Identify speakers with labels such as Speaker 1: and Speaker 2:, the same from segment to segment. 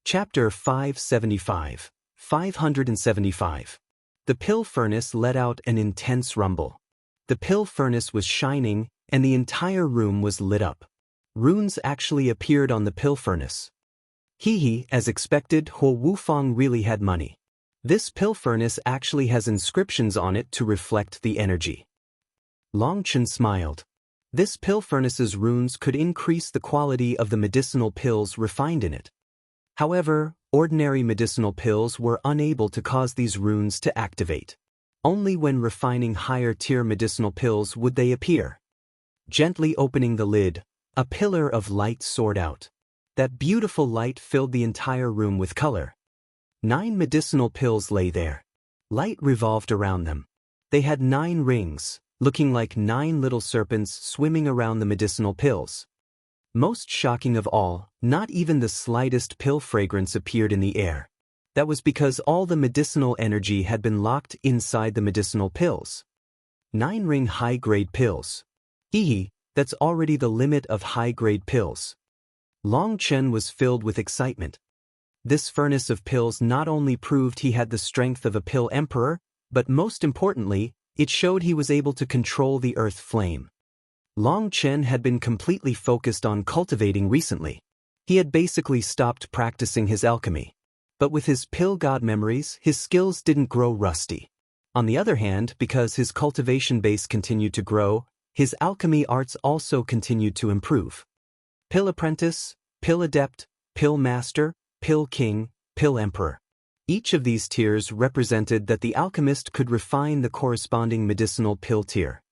Speaker 1: Chapter 575. 575. The pill furnace let out an intense rumble. The pill furnace was shining, and the entire room was lit up. Runes actually appeared on the pill furnace. As expected, Ho Wufang really had money. This pill furnace actually has inscriptions on it to reflect the energy. Long Chen smiled. This pill furnace's runes could increase the quality of the medicinal pills refined in it. However, ordinary medicinal pills were unable to cause these runes to activate. Only when refining higher-tier medicinal pills would they appear. Gently opening the lid, a pillar of light soared out. That beautiful light filled the entire room with color. 9 medicinal pills lay there. Light revolved around them. They had 9 rings, looking like 9 little serpents swimming around the medicinal pills. Most shocking of all, not even the slightest pill fragrance appeared in the air. That was because all the medicinal energy had been locked inside the medicinal pills. 9-ring high-grade pills. That's already the limit of high-grade pills. Long Chen was filled with excitement. This furnace of pills not only proved he had the strength of a pill emperor, but most importantly, it showed he was able to control the earth flame. Long Chen had been completely focused on cultivating recently. He had basically stopped practicing his alchemy. But with his pill god memories, his skills didn't grow rusty. On the other hand, because his cultivation base continued to grow, his alchemy arts also continued to improve. Pill apprentice, pill adept, pill master, pill king, pill emperor. Each of these tiers represented that the alchemist could refine the corresponding medicinal pill tier.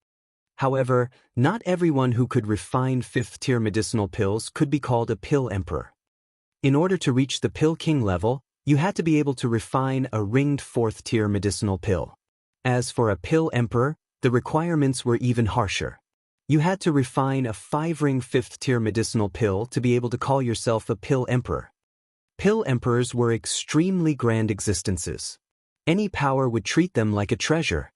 Speaker 1: However, not everyone who could refine 5th-tier medicinal pills could be called a pill emperor. In order to reach the pill king level, you had to be able to refine a ringed 4th-tier medicinal pill. As for a pill emperor, the requirements were even harsher. You had to refine a 5-ring 5th-tier medicinal pill to be able to call yourself a pill emperor. Pill emperors were extremely grand existences. Any power would treat them like a treasure.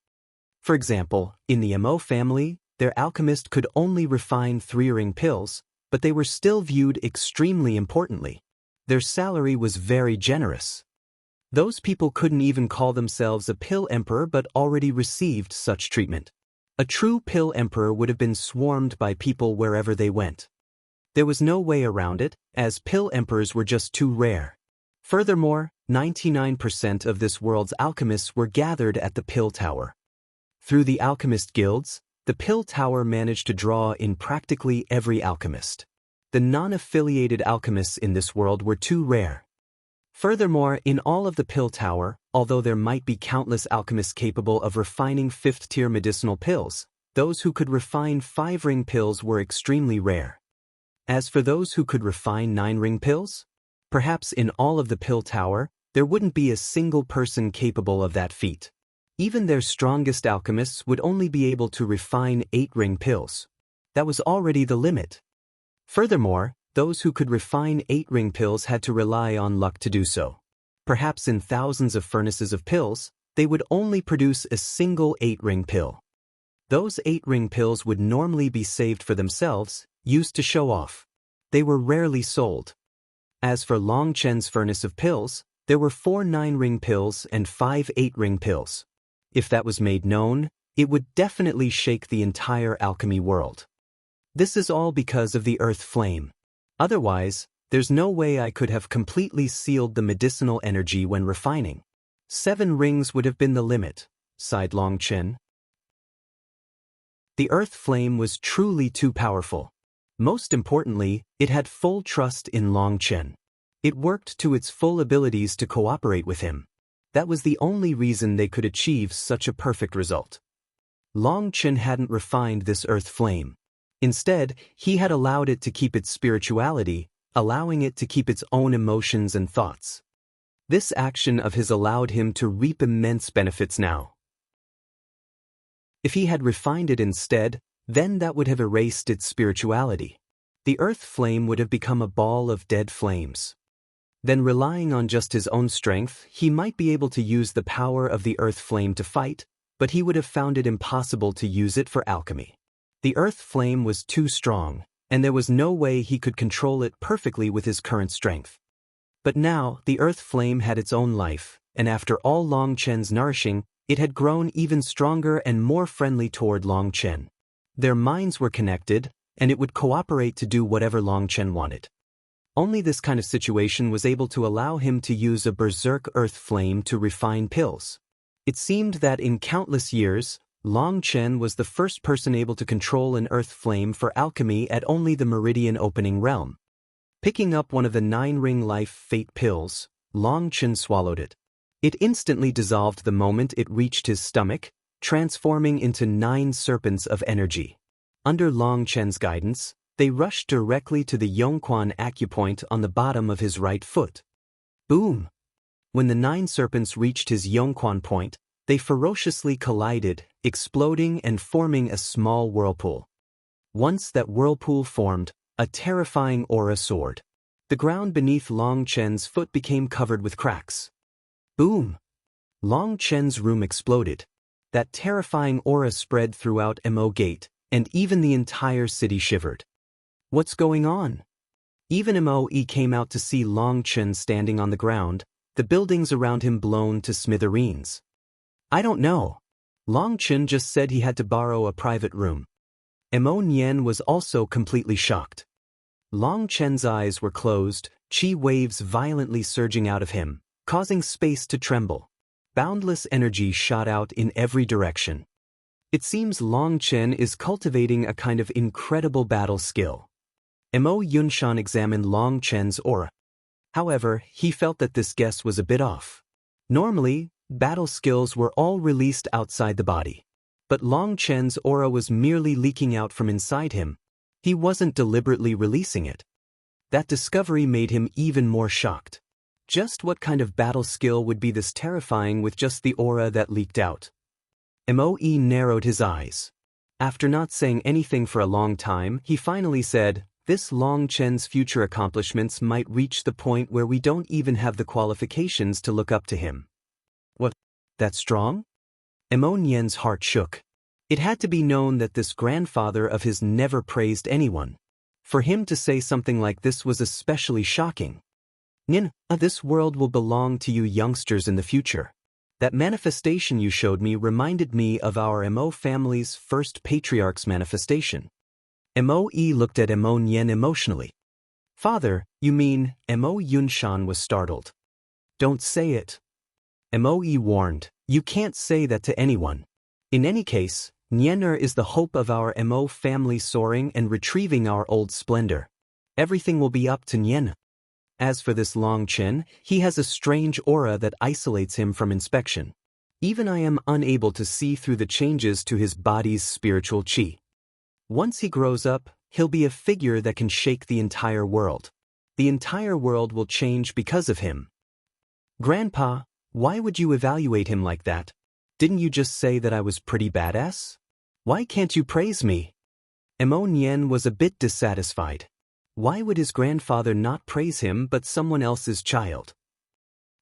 Speaker 1: For example, in the Mo family, their alchemist could only refine 3-ring pills, but they were still viewed extremely importantly. Their salary was very generous. Those people couldn't even call themselves a pill emperor but already received such treatment. A true pill emperor would have been swarmed by people wherever they went. There was no way around it, as pill emperors were just too rare. Furthermore, 99% of this world's alchemists were gathered at the Pill Tower. Through the alchemist guilds, the Pill Tower managed to draw in practically every alchemist. The non-affiliated alchemists in this world were too rare. Furthermore, in all of the Pill Tower, although there might be countless alchemists capable of refining 5th-tier medicinal pills, those who could refine 5-ring pills were extremely rare. As for those who could refine 9-ring pills, perhaps in all of the Pill Tower, there wouldn't be a single person capable of that feat. Even their strongest alchemists would only be able to refine 8-ring pills. That was already the limit. Furthermore, those who could refine 8-ring pills had to rely on luck to do so. Perhaps in thousands of furnaces of pills, they would only produce a single 8-ring pill. Those 8-ring pills would normally be saved for themselves, used to show off. They were rarely sold. As for Long Chen's furnace of pills, there were 4 9-ring pills and 5 8-ring pills. If that was made known, it would definitely shake the entire alchemy world. This is all because of the earth flame. Otherwise, there's no way I could have completely sealed the medicinal energy when refining. 7 rings would have been the limit, sighed Long Chen. The earth flame was truly too powerful. Most importantly, it had full trust in Long Chen. It worked to its full abilities to cooperate with him. That was the only reason they could achieve such a perfect result. Long Chen hadn't refined this earth flame. Instead, he had allowed it to keep its spirituality, allowing it to keep its own emotions and thoughts. This action of his allowed him to reap immense benefits now. If he had refined it instead, then that would have erased its spirituality. The earth flame would have become a ball of dead flames. Then relying on just his own strength, he might be able to use the power of the earth flame to fight, but he would have found it impossible to use it for alchemy. The earth flame was too strong, and there was no way he could control it perfectly with his current strength. But now, the earth flame had its own life, and after all Long Chen's nourishing, it had grown even stronger and more friendly toward Long Chen. Their minds were connected, and it would cooperate to do whatever Long Chen wanted. Only this kind of situation was able to allow him to use a berserk earth flame to refine pills. It seemed that in countless years, Long Chen was the first person able to control an earth flame for alchemy at only the meridian opening realm. Picking up one of the 9-ring life fate pills, Long Chen swallowed it. It instantly dissolved the moment it reached his stomach, transforming into 9 serpents of energy. Under Long Chen's guidance, they rushed directly to the Yongquan acupoint on the bottom of his right foot. Boom! When the 9 serpents reached his Yongquan point, they ferociously collided, exploding and forming a small whirlpool. Once that whirlpool formed, a terrifying aura soared. The ground beneath Long Chen's foot became covered with cracks. Boom! Long Chen's room exploded. That terrifying aura spread throughout Mo Gate, and even the entire city shivered. What's going on? Even Mo came out to see Long Chen standing on the ground, the buildings around him blown to smithereens. I don't know. Long Chen just said he had to borrow a private room. Mo Nian was also completely shocked. Long Chen's eyes were closed, chi waves violently surging out of him, causing space to tremble. Boundless energy shot out in every direction. It seems Long Chen is cultivating a kind of incredible battle skill. Mo Yunshan examined Long Chen's aura. However, he felt that this guess was a bit off. Normally, battle skills were all released outside the body. But Long Chen's aura was merely leaking out from inside him. He wasn't deliberately releasing it. That discovery made him even more shocked. Just what kind of battle skill would be this terrifying with just the aura that leaked out? Moe narrowed his eyes. After not saying anything for a long time, he finally said, "This Long Chen's future accomplishments might reach the point where we don't even have the qualifications to look up to him." What? That strong? Mo Nian's heart shook. It had to be known that this grandfather of his never praised anyone. For him to say something like this was especially shocking. Nin, this world will belong to you youngsters in the future. That manifestation you showed me reminded me of our Mo family's first patriarch's manifestation. Mo looked at Mo Nian emotionally. Father, you mean? Mo Yunshan was startled. Don't say it. Mo warned, you can't say that to anyone. In any case, Nianer is the hope of our Mo family soaring and retrieving our old splendor. Everything will be up to Nian. As for this Long Chen, he has a strange aura that isolates him from inspection. Even I am unable to see through the changes to his body's spiritual qi. Once he grows up, he'll be a figure that can shake the entire world. The entire world will change because of him. Grandpa, why would you evaluate him like that? Didn't you just say that I was pretty badass? Why can't you praise me? Mo Nian was a bit dissatisfied. Why would his grandfather not praise him but someone else's child?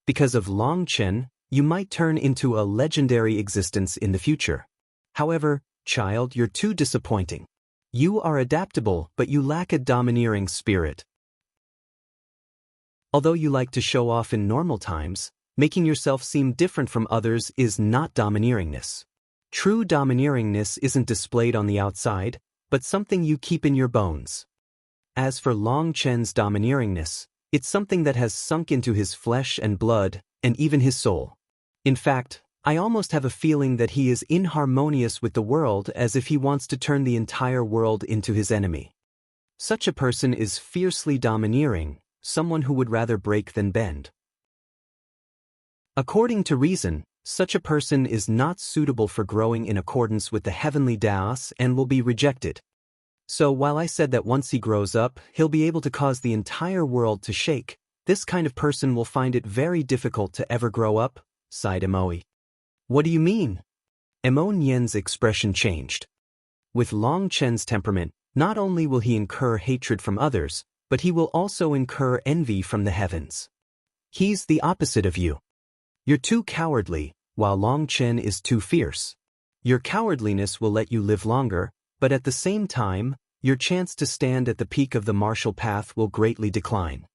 Speaker 1: Because of Long Chen, you might turn into a legendary existence in the future. However, child, you're too disappointing. You are adaptable, but you lack a domineering spirit. Although you like to show off in normal times, making yourself seem different from others is not domineeringness. True domineeringness isn't displayed on the outside, but something you keep in your bones. As for Long Chen's domineeringness, it's something that has sunk into his flesh and blood, and even his soul. In fact, I almost have a feeling that he is inharmonious with the world, as if he wants to turn the entire world into his enemy. Such a person is fiercely domineering, someone who would rather break than bend. According to reason, such a person is not suitable for growing in accordance with the heavenly Taos and will be rejected. So while I said that once he grows up, he'll be able to cause the entire world to shake, this kind of person will find it very difficult to ever grow up, sighed Moe. What do you mean? Mo Nian's expression changed. With Long Chen's temperament, not only will he incur hatred from others, but he will also incur envy from the heavens. He's the opposite of you. You're too cowardly, while Long Chen is too fierce. Your cowardliness will let you live longer, but at the same time, your chance to stand at the peak of the martial path will greatly decline.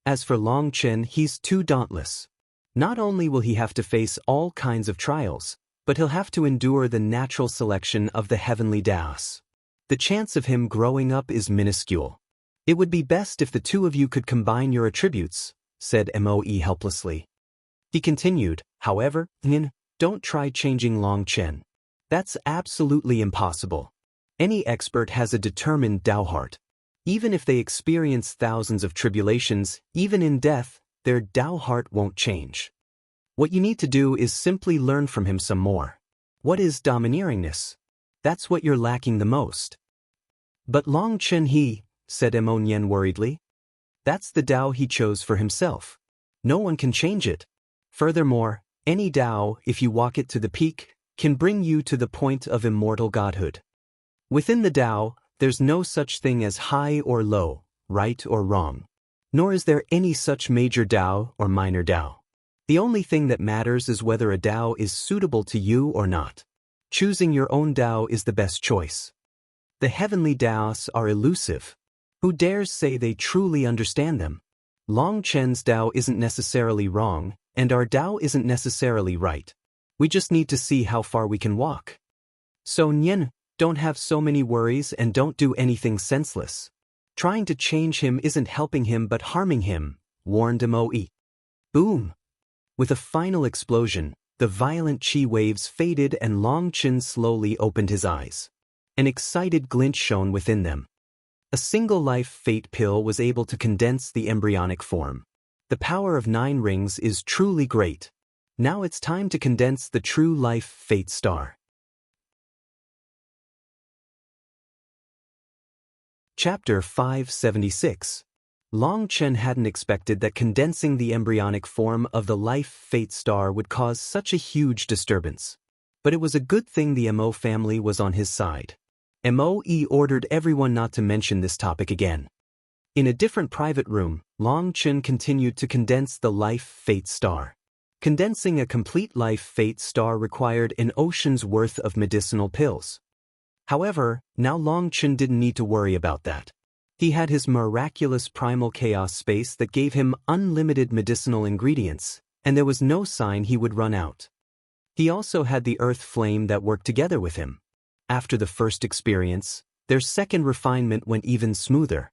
Speaker 1: As for Long Chen, he's too dauntless. Not only will he have to face all kinds of trials, but he'll have to endure the natural selection of the heavenly Daos. The chance of him growing up is minuscule. It would be best if the two of you could combine your attributes, said Moe helplessly. He continued, however, don't try changing Long Chen. That's absolutely impossible. Any expert has a determined Dao heart. Even if they experience thousands of tribulations, even in death, their Dao heart won't change. What you need to do is simply learn from him some more. What is domineeringness? That's what you're lacking the most. But Long Chen said Mo Nian worriedly. That's the Dao he chose for himself. No one can change it. Furthermore, any Dao, if you walk it to the peak, can bring you to the point of immortal godhood. Within the Dao, there's no such thing as high or low, right or wrong. Nor is there any such major Dao or minor Dao. The only thing that matters is whether a Dao is suitable to you or not. Choosing your own Dao is the best choice. The heavenly Daos are elusive. Who dares say they truly understand them? Long Chen's Dao isn't necessarily wrong, and our Dao isn't necessarily right. We just need to see how far we can walk. So Nian, don't have so many worries and don't do anything senseless. Trying to change him isn't helping him but harming him, warned Moe. Boom! With a final explosion, the violent chi waves faded and Long Chen slowly opened his eyes. An excited glint shone within them. A single life fate pill was able to condense the embryonic form. The power of 9 rings is truly great. Now it's time to condense the true life fate star. Chapter 576. Long Chen hadn't expected that condensing the embryonic form of the life fate star would cause such a huge disturbance. But it was a good thing the Mo family was on his side. Moe ordered everyone not to mention this topic again. In a different private room, Long Chen continued to condense the life fate star. Condensing a complete life fate star required an ocean's worth of medicinal pills. However, now Long Chen didn't need to worry about that. He had his miraculous primal chaos space that gave him unlimited medicinal ingredients, and there was no sign he would run out. He also had the earth flame that worked together with him. After the first experience, their second refinement went even smoother.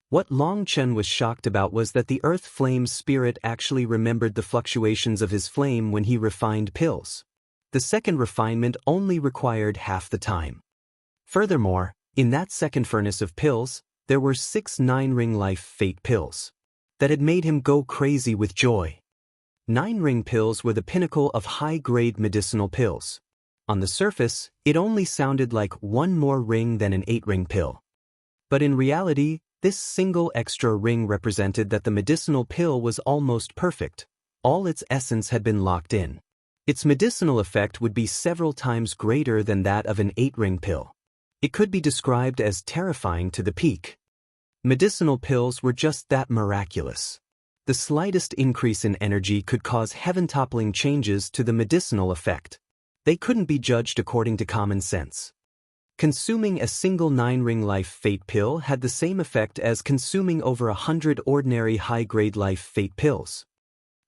Speaker 1: What Long Chen was shocked about was that the earth flame's spirit actually remembered the fluctuations of his flame when he refined pills. The second refinement only required half the time. Furthermore, in that second furnace of pills, there were 6 9-ring life fate pills that had made him go crazy with joy. 9-ring pills were the pinnacle of high-grade medicinal pills. On the surface, it only sounded like one more ring than an 8-ring pill. But in reality, this single extra ring represented that the medicinal pill was almost perfect. All its essence had been locked in. Its medicinal effect would be several times greater than that of an 8-ring pill. It could be described as terrifying to the peak. Medicinal pills were just that miraculous. The slightest increase in energy could cause heaven-toppling changes to the medicinal effect. They couldn't be judged according to common sense. Consuming a single 9-ring life fate pill had the same effect as consuming over 100 ordinary high-grade life fate pills.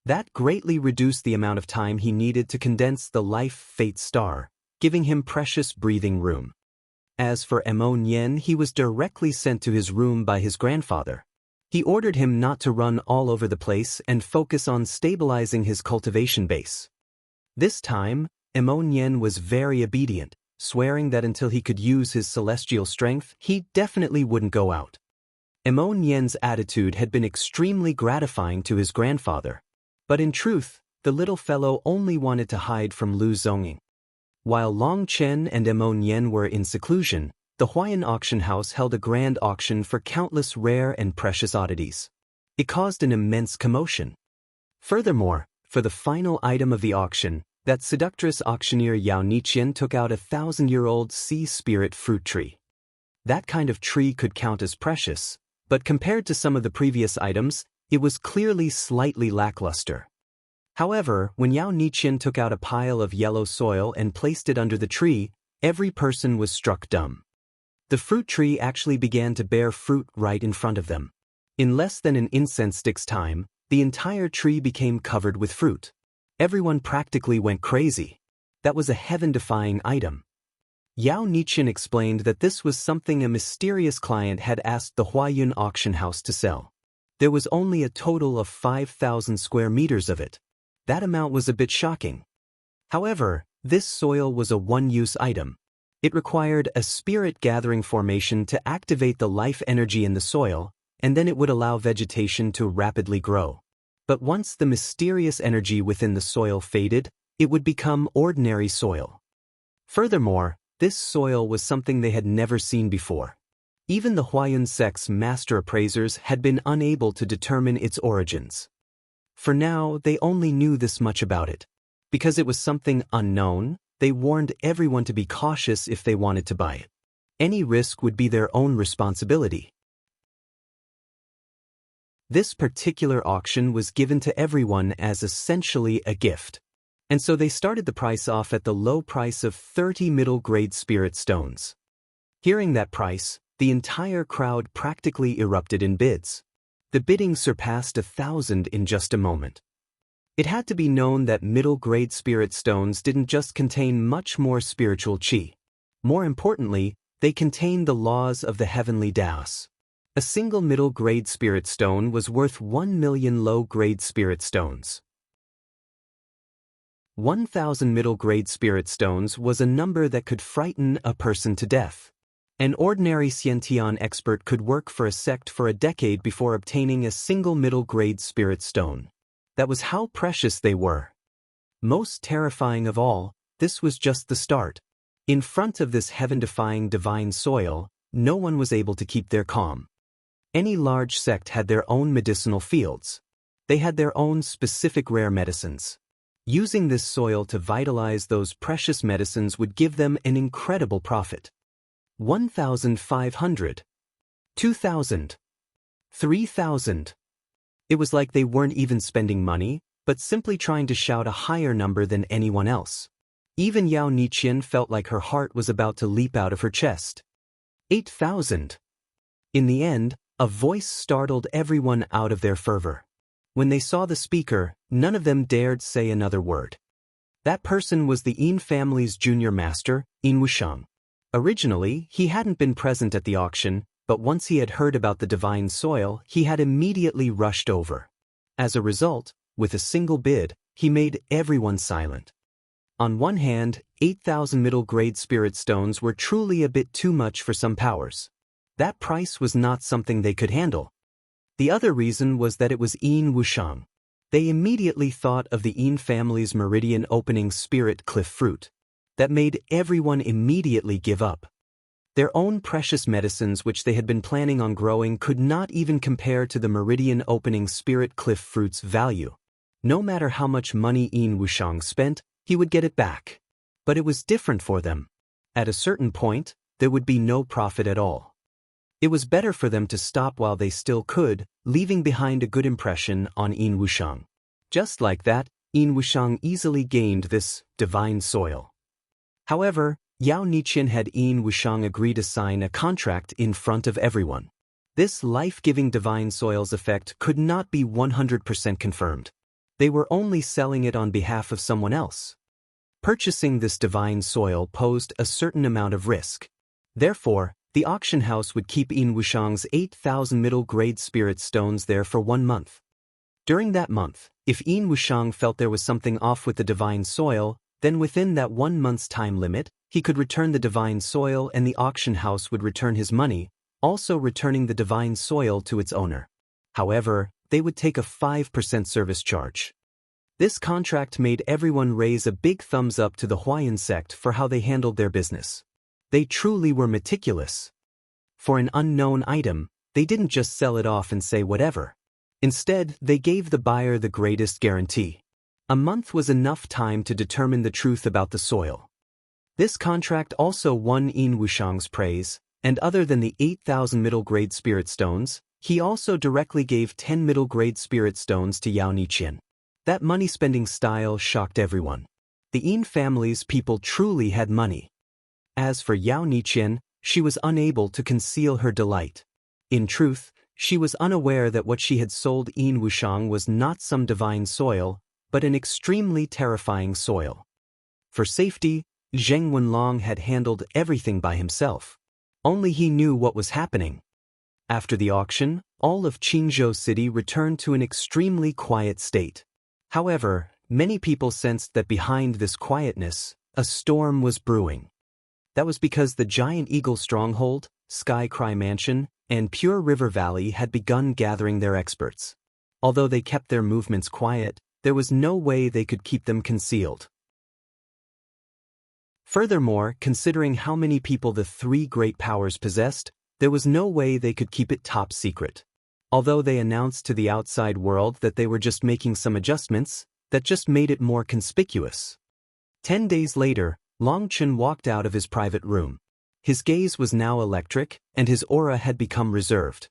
Speaker 1: That greatly reduced the amount of time he needed to condense the life fate star, giving him precious breathing room. As for Mo Nian, he was directly sent to his room by his grandfather. He ordered him not to run all over the place and focus on stabilizing his cultivation base. This time, Mo Nian was very obedient, swearing that until he could use his celestial strength, he definitely wouldn't go out. Mo Nian's attitude had been extremely gratifying to his grandfather. But in truth, the little fellow only wanted to hide from Lu Zongying. While Long Chen and Mo Nian were in seclusion, the Huayan auction house held a grand auction for countless rare and precious oddities. It caused an immense commotion. Furthermore, for the final item of the auction, that seductress auctioneer Yao Niqian took out a 1,000-year-old sea spirit fruit tree. That kind of tree could count as precious, but compared to some of the previous items, it was clearly slightly lackluster. However, when Yao Niqian took out a pile of yellow soil and placed it under the tree, every person was struck dumb. The fruit tree actually began to bear fruit right in front of them. In less than an incense stick's time, the entire tree became covered with fruit. Everyone practically went crazy. That was a heaven-defying item. Yao Niqian explained that this was something a mysterious client had asked the Huayun auction house to sell. There was only a total of 5,000 square meters of it. That amount was a bit shocking. However, this soil was a one-use item. It required a spirit-gathering formation to activate the life energy in the soil, and then it would allow vegetation to rapidly grow. But once the mysterious energy within the soil faded, it would become ordinary soil. Furthermore, this soil was something they had never seen before. Even the Huayun sect's master appraisers had been unable to determine its origins. For now, they only knew this much about it. Because it was something unknown, they warned everyone to be cautious if they wanted to buy it. Any risk would be their own responsibility. This particular auction was given to everyone as essentially a gift. And so they started the price off at the low price of 30 middle-grade spirit stones. Hearing that price, the entire crowd practically erupted in bids. The bidding surpassed 1,000 in just a moment. It had to be known that middle-grade spirit stones didn't just contain much more spiritual qi. More importantly, they contained the laws of the heavenly Taoist. A single middle-grade spirit stone was worth 1 million low-grade spirit stones. 1,000 middle-grade spirit stones was a number that could frighten a person to death. An ordinary Xiantian expert could work for a sect for a decade before obtaining a single middle-grade spirit stone. That was how precious they were. Most terrifying of all, this was just the start. In front of this heaven-defying divine soil, no one was able to keep their calm. Any large sect had their own medicinal fields. They had their own specific rare medicines. Using this soil to vitalize those precious medicines would give them an incredible profit. 1,500, 2,000, 3,000. It was like they weren't even spending money, but simply trying to shout a higher number than anyone else. Even Yao Niqian felt like her heart was about to leap out of her chest. 8,000. In the end, a voice startled everyone out of their fervor. When they saw the speaker, none of them dared say another word. That person was the Yin family's junior master, Yin Wusheng. Originally, he hadn't been present at the auction, but once he had heard about the divine soil, he had immediately rushed over. As a result, with a single bid, he made everyone silent. On one hand, 8,000 middle-grade spirit stones were truly a bit too much for some powers. That price was not something they could handle. The other reason was that it was Yin Wusheng. They immediately thought of the Yin family's meridian opening spirit cliff fruit. That made everyone immediately give up. Their own precious medicines which they had been planning on growing could not even compare to the meridian opening spirit cliff fruit's value. No matter how much money Yin Wusheng spent, he would get it back. But it was different for them. At a certain point, there would be no profit at all. It was better for them to stop while they still could, leaving behind a good impression on Yin Wusheng. Just like that, Yin Wusheng easily gained this divine soil. However, Yao Niqian had Yin Wusheng agree to sign a contract in front of everyone. This life-giving divine soil's effect could not be 100% confirmed. They were only selling it on behalf of someone else. Purchasing this divine soil posed a certain amount of risk. Therefore, the auction house would keep Yin Wusheng's 8,000 middle-grade spirit stones there for 1 month. During that month, if Yin Wusheng felt there was something off with the divine soil, then within that 1 month's time limit, he could return the divine soil and the auction house would return his money, also returning the divine soil to its owner. However, they would take a 5% service charge. This contract made everyone raise a big thumbs up to the Huayun sect for how they handled their business. They truly were meticulous. For an unknown item, they didn't just sell it off and say whatever. Instead, they gave the buyer the greatest guarantee. A month was enough time to determine the truth about the soil. This contract also won Yin Wusheng's praise, and other than the 8,000 middle-grade spirit stones, he also directly gave 10 middle-grade spirit stones to Yao Niqian. That money-spending style shocked everyone. The Yin family's people truly had money. As for Yao Niqian, she was unable to conceal her delight. In truth, She was unaware that what she had sold Yin Wushang was not some divine soil, but an extremely terrifying soil. For safety, Zheng Wenlong had handled everything by himself. Only he knew what was happening. After the auction, all of Qingzhou City returned to an extremely quiet state. However, many people sensed that behind this quietness, a storm was brewing. That was because the Giant Eagle Stronghold, Sky Cry Mansion, and Pure River Valley had begun gathering their experts. Although they kept their movements quiet, there was no way they could keep them concealed. Furthermore, considering how many people the three great powers possessed, there was no way they could keep it top secret. Although they announced to the outside world that they were just making some adjustments, that just made it more conspicuous. 10 days later, Long Chen walked out of his private room. His gaze was now electric, and his aura had become reserved.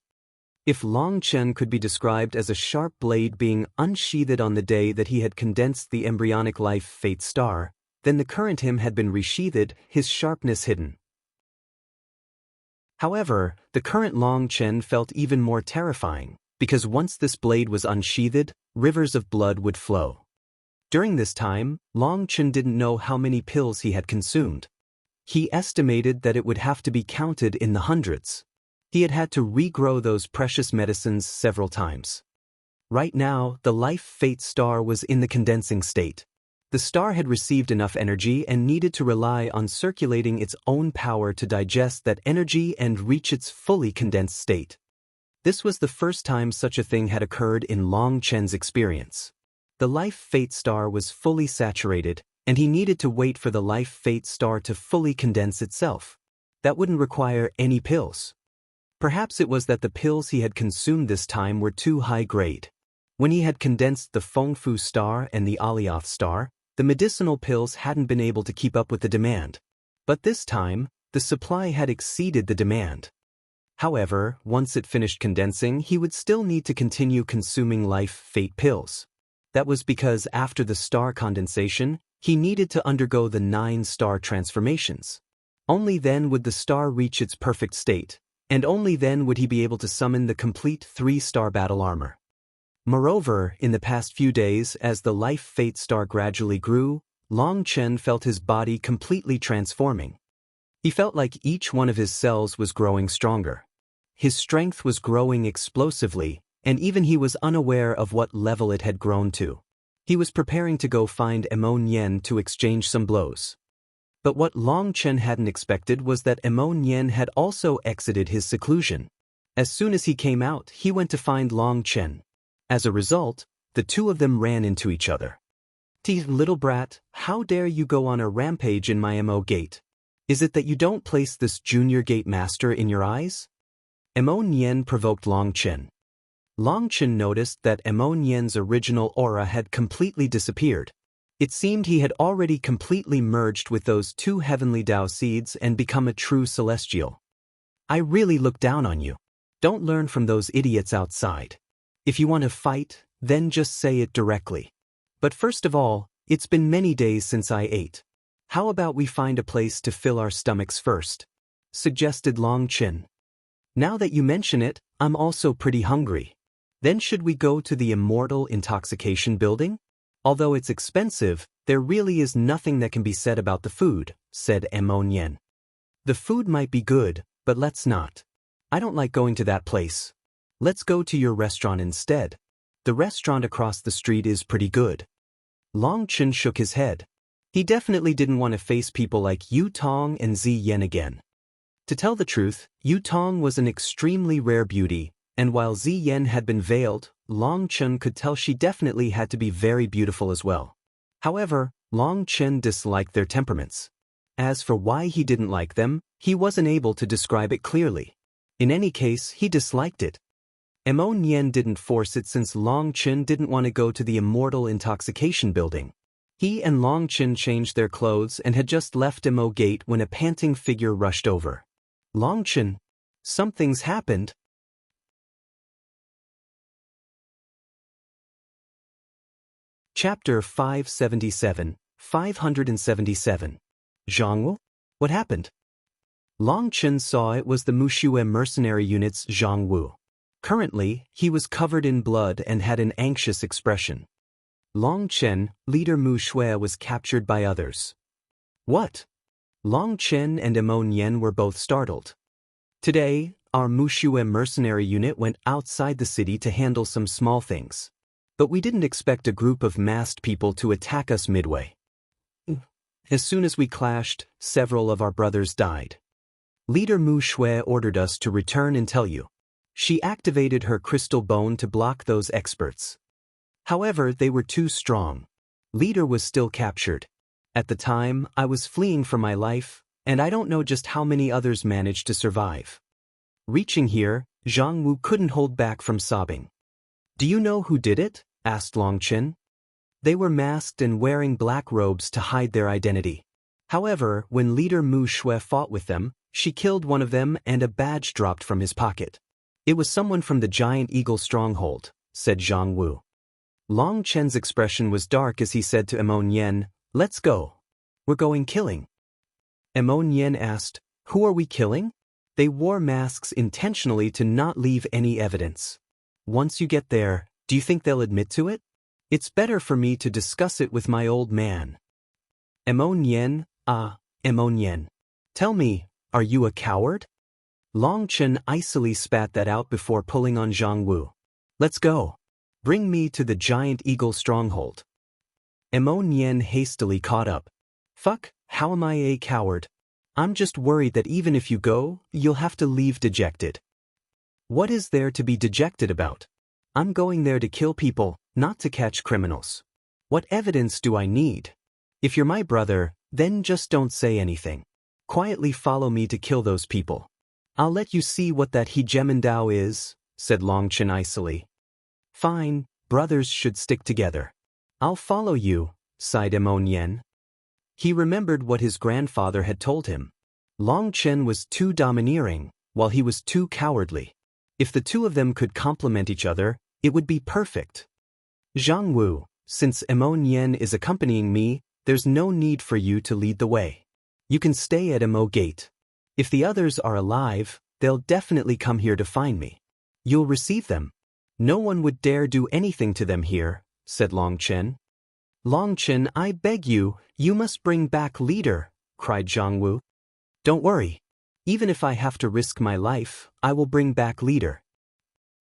Speaker 1: If Long Chen could be described as a sharp blade being unsheathed on the day that he had condensed the embryonic life Fate Star, then the current him had been resheathed, his sharpness hidden. However, the current Long Chen felt even more terrifying, because once this blade was unsheathed, rivers of blood would flow. During this time, Long Chen didn't know how many pills he had consumed. He estimated that it would have to be counted in the hundreds. He had had to regrow those precious medicines several times. Right now, the life Fate Star was in the condensing state. The star had received enough energy and needed to rely on circulating its own power to digest that energy and reach its fully condensed state. This was the first time such a thing had occurred in Long Chen's experience. The life Fate Star was fully saturated, and he needed to wait for the life Fate Star to fully condense itself. That wouldn't require any pills. Perhaps it was that the pills he had consumed this time were too high grade. When he had condensed the Fengfu Star and the Alioth Star, the medicinal pills hadn't been able to keep up with the demand. But this time, the supply had exceeded the demand. However, once it finished condensing, he would still need to continue consuming life Fate pills. That was because after the star condensation, he needed to undergo the 9 star transformations. Only then would the star reach its perfect state, and only then would he be able to summon the complete 3-star battle armor. Moreover, in the past few days, as the life Fate Star gradually grew, Long Chen felt his body completely transforming. He felt like each one of his cells was growing stronger. His strength was growing explosively, and even he was unaware of what level it had grown to. He was preparing to go find Emon Yen to exchange some blows. But what Long Chen hadn't expected was that Emon Yen had also exited his seclusion. As soon as he came out, he went to find Long Chen. As a result, the two of them ran into each other. Little brat, how dare you go on a rampage in my MO gate? Is it that you don't place this junior gate master in your eyes? Emon Yen provoked Long Chen. Long Chen noticed that Emon Yen's original aura had completely disappeared. It seemed he had already completely merged with those 2 heavenly Dao seeds and become a true celestial. I really look down on you. Don't learn from those idiots outside. If you want to fight, then just say it directly. But first of all, it's been many days since I ate. How about we find a place to fill our stomachs first? Suggested Long Chen. Now that you mention it, I'm also pretty hungry. Then should we go to the Immortal Intoxication Building? Although it's expensive, there really is nothing that can be said about the food, said Emon Yen. The food might be good, but let's not. I don't like going to that place. Let's go to your restaurant instead. The restaurant across the street is pretty good. Long Chen shook his head. He definitely didn't want to face people like Yu Tong and Zi Yen again. To tell the truth, Yu Tong was an extremely rare beauty, and while Zi Yen had been veiled, Long Chen could tell she definitely had to be very beautiful as well. However, Long Chen disliked their temperaments. As for why he didn't like them, he wasn't able to describe it clearly. In any case, he disliked it. Emon Yen didn't force it since Long Chen didn't want to go to the Immortal Intoxication Building. He and Long Chen changed their clothes and had just left Mo Gate when a panting figure rushed over. Long Chen, something's happened. Chapter 577, 577. Zhangwu? What happened? Long Chen saw it was the Mushue mercenary unit's Zhangwu. Currently, he was covered in blood and had an anxious expression. Long Chen, leader Mu Shui, was captured by others. What? Long Chen and Emo Nian were both startled. Today, our Mu Shui mercenary unit went outside the city to handle some small things. But we didn't expect a group of masked people to attack us midway. As soon as we clashed, several of our brothers died. Leader Mu Shui ordered us to return and tell you. She activated her crystal bone to block those experts. However, they were too strong. Leader was still captured. At the time, I was fleeing for my life, and I don't know just how many others managed to survive. Reaching here, Zhang Wu couldn't hold back from sobbing. Do you know who did it? Asked Long Chen. They were masked and wearing black robes to hide their identity. However, when leader Mu Shui fought with them, she killed one of them and a badge dropped from his pocket. It was someone from the Giant Eagle stronghold, said Zhang Wu. Long Chen's expression was dark as he said to Emo Nian, let's go. We're going killing. Emo Nian asked, who are we killing? They wore masks intentionally to not leave any evidence. Once you get there, do you think they'll admit to it? It's better for me to discuss it with my old man. Emo Nian, Emo Nian. Tell me, are you a coward? Long Chen icily spat that out before pulling on Zhang Wu. Let's go. Bring me to the Giant Eagle stronghold. Emo Nian hastily caught up. Fuck, how am I a coward? I'm just worried that even if you go, you'll have to leave dejected. What is there to be dejected about? I'm going there to kill people, not to catch criminals. What evidence do I need? If you're my brother, then just don't say anything. Quietly follow me to kill those people. I'll let you see what that Hegemandao is, said Long Chen icily. Fine, brothers should stick together. I'll follow you, sighed Emo Nian. He remembered what his grandfather had told him. Long Chen was too domineering, while he was too cowardly. If the two of them could complement each other, it would be perfect. Zhang Wu, since Emo Nian is accompanying me, there's no need for you to lead the way. You can stay at Emo Gate. If the others are alive, they'll definitely come here to find me. You'll receive them. No one would dare do anything to them here, said Long Chen. Long Chen, I beg you, you must bring back leader, cried Zhang Wu. Don't worry. Even if I have to risk my life, I will bring back leader.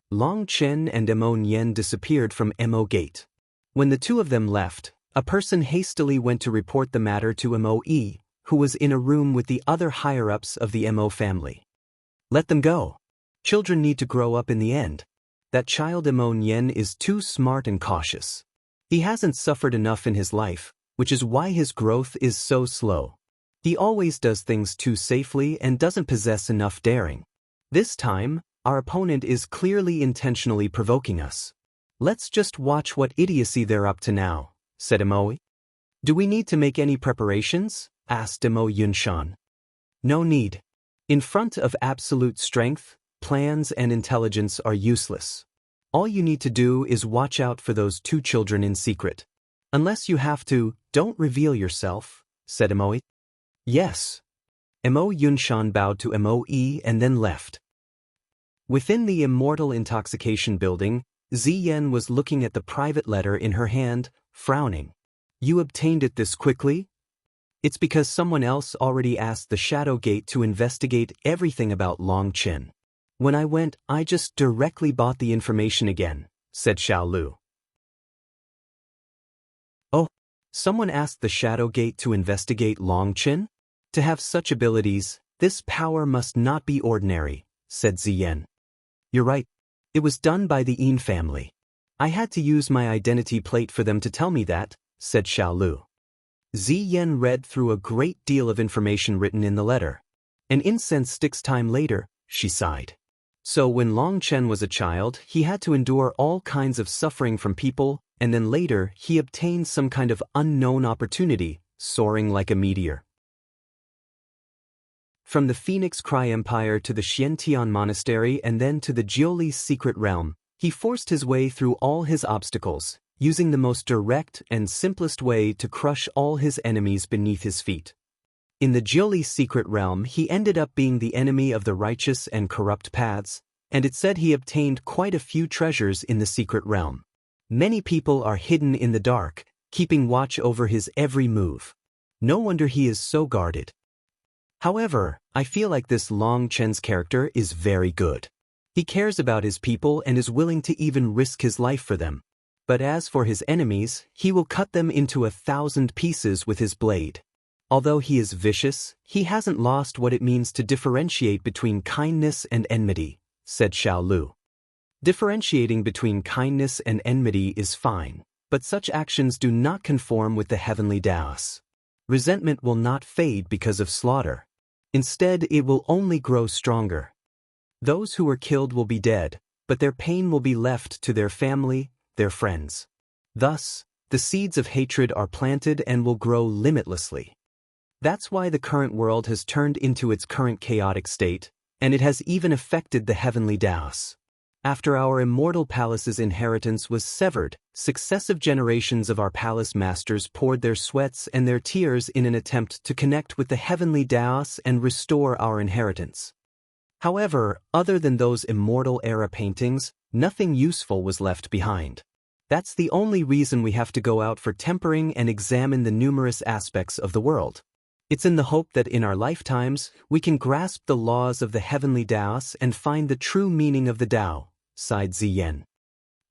Speaker 1: Long Chen and Emo Nian disappeared from Emo Gate. When the two of them left, a person hastily went to report the matter to Emo Yi, who was in a room with the other higher-ups of the Emo family. Let them go. Children need to grow up in the end. That child Emo Nian is too smart and cautious. He hasn't suffered enough in his life, which is why his growth is so slow. He always does things too safely and doesn't possess enough daring. This time, our opponent is clearly intentionally provoking us. Let's just watch what idiocy they're up to now, said Emo. Do we need to make any preparations? Asked Emo Yunshan. No need. In front of absolute strength, plans and intelligence are useless. All you need to do is watch out for those two children in secret. Unless you have to, don't reveal yourself, said Emo. Yes. Emo Yunshan bowed to Emo Yi and then left. Within the Immortal Intoxication building, Ziyan was looking at the private letter in her hand, frowning. You obtained it this quickly? It's because someone else already asked the Shadow Gate to investigate everything about Long Chen. When I went, I just directly bought the information again, said Xiao Lu. Oh, someone asked the Shadow Gate to investigate Long Chen? To have such abilities, this power must not be ordinary, said Ziyan. You're right. It was done by the Yin family. I had to use my identity plate for them to tell me that, said Xiao Lu. Ziyan read through a great deal of information written in the letter. An incense sticks time later, she sighed. So when Long Chen was a child, he had to endure all kinds of suffering from people, and then later he obtained some kind of unknown opportunity, soaring like a meteor. From the Phoenix Cry Empire to the Xiantian Monastery and then to the Jioli's secret realm, he forced his way through all his obstacles, using the most direct and simplest way to crush all his enemies beneath his feet. In the Jioli's secret realm, he ended up being the enemy of the righteous and corrupt paths, and it said he obtained quite a few treasures in the secret realm. Many people are hidden in the dark, keeping watch over his every move. No wonder he is so guarded. However, I feel like this Long Chen's character is very good. He cares about his people and is willing to even risk his life for them. But as for his enemies, he will cut them into 1,000 pieces with his blade. Although he is vicious, he hasn't lost what it means to differentiate between kindness and enmity, said Xiao Lu. Differentiating between kindness and enmity is fine, but such actions do not conform with the heavenly Taos. Resentment will not fade because of slaughter. Instead, it will only grow stronger. Those who were killed will be dead, but their pain will be left to their family, their friends. Thus, the seeds of hatred are planted and will grow limitlessly. That's why the current world has turned into its current chaotic state, and it has even affected the heavenly Taos. After our immortal palace's inheritance was severed, successive generations of our palace masters poured their sweats and their tears in an attempt to connect with the heavenly Taos and restore our inheritance. However, other than those immortal era paintings, nothing useful was left behind. That's the only reason we have to go out for tempering and examine the numerous aspects of the world. It's in the hope that in our lifetimes, we can grasp the laws of the heavenly Taos and find the true meaning of the Tao, sighed Ziyan.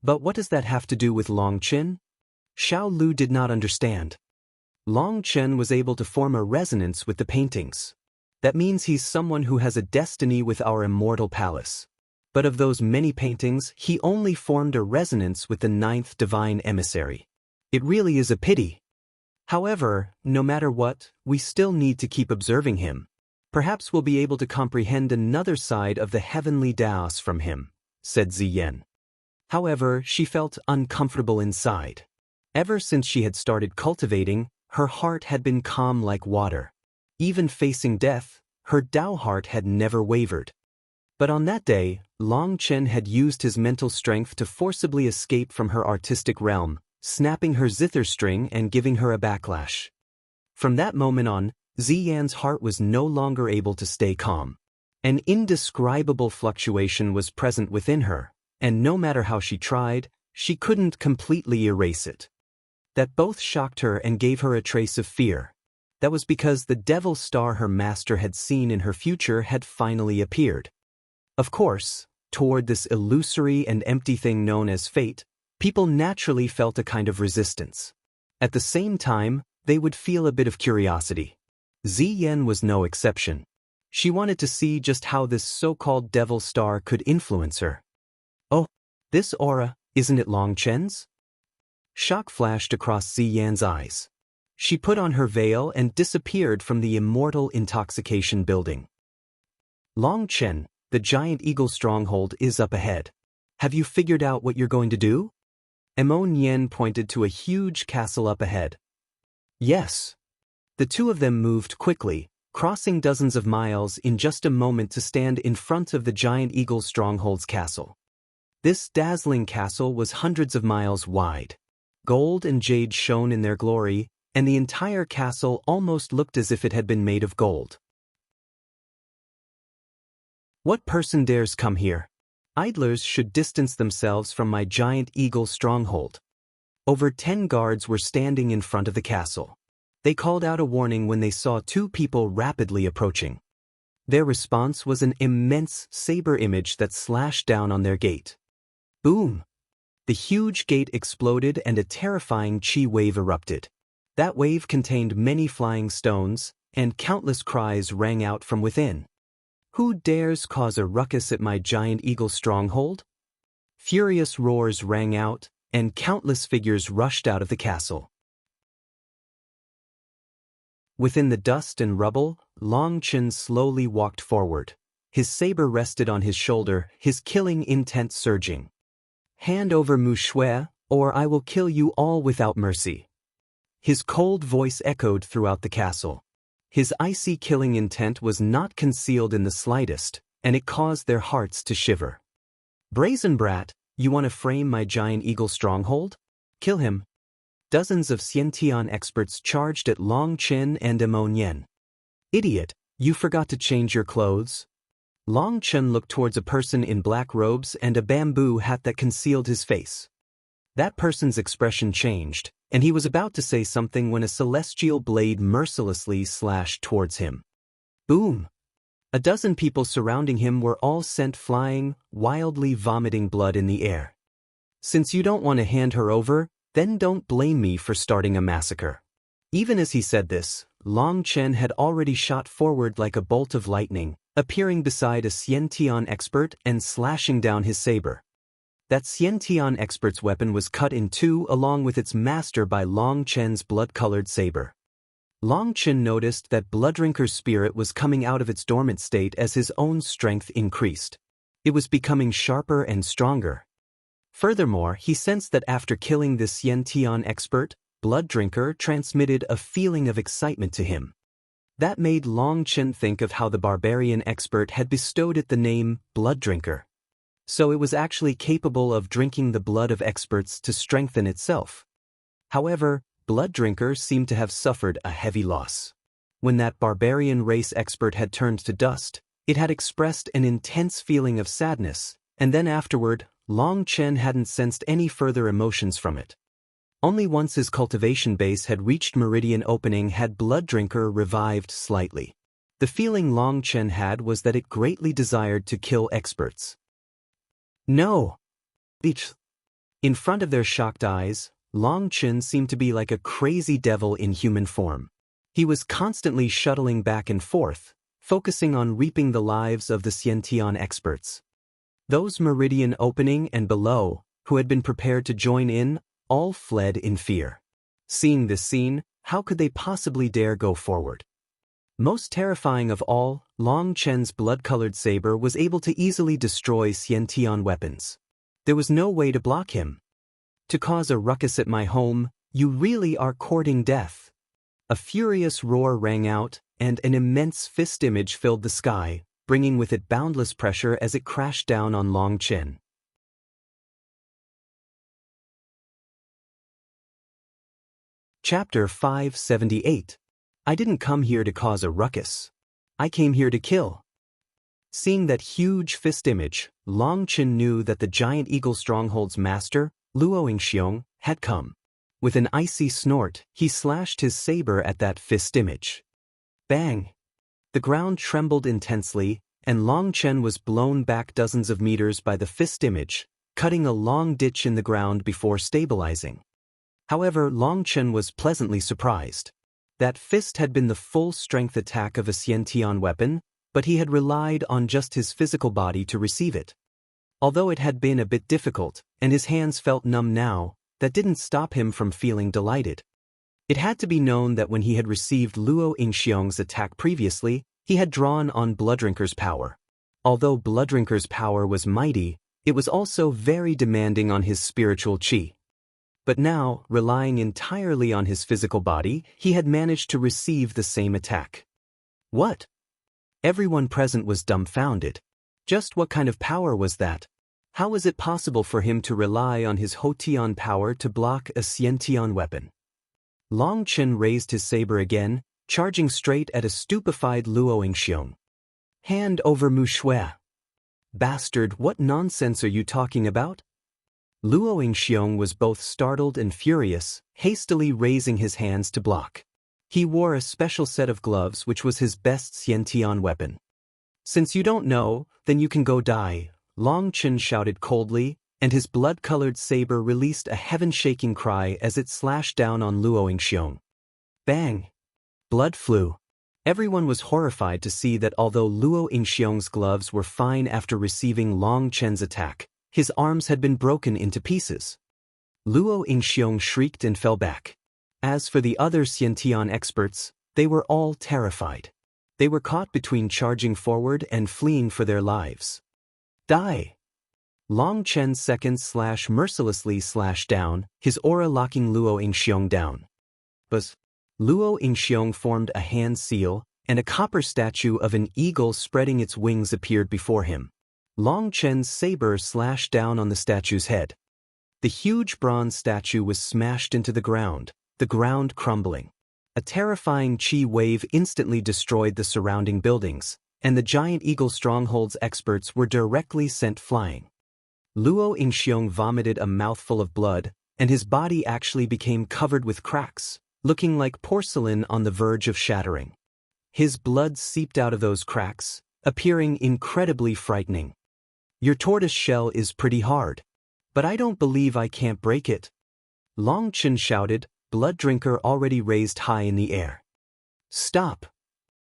Speaker 1: But what does that have to do with Long Chen? Xiao Lu did not understand. Long Chen was able to form a resonance with the paintings. That means he's someone who has a destiny with our immortal palace. But of those many paintings, he only formed a resonance with the 9th divine emissary. It really is a pity. However, no matter what, we still need to keep observing him. Perhaps we'll be able to comprehend another side of the heavenly Taos from him, said Ziyan. However, she felt uncomfortable inside. Ever since she had started cultivating, her heart had been calm like water. Even facing death, her Tao heart had never wavered. But on that day, Long Chen had used his mental strength to forcibly escape from her artistic realm, snapping her zither string and giving her a backlash. From that moment on, Ziyan's heart was no longer able to stay calm. An indescribable fluctuation was present within her, and no matter how she tried, she couldn't completely erase it. That both shocked her and gave her a trace of fear. That was because the devil star her master had seen in her future had finally appeared. Of course, toward this illusory and empty thing known as fate, people naturally felt a kind of resistance. At the same time, they would feel a bit of curiosity. Ziyan was no exception. She wanted to see just how this so-called devil star could influence her. Oh, this aura, isn't it Long Chen's? Shock flashed across Ziyan's eyes. She put on her veil and disappeared from the immortal intoxication building. Long Chen, the giant eagle stronghold is up ahead. Have you figured out what you're going to do? Emon Yen pointed to a huge castle up ahead. Yes. The two of them moved quickly, crossing dozens of miles in just a moment to stand in front of the giant eagle stronghold's castle. This dazzling castle was hundreds of miles wide. Gold and jade shone in their glory, and the entire castle almost looked as if it had been made of gold. What person dares come here? Idlers should distance themselves from my giant eagle stronghold. Over 10 guards were standing in front of the castle. They called out a warning when they saw two people rapidly approaching. Their response was an immense saber image that slashed down on their gate. Boom! The huge gate exploded and a terrifying chi wave erupted. That wave contained many flying stones, and countless cries rang out from within. Who dares cause a ruckus at my giant eagle stronghold? Furious roars rang out, and countless figures rushed out of the castle. Within the dust and rubble, Long Chen slowly walked forward. His saber rested on his shoulder, his killing intent surging. Hand over Mu Shui, or I will kill you all without mercy. His cold voice echoed throughout the castle. His icy killing intent was not concealed in the slightest, and it caused their hearts to shiver. Brazen brat, you want to frame my giant eagle stronghold? Kill him. Dozens of Xiantian experts charged at Long Chen and Emon Yen. Idiot, you forgot to change your clothes? Long Chen looked towards a person in black robes and a bamboo hat that concealed his face. That person's expression changed, and he was about to say something when a celestial blade mercilessly slashed towards him. Boom! A dozen people surrounding him were all sent flying, wildly vomiting blood in the air. Since you don't want to hand her over, then don't blame me for starting a massacre. Even as he said this, Long Chen had already shot forward like a bolt of lightning, appearing beside a Xiantian expert and slashing down his saber. That Xiantian expert's weapon was cut in two along with its master by Long Chen's blood-colored saber. Long Chen noticed that Blooddrinker's spirit was coming out of its dormant state as his own strength increased. It was becoming sharper and stronger. Furthermore, he sensed that after killing the Xiantian expert, Blooddrinker transmitted a feeling of excitement to him. That made Long Chen think of how the barbarian expert had bestowed it the name Blooddrinker. So it was actually capable of drinking the blood of experts to strengthen itself. However, Blooddrinker seemed to have suffered a heavy loss. When that barbarian race expert had turned to dust, it had expressed an intense feeling of sadness, and then afterward, Long Chen hadn't sensed any further emotions from it. Only once his cultivation base had reached meridian opening had Blooddrinker revived slightly. The feeling Long Chen had was that it greatly desired to kill experts. No! In front of their shocked eyes, Long Chen seemed to be like a crazy devil in human form. He was constantly shuttling back and forth, focusing on reaping the lives of the Xiantian experts. Those meridian opening and below, who had been prepared to join in, all fled in fear. Seeing this scene, how could they possibly dare go forward? Most terrifying of all, Long Chen's blood-colored saber was able to easily destroy Xiantian weapons. There was no way to block him. To cause a ruckus at my home, you really are courting death. A furious roar rang out, and an immense fist image filled the sky, bringing with it boundless pressure as it crashed down on Long Chen. Chapter 578. I didn't come here to cause a ruckus. I came here to kill. Seeing that huge fist image, Long Chen knew that the giant eagle stronghold's master, Luo Yingxiong, had come. With an icy snort, he slashed his saber at that fist image. Bang! The ground trembled intensely, and Long Chen was blown back dozens of meters by the fist image, cutting a long ditch in the ground before stabilizing. However, Long Chen was pleasantly surprised. That fist had been the full-strength attack of a Xiantian weapon, but he had relied on just his physical body to receive it. Although it had been a bit difficult, and his hands felt numb now, that didn't stop him from feeling delighted. It had to be known that when he had received Luo Yingxiong's attack previously, he had drawn on Blooddrinker's power. Although Blooddrinker's power was mighty, it was also very demanding on his spiritual qi. But now, relying entirely on his physical body, he had managed to receive the same attack. What? Everyone present was dumbfounded. Just what kind of power was that? How was it possible for him to rely on his Hotian power to block a Xiantian weapon? Long Chen raised his saber again, charging straight at a stupefied Luo Yingxiong. Hand over mu shui. Bastard, what nonsense are you talking about? Luo Yingxiong was both startled and furious, hastily raising his hands to block. He wore a special set of gloves which was his best Xiantian weapon. Since you don't know, then you can go die, Long Chen shouted coldly, and his blood-colored saber released a heaven-shaking cry as it slashed down on Luo Yingxiong. Bang! Blood flew. Everyone was horrified to see that although Luo Yingxiong's gloves were fine after receiving Long Chen's attack, his arms had been broken into pieces. Luo Yingxiong shrieked and fell back. As for the other Xiantian experts, they were all terrified. They were caught between charging forward and fleeing for their lives. Die! Long Chen's second slash mercilessly slashed down, his aura locking Luo Yingxiong down. Buzz! Luo Yingxiong formed a hand seal, and a copper statue of an eagle spreading its wings appeared before him. Long Chen's saber slashed down on the statue's head. The huge bronze statue was smashed into the ground crumbling. A terrifying chi wave instantly destroyed the surrounding buildings, and the giant eagle stronghold's experts were directly sent flying. Luo Yingxiong vomited a mouthful of blood, and his body actually became covered with cracks, looking like porcelain on the verge of shattering. His blood seeped out of those cracks, appearing incredibly frightening. "Your tortoise shell is pretty hard. But I don't believe I can't break it," Long Chen shouted, blood drinker already raised high in the air. "Stop!"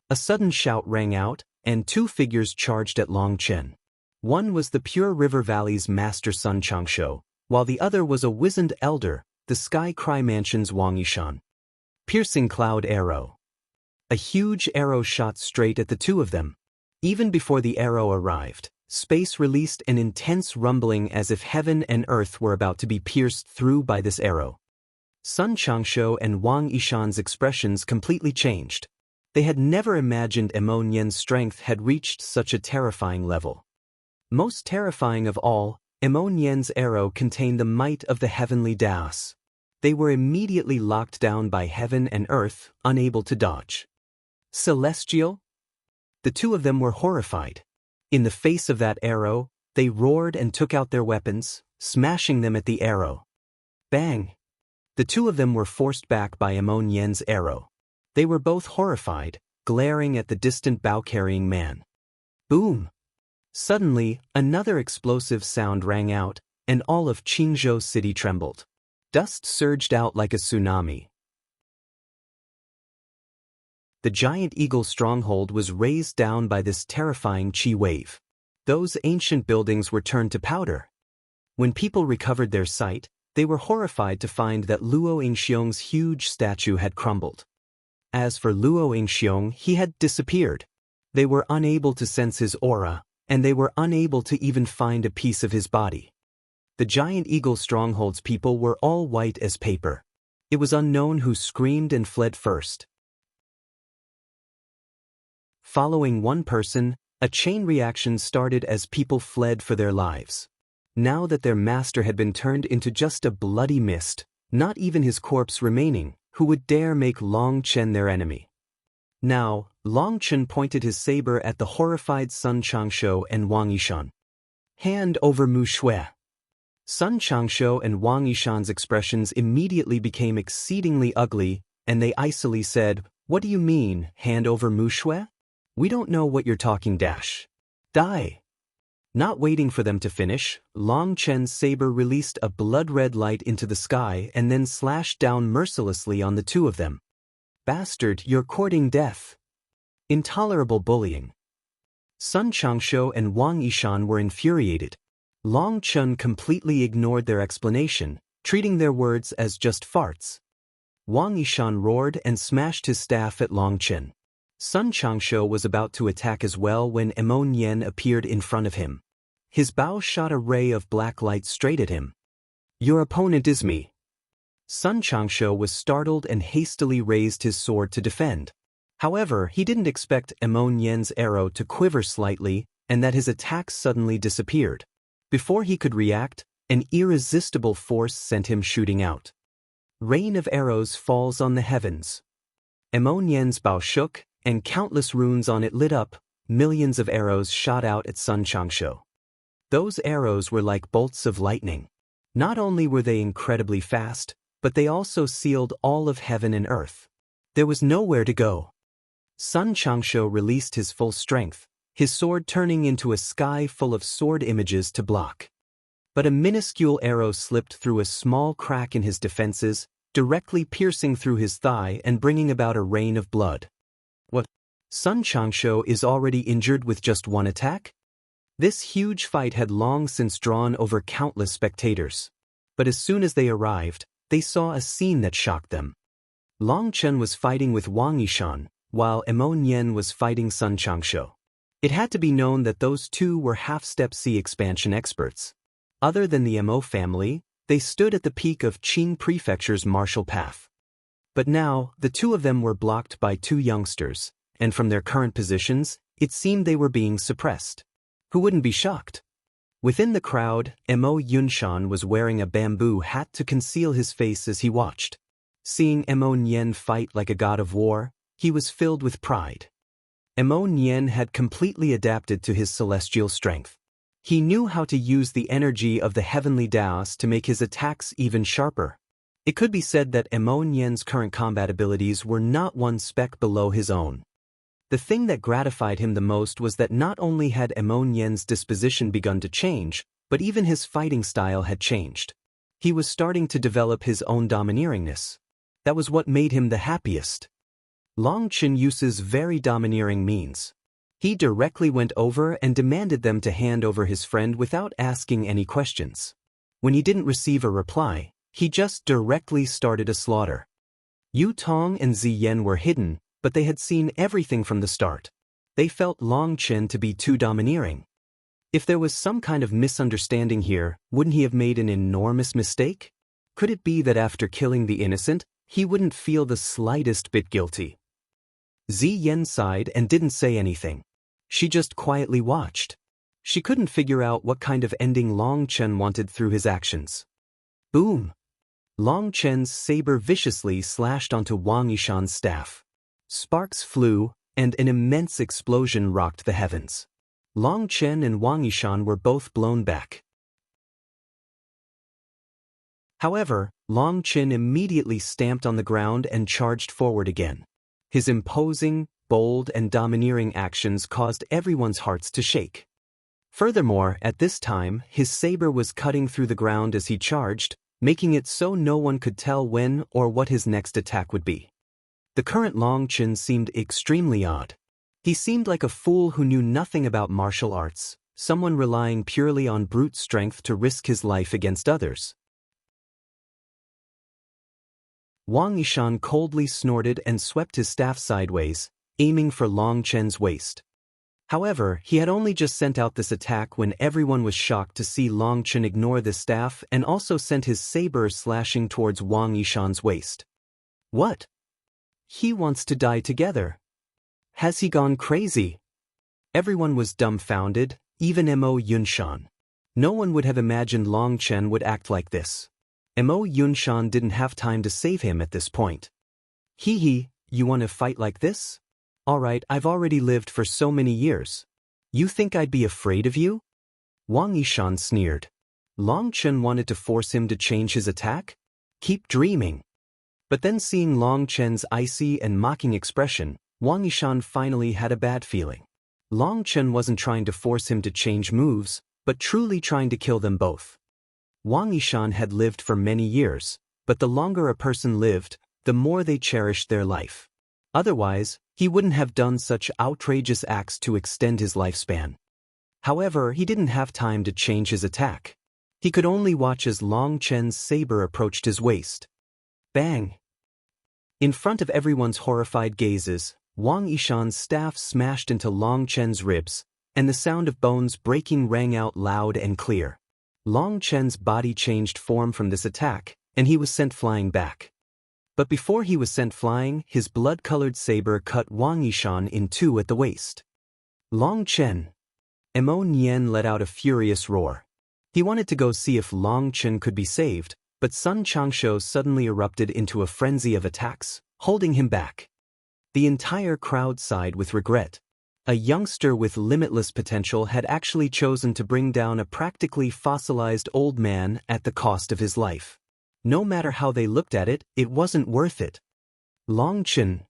Speaker 1: A sudden shout rang out, and two figures charged at Long Chen. One was the Pure River Valley's master Sun Changsho, while the other was a wizened elder, the Sky Cry Mansion's Wang Yishan. Piercing cloud arrow. A huge arrow shot straight at the two of them. Even before the arrow arrived, space released an intense rumbling as if heaven and earth were about to be pierced through by this arrow. Sun Changsho and Wang Yishan's expressions completely changed. They had never imagined Emo Nian's strength had reached such a terrifying level. Most terrifying of all, Emo Nian's arrow contained the might of the heavenly Daos. They were immediately locked down by heaven and earth, unable to dodge. Celestial? The two of them were horrified. In the face of that arrow, they roared and took out their weapons, smashing them at the arrow. Bang! The two of them were forced back by Emo Nian's arrow. They were both horrified, glaring at the distant bow-carrying man. Boom! Suddenly, another explosive sound rang out, and all of Qingzhou City trembled. Dust surged out like a tsunami. The giant eagle stronghold was razed down by this terrifying qi wave. Those ancient buildings were turned to powder. When people recovered their sight, they were horrified to find that Luo Yingxiong's huge statue had crumbled. As for Luo Yingxiong, he had disappeared. They were unable to sense his aura, and they were unable to even find a piece of his body. The giant eagle stronghold's people were all white as paper. It was unknown who screamed and fled first. Following one person, a chain reaction started as people fled for their lives. Now that their master had been turned into just a bloody mist, not even his corpse remaining, who would dare make Long Chen their enemy? Now, Long Chen pointed his saber at the horrified Sun Changsho and Wang Yishan. "Hand over Mu Shui." Sun Changsho and Wang Yishan's expressions immediately became exceedingly ugly, and they icily said, "What do you mean, hand over Mu Shui? We don't know what you're talking dash. Die." Not waiting for them to finish, Long Chen's saber released a blood-red light into the sky and then slashed down mercilessly on the two of them. "Bastard, you're courting death." Intolerable bullying. Sun Changsho and Wang Yishan were infuriated. Long Chen completely ignored their explanation, treating their words as just farts. Wang Yishan roared and smashed his staff at Long Chen. Sun Changsho was about to attack as well when Emo Nian appeared in front of him. His bow shot a ray of black light straight at him. "Your opponent is me." Sun Changsho was startled and hastily raised his sword to defend. However, he didn't expect Emo Nian's arrow to quiver slightly and that his attack suddenly disappeared. Before he could react, an irresistible force sent him shooting out. Rain of arrows falls on the heavens. Emo Nian's bow shook, and countless runes on it lit up. Millions of arrows shot out at Sun Changsho. Those arrows were like bolts of lightning. Not only were they incredibly fast, but they also sealed all of heaven and earth. There was nowhere to go. Sun Changsho released his full strength, his sword turning into a sky full of sword images to block. But a minuscule arrow slipped through a small crack in his defenses, directly piercing through his thigh and bringing about a rain of blood. What? Sun Changsho is already injured with just one attack? This huge fight had long since drawn over countless spectators. But as soon as they arrived, they saw a scene that shocked them. Long Chen was fighting with Wang Yishan, while Emo Nian was fighting Sun Changsho. It had to be known that those two were half-step C expansion experts. Other than the Emo family, they stood at the peak of Qing Prefecture's martial path. But now, the two of them were blocked by two youngsters, and from their current positions, it seemed they were being suppressed. Who wouldn't be shocked? Within the crowd, Emo Yunshan was wearing a bamboo hat to conceal his face as he watched. Seeing Emo Nian fight like a god of war, he was filled with pride. Mo Nian had completely adapted to his celestial strength. He knew how to use the energy of the heavenly Daos to make his attacks even sharper. It could be said that Mo Nian's current combat abilities were not one speck below his own. The thing that gratified him the most was that not only had Mo Nian's disposition begun to change, but even his fighting style had changed. He was starting to develop his own domineeringness. That was what made him the happiest. Long Chen uses very domineering means. He directly went over and demanded them to hand over his friend without asking any questions. When he didn't receive a reply, he just directly started a slaughter. Yu Tong and Ziyan were hidden, but they had seen everything from the start. They felt Long Chen to be too domineering. If there was some kind of misunderstanding here, wouldn't he have made an enormous mistake? Could it be that after killing the innocent, he wouldn't feel the slightest bit guilty? Ziyan sighed and didn't say anything. She just quietly watched. She couldn't figure out what kind of ending Long Chen wanted through his actions. Boom! Long Chen's saber viciously slashed onto Wang Yishan's staff. Sparks flew, and an immense explosion rocked the heavens. Long Chen and Wang Yishan were both blown back. However, Long Chen immediately stamped on the ground and charged forward again. His imposing, bold and domineering actions caused everyone's hearts to shake. Furthermore, at this time, his saber was cutting through the ground as he charged, making it so no one could tell when or what his next attack would be. The current Long Chen seemed extremely odd. He seemed like a fool who knew nothing about martial arts, someone relying purely on brute strength to risk his life against others. Wang Yishan coldly snorted and swept his staff sideways, aiming for Long Chen's waist. However, he had only just sent out this attack when everyone was shocked to see Long Chen ignore the staff and also sent his saber slashing towards Wang Yishan's waist. What? He wants to die together. Has he gone crazy? Everyone was dumbfounded, even Mo Yunshan. No one would have imagined Long Chen would act like this. Mo Yunshan didn't have time to save him at this point. Hee, you want to fight like this? Alright, I've already lived for so many years. You think I'd be afraid of you? Wang Yishan sneered. Long Chen wanted to force him to change his attack? Keep dreaming. But then seeing Long Chen's icy and mocking expression, Wang Yishan finally had a bad feeling. Long Chen wasn't trying to force him to change moves, but truly trying to kill them both. Wang Yishan had lived for many years, but the longer a person lived, the more they cherished their life. Otherwise, he wouldn't have done such outrageous acts to extend his lifespan. However, he didn't have time to change his attack. He could only watch as Long Chen's saber approached his waist. Bang! In front of everyone's horrified gazes, Wang Yishan's staff smashed into Long Chen's ribs, and the sound of bones breaking rang out loud and clear. Long Chen's body changed form from this attack, and he was sent flying back. But before he was sent flying, his blood-colored saber cut Wang Yishan in two at the waist. Long Chen! Mo Nian let out a furious roar. He wanted to go see if Long Chen could be saved, but Sun Changsho suddenly erupted into a frenzy of attacks, holding him back. The entire crowd sighed with regret. A youngster with limitless potential had actually chosen to bring down a practically fossilized old man at the cost of his life. No matter how they looked at it, it wasn't worth it. Long Chen.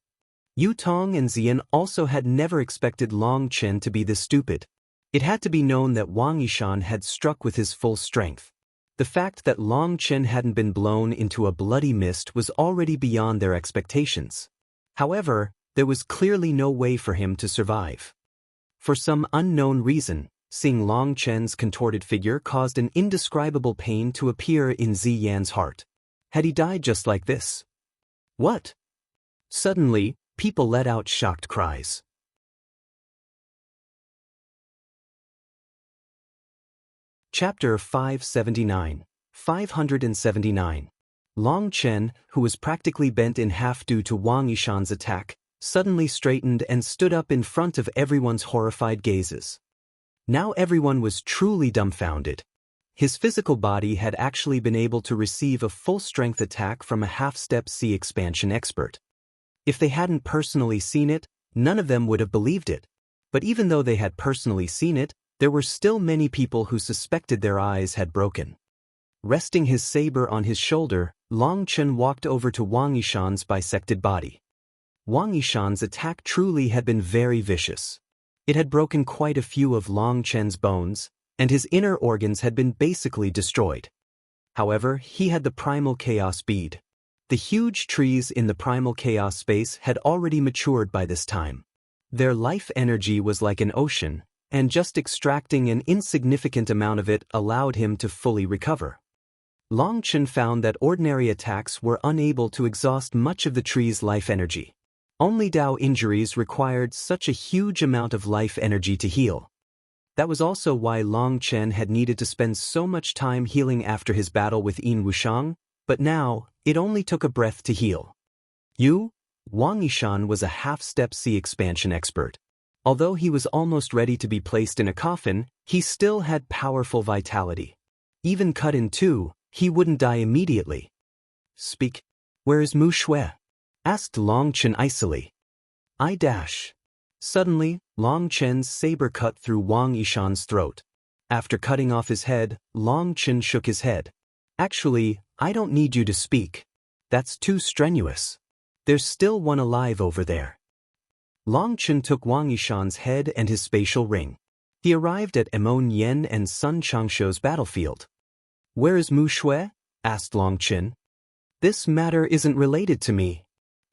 Speaker 1: Yu Tong and Ziyan also had never expected Long Chen to be this stupid. It had to be known that Wang Yishan had struck with his full strength. The fact that Long Chen hadn't been blown into a bloody mist was already beyond their expectations. However, there was clearly no way for him to survive. For some unknown reason, seeing Long Chen's contorted figure caused an indescribable pain to appear in Ziyan's heart. Had he died just like this? What? Suddenly, people let out shocked cries. Chapter 579. 579. Long Chen, who was practically bent in half due to Wang Yishan's attack, suddenly straightened and stood up in front of everyone's horrified gazes. Now everyone was truly dumbfounded. His physical body had actually been able to receive a full-strength attack from a half-step C expansion expert. If they hadn't personally seen it, None of them would have believed it. But even though they had personally seen it, there were still many people who suspected their eyes had broken. Resting his saber on his shoulder, Long Chen walked over to Wang Yishan's bisected body. Wang Yishan's attack truly had been very vicious. It had broken quite a few of Long Chen's bones, and his inner organs had been basically destroyed. However, he had the primal chaos bead. The huge trees in the primal chaos space had already matured by this time. Their life energy was like an ocean, and just extracting an insignificant amount of it allowed him to fully recover. Long Chen found that ordinary attacks were unable to exhaust much of the tree's life energy. Only Dao injuries required such a huge amount of life energy to heal. That was also why Long Chen had needed to spend so much time healing after his battle with Yin Wushang, but now, it only took a breath to heal. Wang Yishan was a half-step C expansion expert. Although he was almost ready to be placed in a coffin, he still had powerful vitality. Even cut in two, he wouldn't die immediately. "Speak. Where is Mu Shui?" asked Long Chen icily. Suddenly, Long Chen's saber cut through Wang Yishan's throat. After cutting off his head, Long Chen shook his head. "Actually, I don't need you to speak. That's too strenuous. There's still one alive over there." Long Chen took Wang Yishan's head and his spatial ring. He arrived at Emon Yen and Sun Changshuo's battlefield. "Where is Mu Shui?" asked Long Chen. "This matter isn't related to me.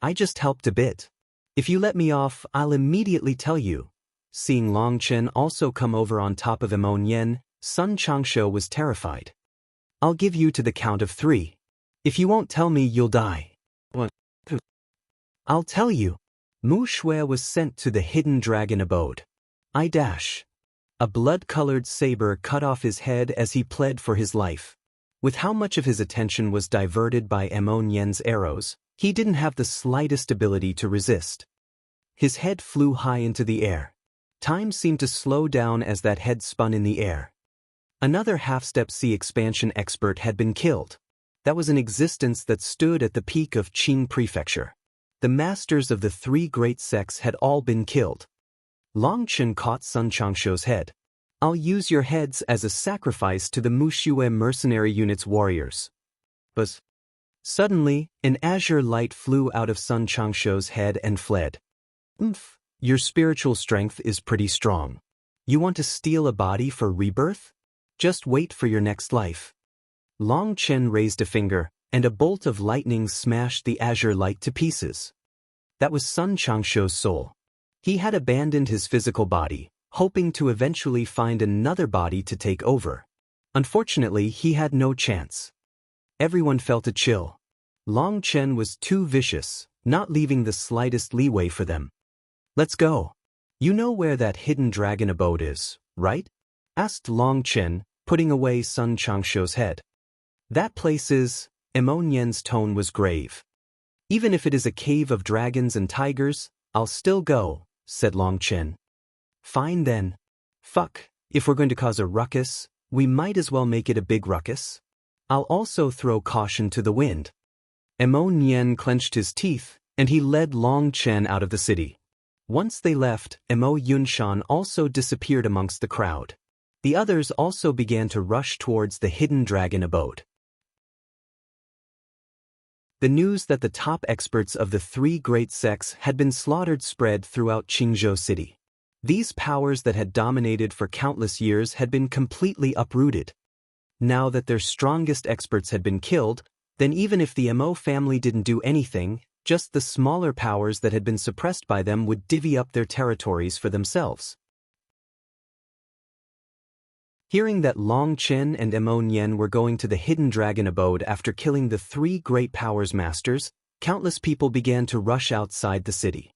Speaker 1: I just helped a bit. If you let me off, I'll immediately tell you." Seeing Long Chen also come over on top of Emon Yen, Sun Changshuo was terrified. "I'll give you to the count of 3. If you won't tell me, you'll die." 1, 2. "I'll tell you." Mu Shui was sent to the hidden dragon abode. A blood-colored saber cut off his head as he pled for his life. With how much of his attention was diverted by Emon Yen's arrows, he didn't have the slightest ability to resist. His head flew high into the air. Time seemed to slow down as that head spun in the air. Another half-step C expansion expert had been killed. That was an existence that stood at the peak of Qing Prefecture. The masters of the 3 great sects had all been killed. Long Chen caught Sun Changshuo's head. "I'll use your heads as a sacrifice to the Mu Shui mercenary unit's warriors." But suddenly, an azure light flew out of Sun Changshuo's head and fled. Your spiritual strength is pretty strong. You want to steal a body for rebirth? Just wait for your next life." Long Chen raised a finger, and a bolt of lightning smashed the azure light to pieces. That was Sun Changshuo's soul. He had abandoned his physical body, hoping to eventually find another body to take over. Unfortunately, he had no chance. Everyone felt a chill. Long Chen was too vicious, not leaving the slightest leeway for them. "Let's go. You know where that hidden dragon abode is, right?" asked Long Chen, putting away Sun Changshuo's head. "That place is..." Emon Yen's tone was grave. "Even if it is a cave of dragons and tigers, I'll still go," said Long Chen. "Fine then. If we're going to cause a ruckus, we might as well make it a big ruckus. I'll also throw caution to the wind." Emon Yen clenched his teeth, and he led Long Chen out of the city. Once they left, Emo Yunshan also disappeared amongst the crowd. The others also began to rush towards the hidden dragon abode. The news that the top experts of the 3 great sects had been slaughtered spread throughout Qingzhou City. These powers that had dominated for countless years had been completely uprooted. Now that their strongest experts had been killed, then even if the Mo family didn't do anything, just the smaller powers that had been suppressed by them would divvy up their territories for themselves. Hearing that Long Chen and Emon Yen were going to the hidden dragon abode after killing the 3 great powers masters, countless people began to rush outside the city.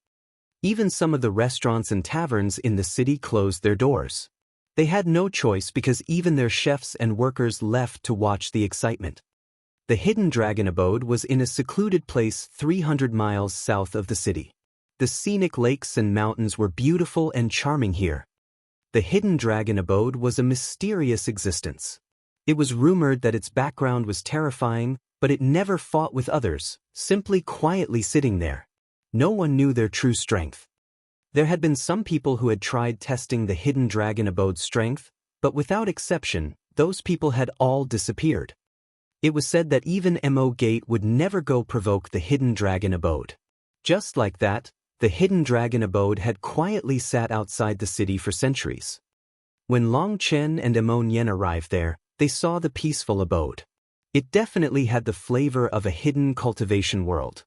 Speaker 1: Even some of the restaurants and taverns in the city closed their doors. They had no choice because even their chefs and workers left to watch the excitement. The hidden dragon abode was in a secluded place 300 miles south of the city. The scenic lakes and mountains were beautiful and charming here. The hidden dragon abode was a mysterious existence. It was rumored that its background was terrifying, but it never fought with others, simply quietly sitting there. No one knew their true strength. There had been some people who had tried testing the hidden dragon abode's strength, but without exception, those people had all disappeared. It was said that even Mo Gate would never go provoke the hidden dragon abode. Just like that, the hidden dragon abode had quietly sat outside the city for centuries. When Long Chen and Mo Nian arrived there, they saw the peaceful abode. It definitely had the flavor of a hidden cultivation world.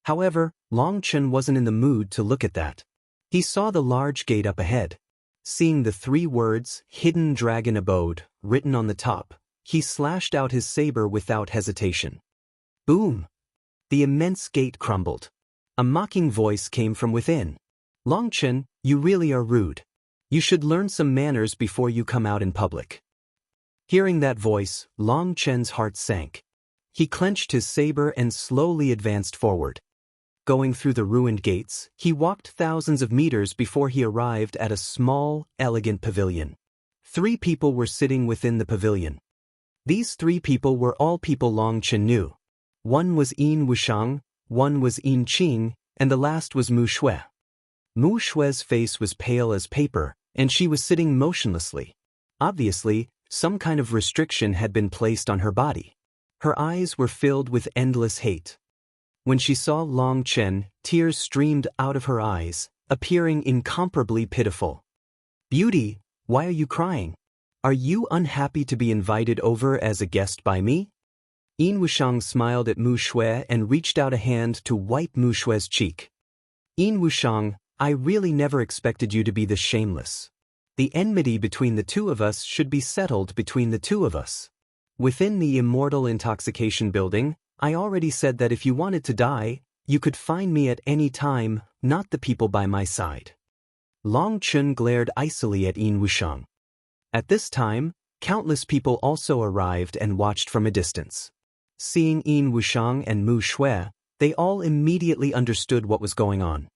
Speaker 1: However, Long Chen wasn't in the mood to look at that. He saw the large gate up ahead. Seeing the 3 words, Hidden Dragon Abode, written on the top, he slashed out his saber without hesitation. Boom! The immense gate crumbled. A mocking voice came from within. Long Chen, you really are rude. You should learn some manners before you come out in public. Hearing that voice, Long Chen's heart sank. He clenched his saber and slowly advanced forward. Going through the ruined gates, he walked thousands of meters before he arrived at a small, elegant pavilion. 3 people were sitting within the pavilion. These 3 people were all people Long Chen knew. One was Yin Wushang, one was Yin Qing, and the last was Mu Shui. Mu Shui's face was pale as paper, and she was sitting motionlessly. Obviously, some kind of restriction had been placed on her body. Her eyes were filled with endless hate. When she saw Long Chen, tears streamed out of her eyes, appearing incomparably pitiful. Beauty, why are you crying? Are you unhappy to be invited over as a guest by me? Yin Wushang smiled at Mu Shui and reached out a hand to wipe Mu Shui's cheek. Yin Wushang, I really never expected you to be this shameless. The enmity between the 2 of us should be settled between the 2 of us. Within the Immortal Intoxication building, I already said that if you wanted to die, you could find me at any time, not the people by my side. Long Chen glared icily at Yin Wushang. At this time, countless people also arrived and watched from a distance. Seeing Yin Wushang and Mu Shui, they all immediately understood what was going on.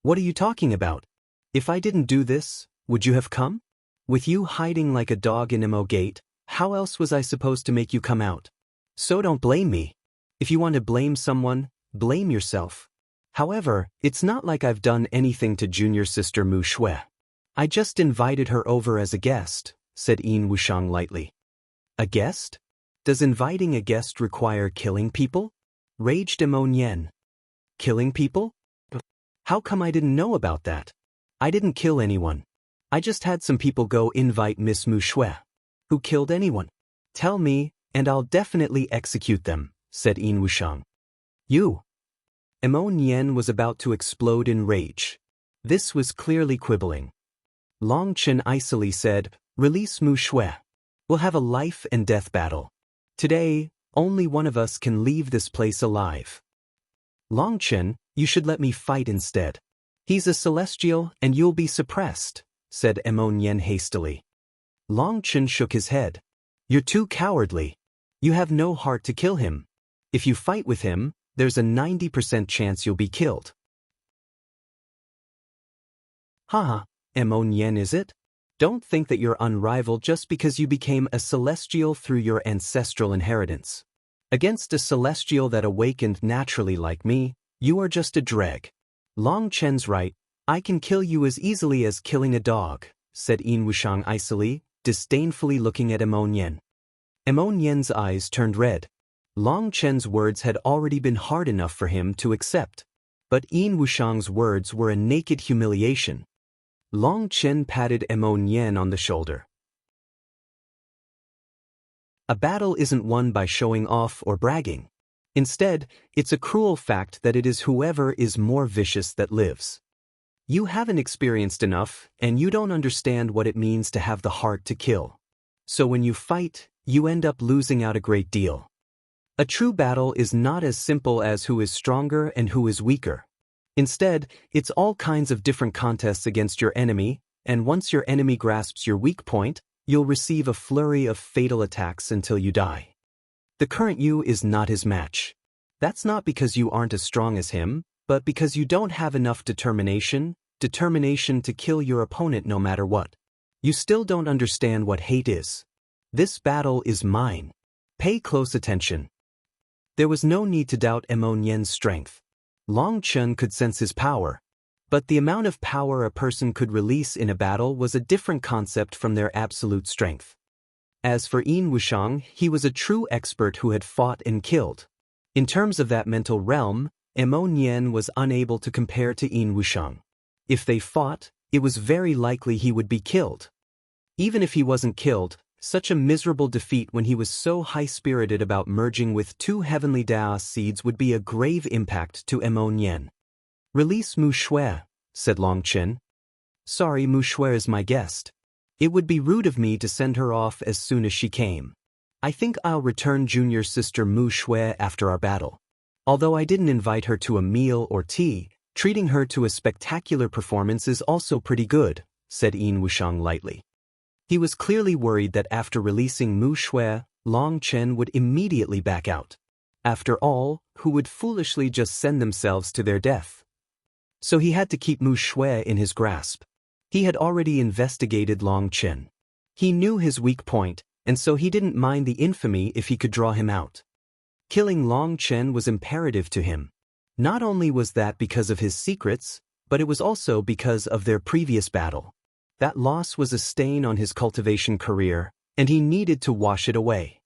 Speaker 1: What are you talking about? If I didn't do this, would you have come? With you hiding like a dog in Mo Gate, how else was I supposed to make you come out? So don't blame me. If you want to blame someone, blame yourself. However, it's not like I've done anything to junior sister Mu Shui. I just invited her over as a guest, said Yin Wushang lightly. A guest? Does inviting a guest require killing people? Raged Mo Nian. Killing people? How come I didn't know about that? I didn't kill anyone. I just had some people go invite Miss Mu Shui. Who killed anyone? Tell me, and I'll definitely execute them, said Yin Wushang. You. Mo Nian was about to explode in rage. This was clearly quibbling. Long Chen icily said, release Mu Shui. We'll have a life and death battle. Today, only one of us can leave this place alive. Long Chen, you should let me fight instead. He's a celestial and you'll be suppressed, said Mo Nian hastily. Long Chen shook his head. You're too cowardly. You have no heart to kill him. If you fight with him, there's a 90% chance you'll be killed. Haha, Mo Nian is it? Don't think that you're unrivaled just because you became a celestial through your ancestral inheritance. Against a celestial that awakened naturally like me, you are just a dreg. Long Chen's right, I can kill you as easily as killing a dog, said Yin Wushang icily, disdainfully looking at Mo Nian. Mo Nian's eyes turned red. Long Chen's words had already been hard enough for him to accept. But Yin Wushang's words were a naked humiliation. Long Chen patted Mo Nian on the shoulder. A battle isn't won by showing off or bragging. Instead, it's a cruel fact that it is whoever is more vicious that lives. You haven't experienced enough, and you don't understand what it means to have the heart to kill. So when you fight, you end up losing out a great deal. A true battle is not as simple as who is stronger and who is weaker. Instead, it's all kinds of different contests against your enemy, and once your enemy grasps your weak point, you'll receive a flurry of fatal attacks until you die. The current you is not his match. That's not because you aren't as strong as him, but because you don't have enough determination to kill your opponent no matter what. You still don't understand what hate is. This battle is mine. Pay close attention. There was no need to doubt Mo Nian's strength. Long Chen could sense his power. But the amount of power a person could release in a battle was a different concept from their absolute strength. As for Yin Wushang, he was a true expert who had fought and killed. In terms of that mental realm, Mo Nian was unable to compare to Yin Wushang. If they fought, it was very likely he would be killed. Even if he wasn't killed, such a miserable defeat when he was so high-spirited about merging with 2 heavenly Daos seeds would be a grave impact to Mo Nian. "Release Mu Shui," said Long Chen. "Sorry, Mu Shui is my guest. It would be rude of me to send her off as soon as she came. I think I'll return junior sister Mu Shui after our battle. Although I didn't invite her to a meal or tea, treating her to a spectacular performance is also pretty good," said Yin Wushang lightly. He was clearly worried that after releasing Mu Shui, Long Chen would immediately back out. After all, who would foolishly just send themselves to their death? So he had to keep Mu Shui in his grasp. He had already investigated Long Chen. He knew his weak point, and so he didn't mind the infamy if he could draw him out. Killing Long Chen was imperative to him. Not only was that because of his secrets, but it was also because of their previous battle. That loss was a stain on his cultivation career, and he needed to wash it away.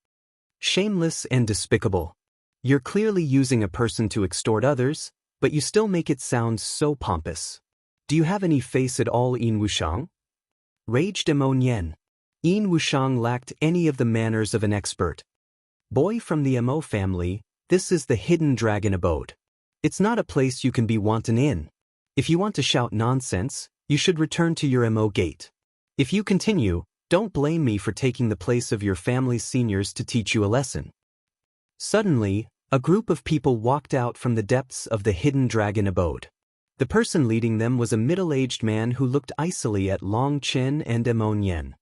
Speaker 1: Shameless and despicable. You're clearly using a person to extort others, but you still make it sound so pompous. Do you have any face at all, Yin Wushang? Raged Mo Nian. Yin Wushang lacked any of the manners of an expert. Boy from the Mo family, this is the hidden dragon abode. It's not a place you can be wanton in. If you want to shout nonsense, you should return to your Mo gate. If you continue, don't blame me for taking the place of your family's seniors to teach you a lesson. Suddenly, a group of people walked out from the depths of the hidden dragon abode. The person leading them was a middle-aged man who looked icily at Long Chen and Mo Nian.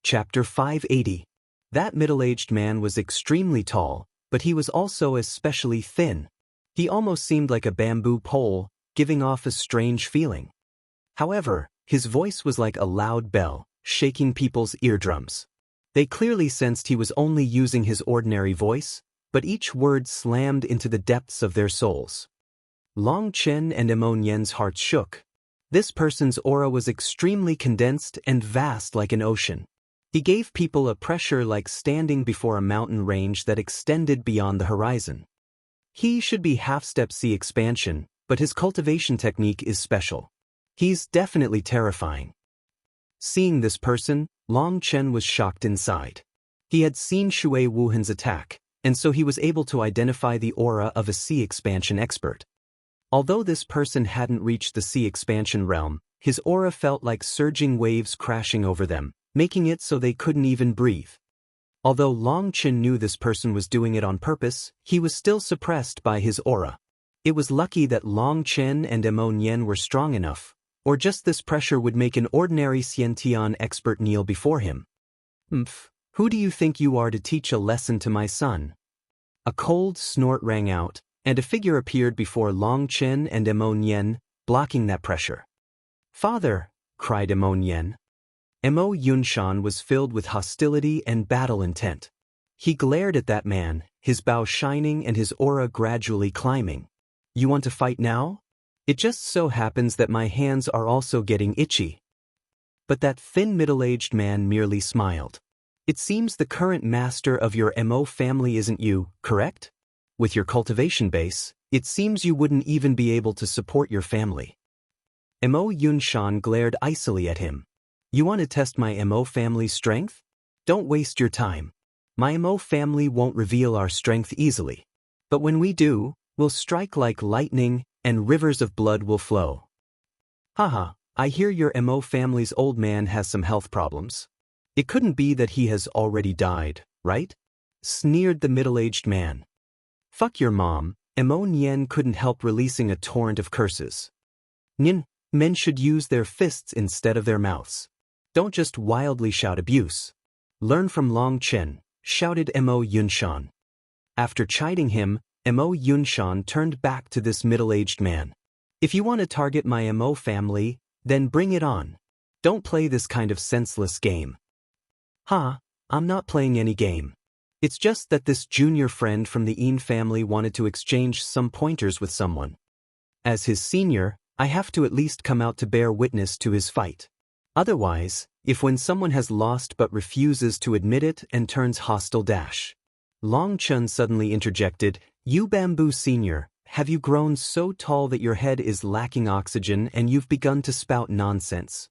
Speaker 1: Chapter 580. That middle-aged man was extremely tall, but he was also especially thin. He almost seemed like a bamboo pole, giving off a strange feeling. However, his voice was like a loud bell, shaking people's eardrums. They clearly sensed he was only using his ordinary voice, but each word slammed into the depths of their souls. Long Chen and Mo Nian's hearts shook. This person's aura was extremely condensed and vast like an ocean. He gave people a pressure like standing before a mountain range that extended beyond the horizon. He should be half-step C expansion, but his cultivation technique is special. He's definitely terrifying. Seeing this person, Long Chen was shocked inside. He had seen Shui Wuhan's attack, and so he was able to identify the aura of a C expansion expert. Although this person hadn't reached the C expansion realm, his aura felt like surging waves crashing over them, making it so they couldn't even breathe. Although Long Chen knew this person was doing it on purpose, he was still suppressed by his aura. It was lucky that Long Chen and Mo Nian were strong enough, or just this pressure would make an ordinary Xiantian expert kneel before him. Who do you think you are to teach a lesson to my son? A cold snort rang out, and a figure appeared before Long Chen and Mo Nian, blocking that pressure. "Father!" cried Mo Nian. Mo Yunshan was filled with hostility and battle intent. He glared at that man, his bow shining and his aura gradually climbing. "You want to fight now? It just so happens that my hands are also getting itchy." But that thin middle-aged man merely smiled. "It seems the current master of your Mo family isn't you, correct? With your cultivation base, it seems you wouldn't even be able to support your family." Mo Yunshan glared icily at him. "You want to test my Mo family's strength? Don't waste your time. My Mo family won't reveal our strength easily. But when we do, we'll strike like lightning, and rivers of blood will flow." "Haha, I hear your Mo family's old man has some health problems. It couldn't be that he has already died, right?" sneered the middle-aged man. "Fuck your mom." Mo Nian couldn't help releasing a torrent of curses. Men should use their fists instead of their mouths. Don't just wildly shout abuse. Learn from Long Chen, shouted Mo Yunshan. After chiding him, Mo Yunshan turned back to this middle-aged man. "If you want to target my Mo family, then bring it on. Don't play this kind of senseless game." "I'm not playing any game. It's just that this junior friend from the Een family wanted to exchange some pointers with someone. As his senior, I have to at least come out to bear witness to his fight. Otherwise, if when someone has lost but refuses to admit it and turns hostile dash. Long Chun suddenly interjected, "You Bamboo Senior, have you grown so tall that your head is lacking oxygen and you've begun to spout nonsense?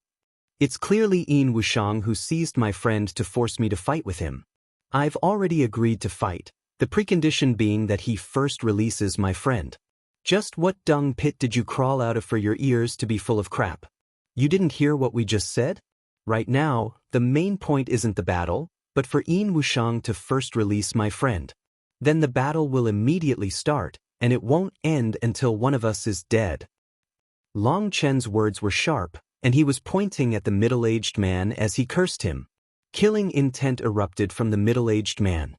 Speaker 1: It's clearly Een Wushang who seized my friend to force me to fight with him. I've already agreed to fight, the precondition being that he first releases my friend. Just what dung pit did you crawl out of for your ears to be full of crap? You didn't hear what we just said? Right now, the main point isn't the battle, but for Een Wushang to first release my friend. Then the battle will immediately start, and it won't end until one of us is dead." Long Chen's words were sharp, and he was pointing at the middle-aged man as he cursed him. Killing intent erupted from the middle-aged man.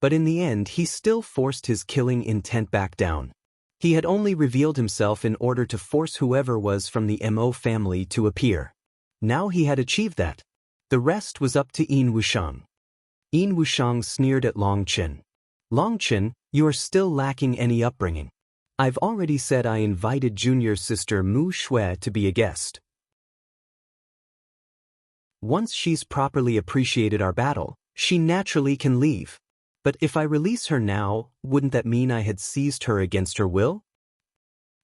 Speaker 1: But in the end he still forced his killing intent back down. He had only revealed himself in order to force whoever was from the Mo family to appear. Now he had achieved that. The rest was up to Een Wushang. Een Wushang sneered at Long Chen. "Long Chen, you are still lacking any upbringing. I've already said I invited junior sister Mu Shui to be a guest. Once she's properly appreciated our battle, she naturally can leave. But if I release her now, wouldn't that mean I had seized her against her will?"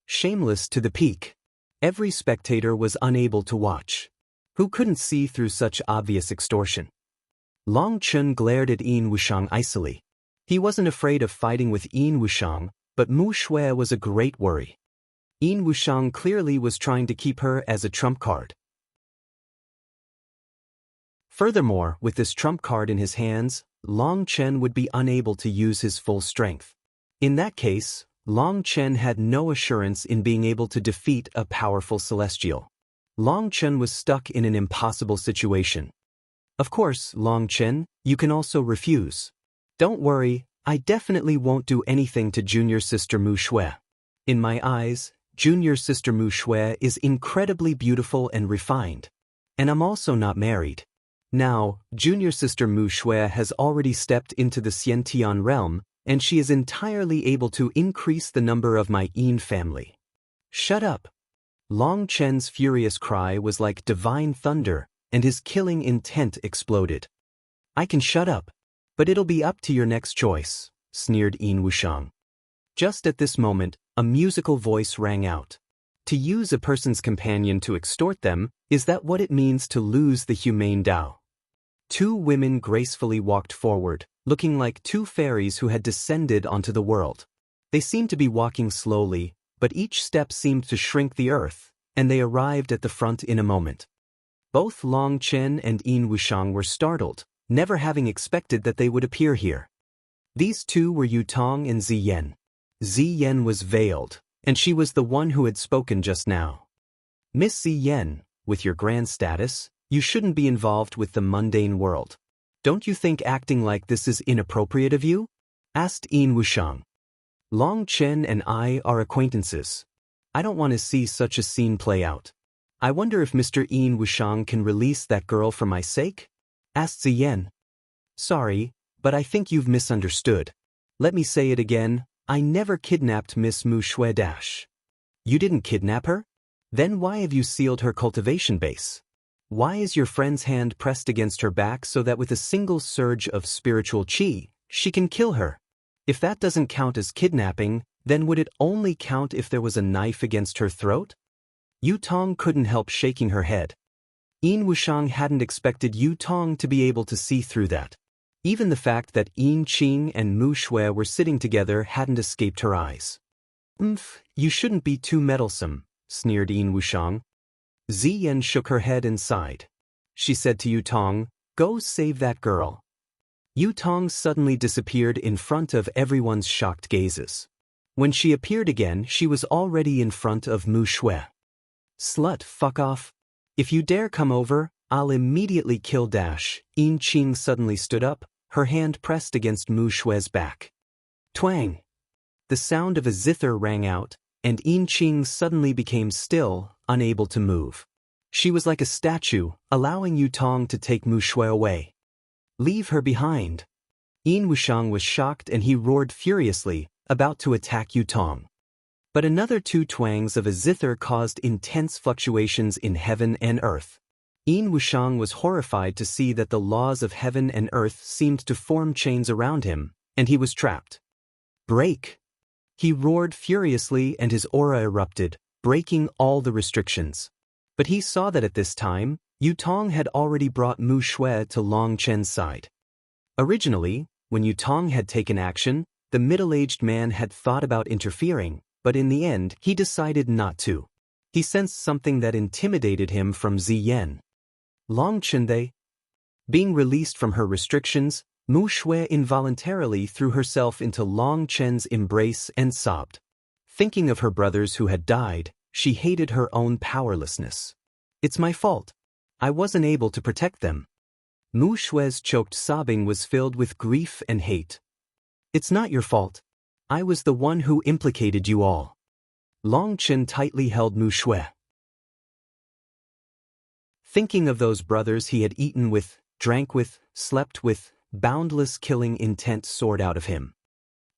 Speaker 1: Shameless to the peak. Every spectator was unable to watch. Who couldn't see through such obvious extortion? Long Chun glared at Een Wushang icily. He wasn't afraid of fighting with Een Wushang, but Mu Shui was a great worry. Een Wushang clearly was trying to keep her as a trump card. Furthermore, with this trump card in his hands, Long Chen would be unable to use his full strength. In that case, Long Chen had no assurance in being able to defeat a powerful celestial. Long Chen was stuck in an impossible situation. "Of course, Long Chen, you can also refuse. Don't worry, I definitely won't do anything to junior sister Mu Shui. In my eyes, junior sister Mu Shui is incredibly beautiful and refined. And I'm also not married. Now, junior sister Mu Shui has already stepped into the Xiantian realm, and she is entirely able to increase the number of my Een family." "Shut up." Long Chen's furious cry was like divine thunder, and his killing intent exploded. "I can shut up, but it'll be up to your next choice," sneered Een Wushang. Just at this moment, a musical voice rang out. To use a person's companion to extort them, is that what it means to lose the humane Tao? Two women gracefully walked forward, looking like two fairies who had descended onto the world. They seemed to be walking slowly, but each step seemed to shrink the earth, and they arrived at the front in a moment. Both Long Chen and Een Wushang were startled, never having expected that they would appear here. These two were Yu Tong and Ziyen. Ziyen was veiled, and she was the one who had spoken just now. "Miss Ziyen, with your grand status, you shouldn't be involved with the mundane world. Don't you think acting like this is inappropriate of you?" asked Een Wushang. "Long Chen and I are acquaintances. I don't want to see such a scene play out. I wonder if Mr. Een Wushang can release that girl for my sake?" asked Ziyen. "Sorry, but I think you've misunderstood. Let me say it again, I never kidnapped Miss Mu Shui Dash." "You didn't kidnap her? Then why have you sealed her cultivation base? Why is your friend's hand pressed against her back so that with a single surge of spiritual qi, she can kill her? If that doesn't count as kidnapping, then would it only count if there was a knife against her throat?" Yu Tong couldn't help shaking her head. Een Wushang hadn't expected Yu Tong to be able to see through that. Even the fact that Een Qing and Mu Shui were sitting together hadn't escaped her eyes. You shouldn't be too meddlesome," sneered Een Wushang. Ziyen shook her head and sighed. She said to Yu Tong, "Go save that girl." Yu Tong suddenly disappeared in front of everyone's shocked gazes. When she appeared again, she was already in front of Mu Shui. "Slut, fuck off. If you dare come over, I'll immediately kill Dash." Een Qing suddenly stood up, her hand pressed against Mu Shui's back. Twang! The sound of a zither rang out, and Een Qing suddenly became still, unable to move. She was like a statue, allowing Yu Tong to take Mu Shui away. "Leave her behind." Yin Wushang was shocked and he roared furiously, about to attack Yutong. But another 2 twangs of a zither caused intense fluctuations in heaven and earth. Yin Wushang was horrified to see that the laws of heaven and earth seemed to form chains around him, and he was trapped. Break! He roared furiously and his aura erupted, breaking all the restrictions. But he saw that at this time, Yutong had already brought Mu Shui to Long Chen's side. Originally, when Yutong had taken action, the middle-aged man had thought about interfering, but in the end he decided not to. He sensed something that intimidated him from Ziyan. Long Chen being released from her restrictions, Mu Shui involuntarily threw herself into Long Chen's embrace and sobbed. Thinking of her brothers who had died, she hated her own powerlessness. It's my fault. I wasn't able to protect them. Mu Shui's choked sobbing was filled with grief and hate. It's not your fault. I was the one who implicated you all. Long Chen tightly held Mu Shui. Thinking of those brothers he had eaten with, drank with, slept with, boundless killing intent soared out of him.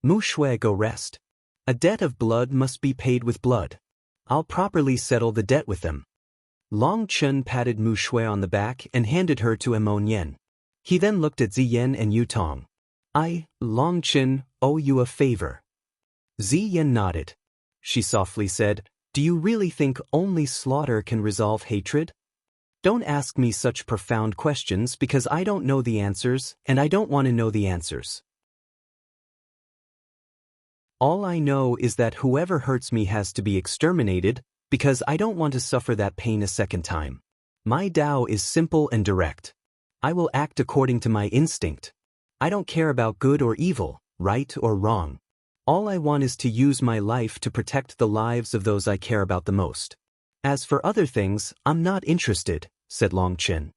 Speaker 1: Mu Shui, go rest. A debt of blood must be paid with blood. I'll properly settle the debt with them. Long Chen patted Mu Shui on the back and handed her to Amon Yen. He then looked at Ziyan and Yutong. I, Long Chen, owe you a favor. Ziyan nodded. She softly said, do you really think only slaughter can resolve hatred? Don't ask me such profound questions because I don't know the answers and I don't want to know the answers. All I know is that whoever hurts me has to be exterminated because I don't want to suffer that pain a second time. My Tao is simple and direct. I will act according to my instinct. I don't care about good or evil, right or wrong. All I want is to use my life to protect the lives of those I care about the most. As for other things, I'm not interested, said Long Chen.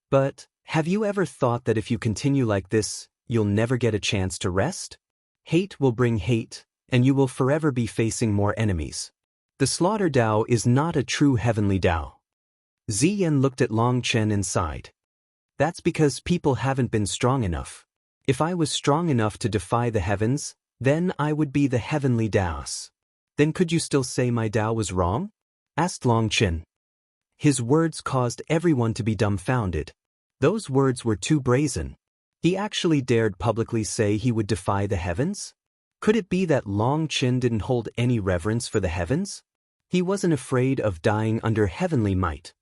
Speaker 1: But, have you ever thought that if you continue like this, you'll never get a chance to rest? Hate will bring hate, and you will forever be facing more enemies. The slaughter Tao is not a true heavenly Tao. Ziyan looked at Long Chen and sighed. That's because people haven't been strong enough. If I was strong enough to defy the heavens, then I would be the heavenly Taos. Then could you still say my Tao was wrong? Asked Long Chen. His words caused everyone to be dumbfounded. Those words were too brazen. He actually dared publicly say he would defy the heavens? Could it be that Long Chen didn't hold any reverence for the heavens? He wasn't afraid of dying under heavenly might.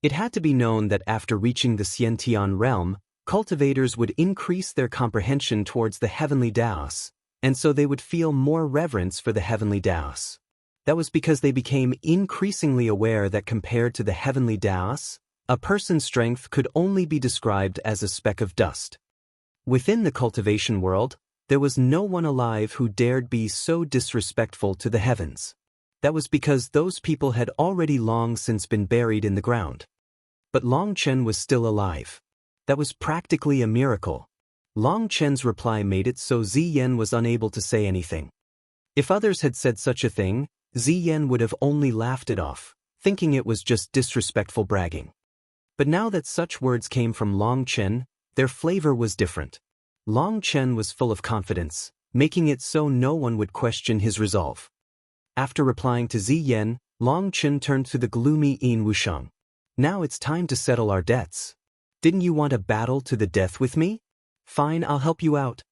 Speaker 1: It had to be known that after reaching the Xiantian realm, cultivators would increase their comprehension towards the heavenly Taos, and so they would feel more reverence for the heavenly Taos. That was because they became increasingly aware that compared to the heavenly Taos, a person's strength could only be described as a speck of dust. Within the cultivation world, there was no one alive who dared be so disrespectful to the heavens. That was because those people had already long since been buried in the ground. But Long Chen was still alive. That was practically a miracle. Long Chen's reply made it so Ziyan was unable to say anything. If others had said such a thing, Ziyan would have only laughed it off, thinking it was just disrespectful bragging. But now that such words came from Long Chen, their flavor was different. Long Chen was full of confidence, making it so no one would question his resolve. After replying to Ziyan, Long Chen turned to the gloomy Yin Wushang. Now it's time to settle our debts. Didn't you want a battle to the death with me? Fine, I'll help you out.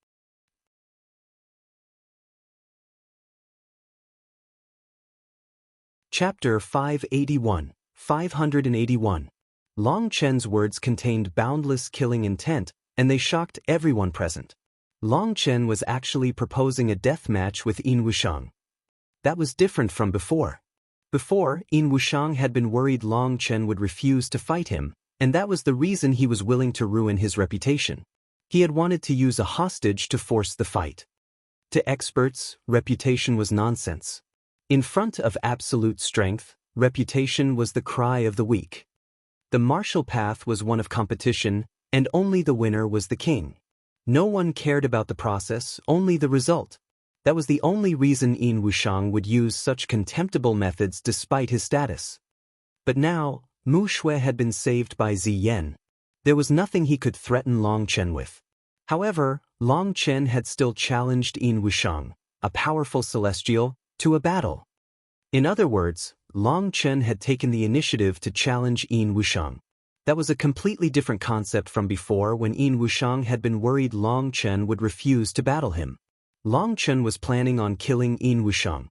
Speaker 1: Chapter 581. Long Chen's words contained boundless killing intent, and they shocked everyone present. Long Chen was actually proposing a death match with Yin Wushang. That was different from before. Before, Yin Wushang had been worried Long Chen would refuse to fight him, and that was the reason he was willing to ruin his reputation. He had wanted to use a hostage to force the fight. To experts, reputation was nonsense. In front of absolute strength, reputation was the cry of the weak. The martial path was one of competition, and only the winner was the king. No one cared about the process, only the result. That was the only reason Yin Wushang would use such contemptible methods despite his status. But now, Mu Shui had been saved by Ziyan. There was nothing he could threaten Long Chen with. However, Long Chen had still challenged Yin Wushang, a powerful celestial, to a battle. In other words, Long Chen had taken the initiative to challenge Yin Wushang. That was a completely different concept from before when Yin Wushang had been worried Long Chen would refuse to battle him. Long Chen was planning on killing Yin Wushang.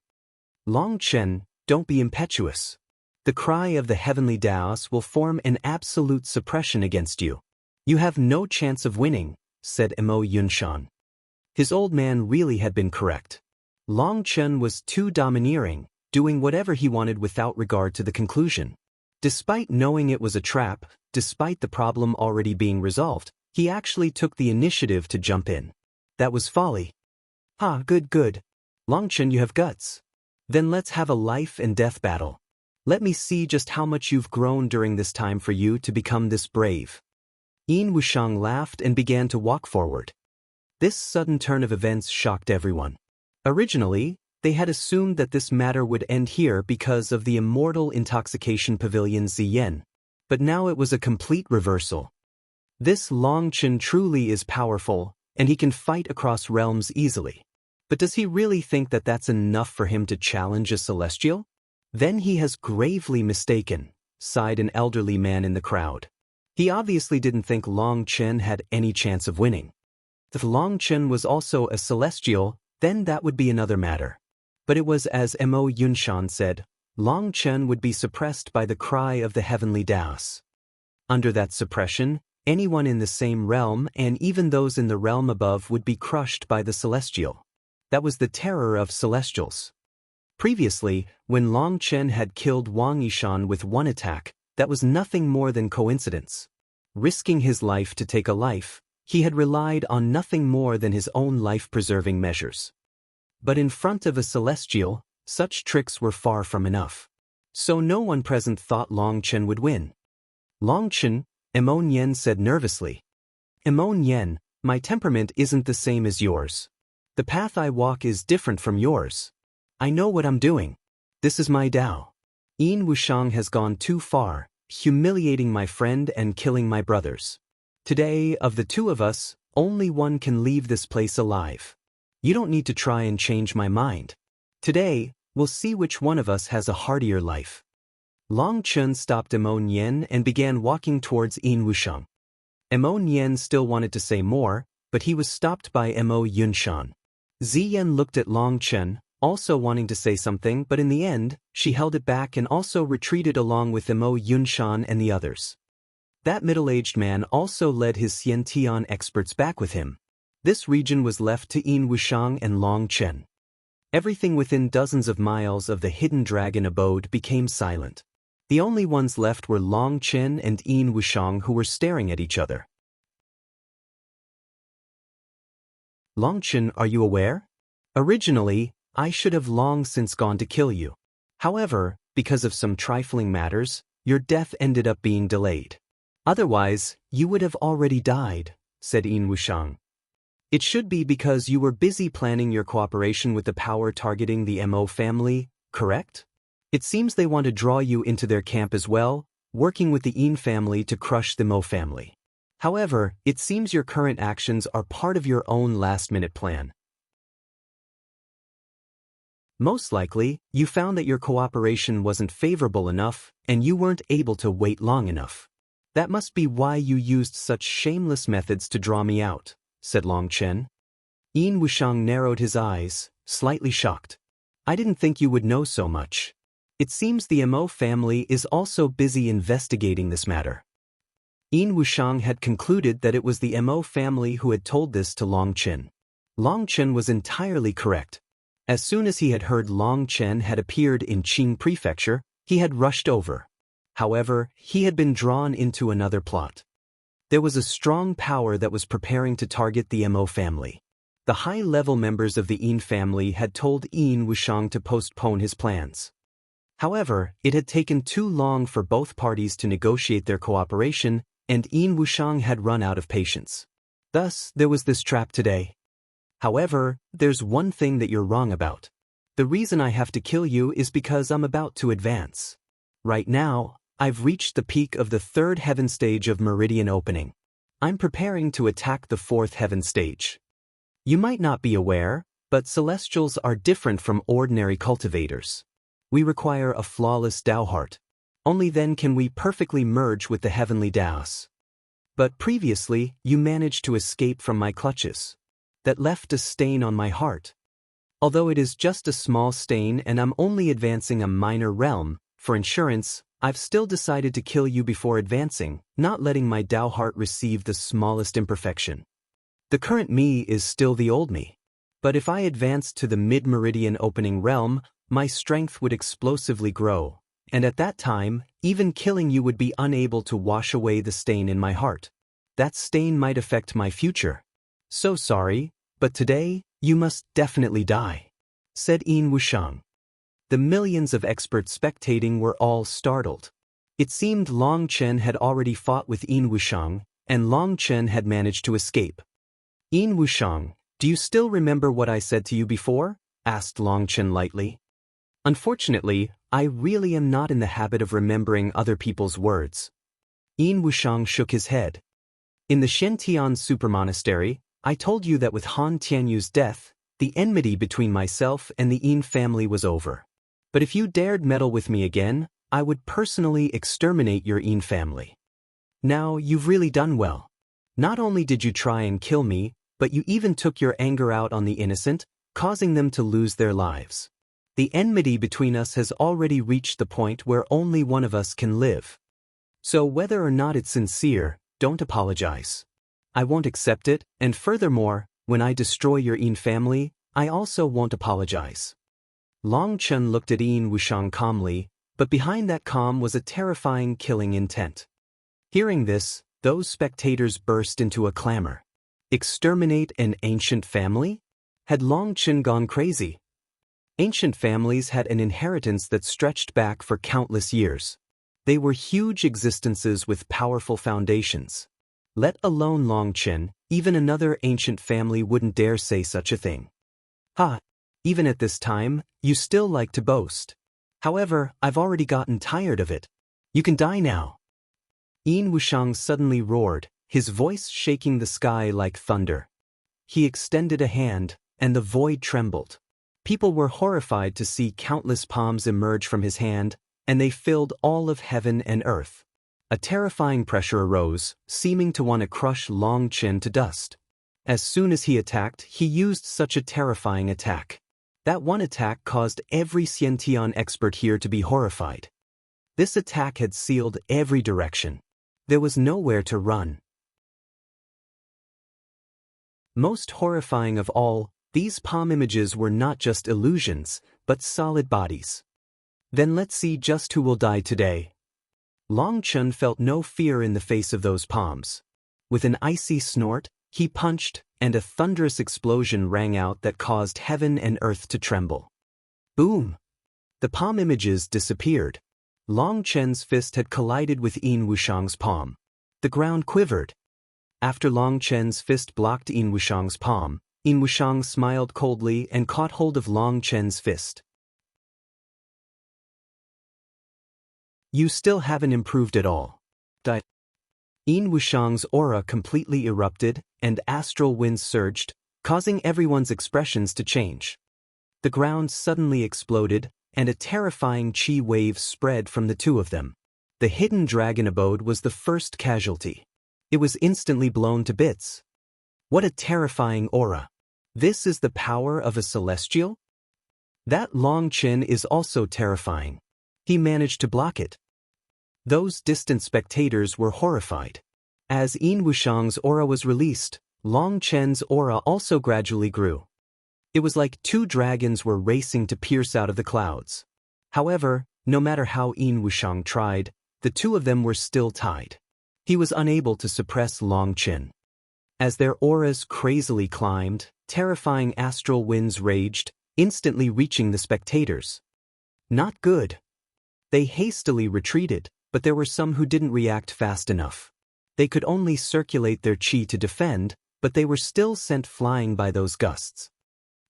Speaker 1: Long Chen, don't be impetuous. The cry of the heavenly Taoist will form an absolute suppression against you. You have no chance of winning, said Mo Yunshan. His old man really had been correct. Long Chen was too domineering, doing whatever he wanted without regard to the conclusion. Despite knowing it was a trap, despite the problem already being resolved, he actually took the initiative to jump in. That was folly. Good. Long Chen, you have guts. Then let's have a life and death battle. Let me see just how much you've grown during this time for you to become this brave. Yin Wushang laughed and began to walk forward. This sudden turn of events shocked everyone. Originally, they had assumed that this matter would end here because of the immortal intoxication pavilion Ziyen. But now it was a complete reversal. This Long Chen truly is powerful, and he can fight across realms easily. But does he really think that that's enough for him to challenge a celestial? Then he has gravely mistaken, sighed an elderly man in the crowd. He obviously didn't think Long Chen had any chance of winning. If Long Chen was also a celestial, then that would be another matter. But it was as Mo Yunshan said, Long Chen would be suppressed by the cry of the heavenly Taoist. Under that suppression, anyone in the same realm and even those in the realm above would be crushed by the celestial. That was the terror of celestials. Previously, when Long Chen had killed Wang Yishan with one attack, that was nothing more than coincidence. Risking his life to take a life, he had relied on nothing more than his own life-preserving measures. But in front of a celestial, such tricks were far from enough. So no one present thought Long Chen would win. Long Chen, Mo Nian said nervously. Mo Nian, my temperament isn't the same as yours. The path I walk is different from yours. I know what I'm doing. This is my Tao. Yin Wushang has gone too far, humiliating my friend and killing my brothers. Today, of the two of us, only one can leave this place alive. You don't need to try and change my mind. Today, we'll see which one of us has a hardier life. Long Chen stopped Mo Nian and began walking towards Yin Wushang. Mo Nian still wanted to say more, but he was stopped by Mo Yunshan. Ziyen looked at Long Chen, also wanting to say something, but in the end, she held it back and also retreated along with Mo Yunshan and the others. That middle-aged man also led his Xiantian experts back with him. This region was left to Yin Wushang and Long Chen. Everything within dozens of miles of the hidden dragon abode became silent. The only ones left were Long Chen and Yin Wushang, who were staring at each other. Long Chen, are you aware? Originally, I should have long since gone to kill you. However, because of some trifling matters, your death ended up being delayed. Otherwise, you would have already died, said Yin Wushang. It should be because you were busy planning your cooperation with the power targeting the Mo family, correct? It seems they want to draw you into their camp as well, working with the Yin family to crush the Mo family. However, it seems your current actions are part of your own last-minute plan. Most likely, you found that your cooperation wasn't favorable enough, and you weren't able to wait long enough. That must be why you used such shameless methods to draw me out, said Long Chen. Yin Wushang narrowed his eyes, slightly shocked. I didn't think you would know so much. It seems the Mo family is also busy investigating this matter. Yin Wushang had concluded that it was the Mo family who had told this to Long Chen. Long Chen was entirely correct. As soon as he had heard Long Chen had appeared in Qing Prefecture, he had rushed over. However, he had been drawn into another plot. There was a strong power that was preparing to target the Mo family. The high-level members of the Yin family had told Yin Wushang to postpone his plans. However, it had taken too long for both parties to negotiate their cooperation, and Yin Wushang had run out of patience. Thus, there was this trap today. However, there's one thing that you're wrong about. The reason I have to kill you is because I'm about to advance. Right now, I've reached the peak of the 3rd heaven stage of Meridian Opening. I'm preparing to attack the 4th heaven stage. You might not be aware, but celestials are different from ordinary cultivators. We require a flawless Tao heart. Only then can we perfectly merge with the heavenly Taos. But previously, you managed to escape from my clutches. That left a stain on my heart. Although it is just a small stain and I'm only advancing a minor realm, for insurance, I've still decided to kill you before advancing, not letting my Tao heart receive the smallest imperfection. The current me is still the old me. But if I advanced to the mid-meridian opening realm, my strength would explosively grow, and at that time, even killing you would be unable to wash away the stain in my heart. That stain might affect my future. So sorry, but today, you must definitely die, said Yin Wushang. The millions of experts spectating were all startled. It seemed Long Chen had already fought with Yin Wushang, and Long Chen had managed to escape. Yin Wushang, do you still remember what I said to you before? Asked Long Chen lightly. Unfortunately, I really am not in the habit of remembering other people's words. Yin Wushang shook his head. In the Shentian Supermonastery, I told you that with Han Tianyu's death, the enmity between myself and the Yin family was over. But if you dared meddle with me again, I would personally exterminate your Yin family. Now, you've really done well. Not only did you try and kill me, but you even took your anger out on the innocent, causing them to lose their lives. The enmity between us has already reached the point where only one of us can live. So whether or not it's sincere, don't apologize. I won't accept it, and furthermore, when I destroy your Yin family, I also won't apologize. Long Chen looked at Yin Wushang calmly, but behind that calm was a terrifying killing intent. Hearing this, those spectators burst into a clamor. Exterminate an ancient family? Had Long Chen gone crazy? Ancient families had an inheritance that stretched back for countless years. They were huge existences with powerful foundations. Let alone Long Chen, even another ancient family wouldn't dare say such a thing. Ha! Even at this time, you still like to boast. However, I've already gotten tired of it. You can die now. Yin Wushang suddenly roared, his voice shaking the sky like thunder. He extended a hand, and the void trembled. People were horrified to see countless palms emerge from his hand, and they filled all of heaven and earth. A terrifying pressure arose, seeming to want to crush Long Chen to dust. As soon as he attacked, he used such a terrifying attack. That one attack caused every Xiantian expert here to be horrified. This attack had sealed every direction. There was nowhere to run. Most horrifying of all, these palm images were not just illusions, but solid bodies. Then let's see just who will die today. Long Chen felt no fear in the face of those palms. With an icy snort, he punched, and a thunderous explosion rang out that caused heaven and earth to tremble. Boom! The palm images disappeared. Long Chen's fist had collided with Yin Wushang's palm. The ground quivered. After Long Chen's fist blocked Yin Wushang's palm, Yin Wushang smiled coldly and caught hold of Long Chen's fist. You still haven't improved at all. Yin Wushang's aura completely erupted, and astral winds surged, causing everyone's expressions to change. The ground suddenly exploded, and a terrifying chi wave spread from the two of them. The hidden dragon abode was the first casualty. It was instantly blown to bits. What a terrifying aura! This is the power of a celestial? That Long Chen is also terrifying. He managed to block it. Those distant spectators were horrified. As Yin Wushang's aura was released, Long Chen's aura also gradually grew. It was like two dragons were racing to pierce out of the clouds. However, no matter how Yin Wushang tried, the two of them were still tied. He was unable to suppress Long Chen. As their auras crazily climbed, terrifying astral winds raged, instantly reaching the spectators. Not good. They hastily retreated, but there were some who didn't react fast enough. They could only circulate their chi to defend, but they were still sent flying by those gusts.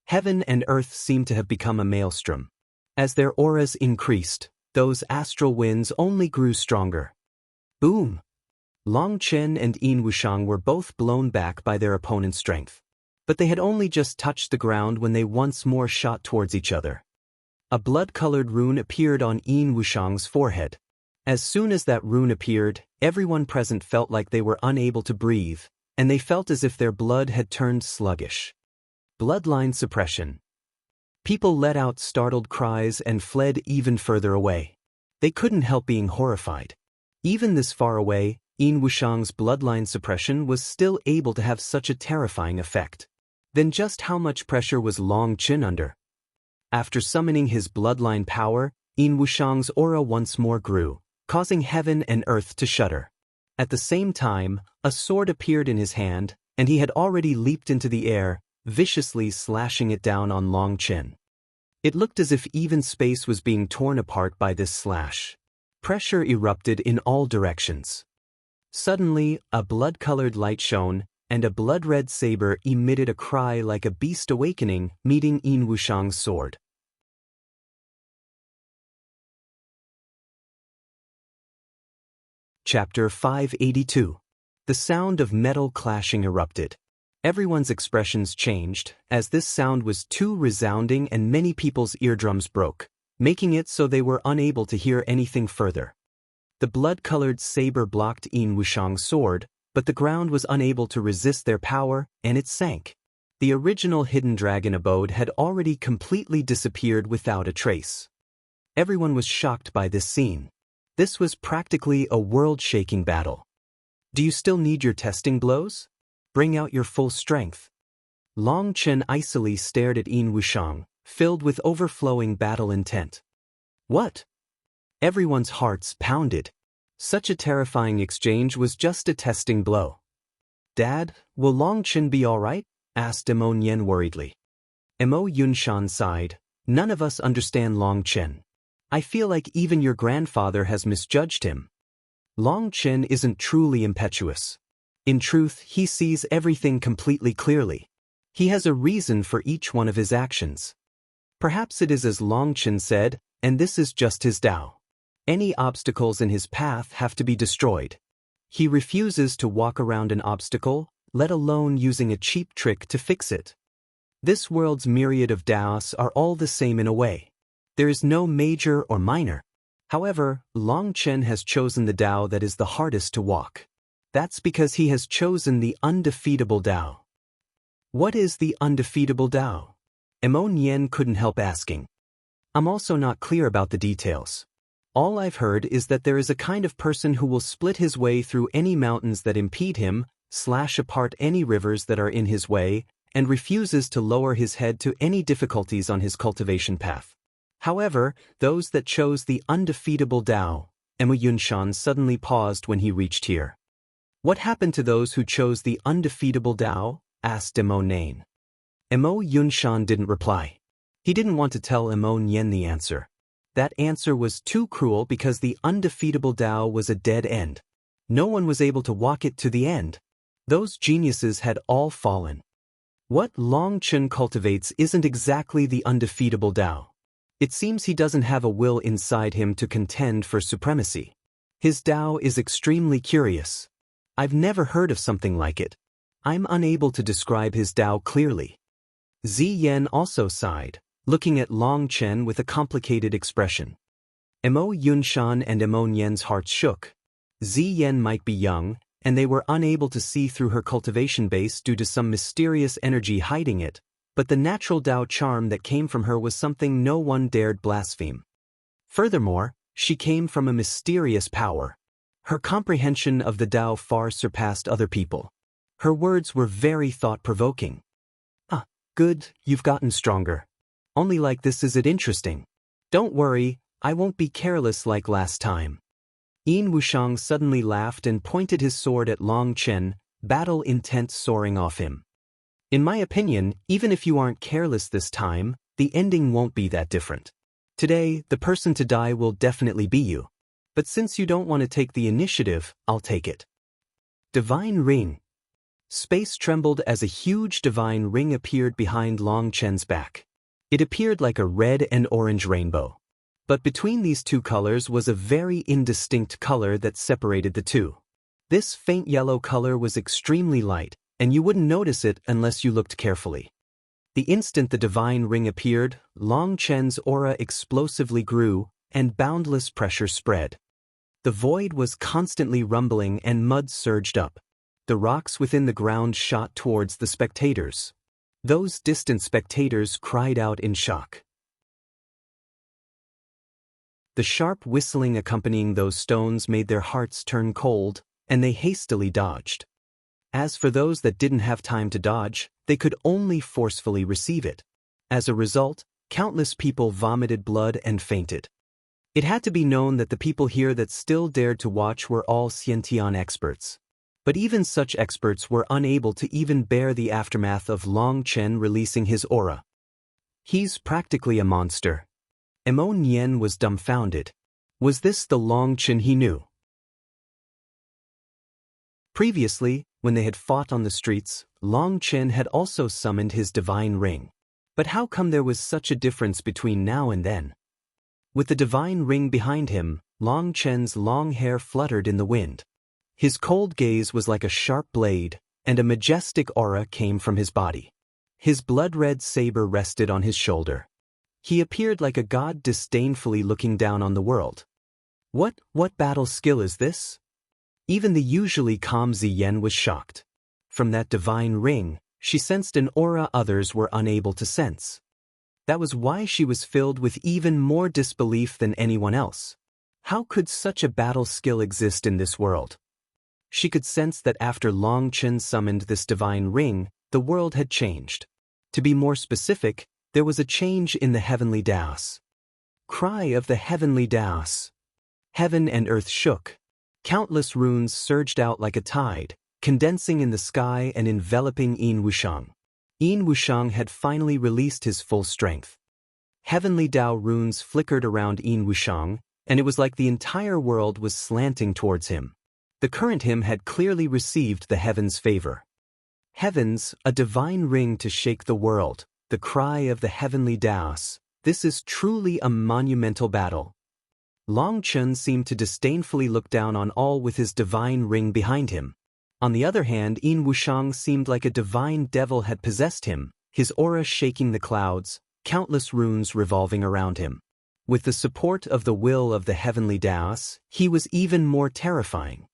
Speaker 1: Heaven and earth seemed to have become a maelstrom. As their auras increased, those astral winds only grew stronger. Boom! Long Chen and Yin Wushang were both blown back by their opponent's strength. But they had only just touched the ground when they once more shot towards each other. A blood-colored rune appeared on Yin Wushang's forehead. As soon as that rune appeared, everyone present felt like they were unable to breathe, and they felt as if their blood had turned sluggish. Bloodline suppression. People let out startled cries and fled even further away. They couldn't help being horrified. Even this far away, Yin Wushang's bloodline suppression was still able to have such a terrifying effect. Then just how much pressure was Long Qin under? After summoning his bloodline power, Yin Wushang's aura once more grew, causing heaven and earth to shudder. At the same time, a sword appeared in his hand, and he had already leaped into the air, viciously slashing it down on Long Qin. It looked as if even space was being torn apart by this slash. Pressure erupted in all directions. Suddenly, a blood-colored light shone, and a blood-red saber emitted a cry like a beast awakening, meeting Yin Wushang's sword. Chapter 582. The sound of metal clashing erupted. Everyone's expressions changed, as this sound was too resounding and many people's eardrums broke, making it so they were unable to hear anything further. The blood-colored saber blocked Yin Wushang's sword, but the ground was unable to resist their power, and it sank. The original hidden dragon abode had already completely disappeared without a trace. Everyone was shocked by this scene. This was practically a world-shaking battle. Do you still need your testing blows? Bring out your full strength. Long Qin icily stared at Yin Wushang, filled with overflowing battle intent. What? Everyone's hearts pounded. Such a terrifying exchange was just a testing blow. Dad, will Long Qin be all right? Asked Emo Nyen worriedly. Emo Yunshan sighed. None of us understand Long Qin. I feel like even your grandfather has misjudged him. Long Qin isn't truly impetuous. In truth, he sees everything completely clearly. He has a reason for each one of his actions. Perhaps it is as Long Qin said, and this is just his Tao. Any obstacles in his path have to be destroyed. He refuses to walk around an obstacle, let alone using a cheap trick to fix it. This world's myriad of Taos are all the same in a way. There is no major or minor. However, Long Qin has chosen the Tao that is the hardest to walk. That's because he has chosen the undefeatable Tao. What is the undefeatable Tao? Emo Nyen couldn't help asking. I'm also not clear about the details. All I've heard is that there is a kind of person who will split his way through any mountains that impede him, slash apart any rivers that are in his way, and refuses to lower his head to any difficulties on his cultivation path. However, those that chose the undefeatable Tao, Emo Yunshan suddenly paused when he reached here. What happened to those who chose the undefeatable Tao? Asked Emo Nyen. Emo Yunshan didn't reply. He didn't want to tell Emo Nyen the answer. That answer was too cruel because the undefeatable Tao was a dead end. No one was able to walk it to the end. Those geniuses had all fallen. What Long Qin cultivates isn't exactly the undefeatable Tao. It seems he doesn't have a will inside him to contend for supremacy. His Tao is extremely curious. I've never heard of something like it. I'm unable to describe his Tao clearly. Ziyan also sighed, looking at Long Qin with a complicated expression. Emo Yunshan and Emo Nyen's hearts shook. Ziyan might be young, and they were unable to see through her cultivation base due to some mysterious energy hiding it, but the natural Tao charm that came from her was something no one dared blaspheme. Furthermore, she came from a mysterious power. Her comprehension of the Tao far surpassed other people. Her words were very thought-provoking. Ah, good, you've gotten stronger. Only like this is it interesting. Don't worry, I won't be careless like last time. Yin Wushang suddenly laughed and pointed his sword at Long Qin, battle intent soaring off him. In my opinion, even if you aren't careless this time, the ending won't be that different. Today, the person to die will definitely be you. But since you don't want to take the initiative, I'll take it. Divine Ring. Space trembled as a huge divine ring appeared behind Long Qin's back. It appeared like a red and orange rainbow. But between these two colors was a very indistinct color that separated the two. This faint yellow color was extremely light, and you wouldn't notice it unless you looked carefully. The instant the divine ring appeared, Long Chen's aura explosively grew, and boundless pressure spread. The void was constantly rumbling and mud surged up. The rocks within the ground shot towards the spectators. Those distant spectators cried out in shock. The sharp whistling accompanying those stones made their hearts turn cold, and they hastily dodged. As for those that didn't have time to dodge, they could only forcefully receive it. As a result, countless people vomited blood and fainted. It had to be known that the people here that still dared to watch were all Xiantian experts. But even such experts were unable to even bear the aftermath of Long Chen releasing his aura. He's practically a monster. Mo Nian was dumbfounded. Was this the Long Chen he knew? Previously, when they had fought on the streets, Long Chen had also summoned his divine ring. But how come there was such a difference between now and then? With the divine ring behind him, Long Chen's long hair fluttered in the wind. His cold gaze was like a sharp blade, and a majestic aura came from his body. His blood-red saber rested on his shoulder. He appeared like a god disdainfully looking down on the world. What battle skill is this? Even the usually calm Ziyan was shocked. From that divine ring, she sensed an aura others were unable to sense. That was why she was filled with even more disbelief than anyone else. How could such a battle skill exist in this world? She could sense that after Long Chen summoned this divine ring, the world had changed. To be more specific, there was a change in the heavenly Daos. Cry of the heavenly Daos. Heaven and earth shook. Countless runes surged out like a tide, condensing in the sky and enveloping Yin Wushang. Yin Wushang had finally released his full strength. Heavenly Dao runes flickered around Yin Wushang, and it was like the entire world was slanting towards him. The current him had clearly received the heavens' favor. Heavens, a divine ring to shake the world, the cry of the heavenly Daos. This is truly a monumental battle. Long Chen seemed to disdainfully look down on all with his divine ring behind him. On the other hand, Yin Wushang seemed like a divine devil had possessed him, his aura shaking the clouds, countless runes revolving around him. With the support of the will of the heavenly Daos, he was even more terrifying.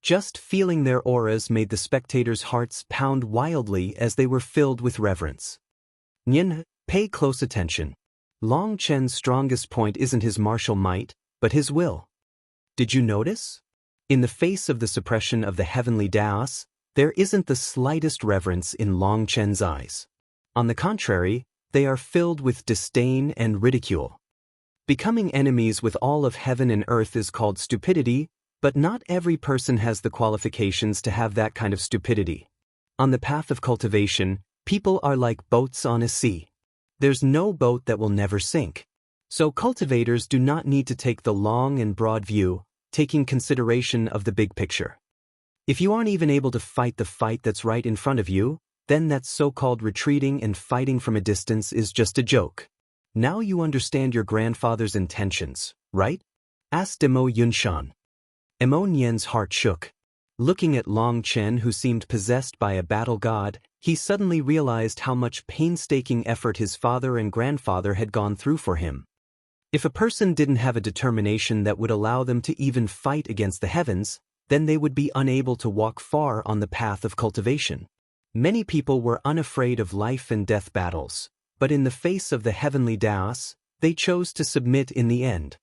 Speaker 1: Just feeling their auras made the spectators' hearts pound wildly as they were filled with reverence. Nian, pay close attention. Long Chen's strongest point isn't his martial might, but his will. Did you notice? In the face of the suppression of the heavenly Daos, there isn't the slightest reverence in Long Chen's eyes. On the contrary, they are filled with disdain and ridicule. Becoming enemies with all of heaven and earth is called stupidity, but not every person has the qualifications to have that kind of stupidity. On the path of cultivation, people are like boats on a sea. There's no boat that will never sink. So cultivators do not need to take the long and broad view, taking consideration of the big picture. If you aren't even able to fight the fight that's right in front of you, then that so-called retreating and fighting from a distance is just a joke. Now you understand your grandfather's intentions, right? Asked Mo Yunshan. Mo Nian's heart shook. Looking at Long Chen, who seemed possessed by a battle god, he suddenly realized how much painstaking effort his father and grandfather had gone through for him. If a person didn't have a determination that would allow them to even fight against the heavens, then they would be unable to walk far on the path of cultivation. Many people were unafraid of life and death battles, but in the face of the heavenly Daos, they chose to submit in the end.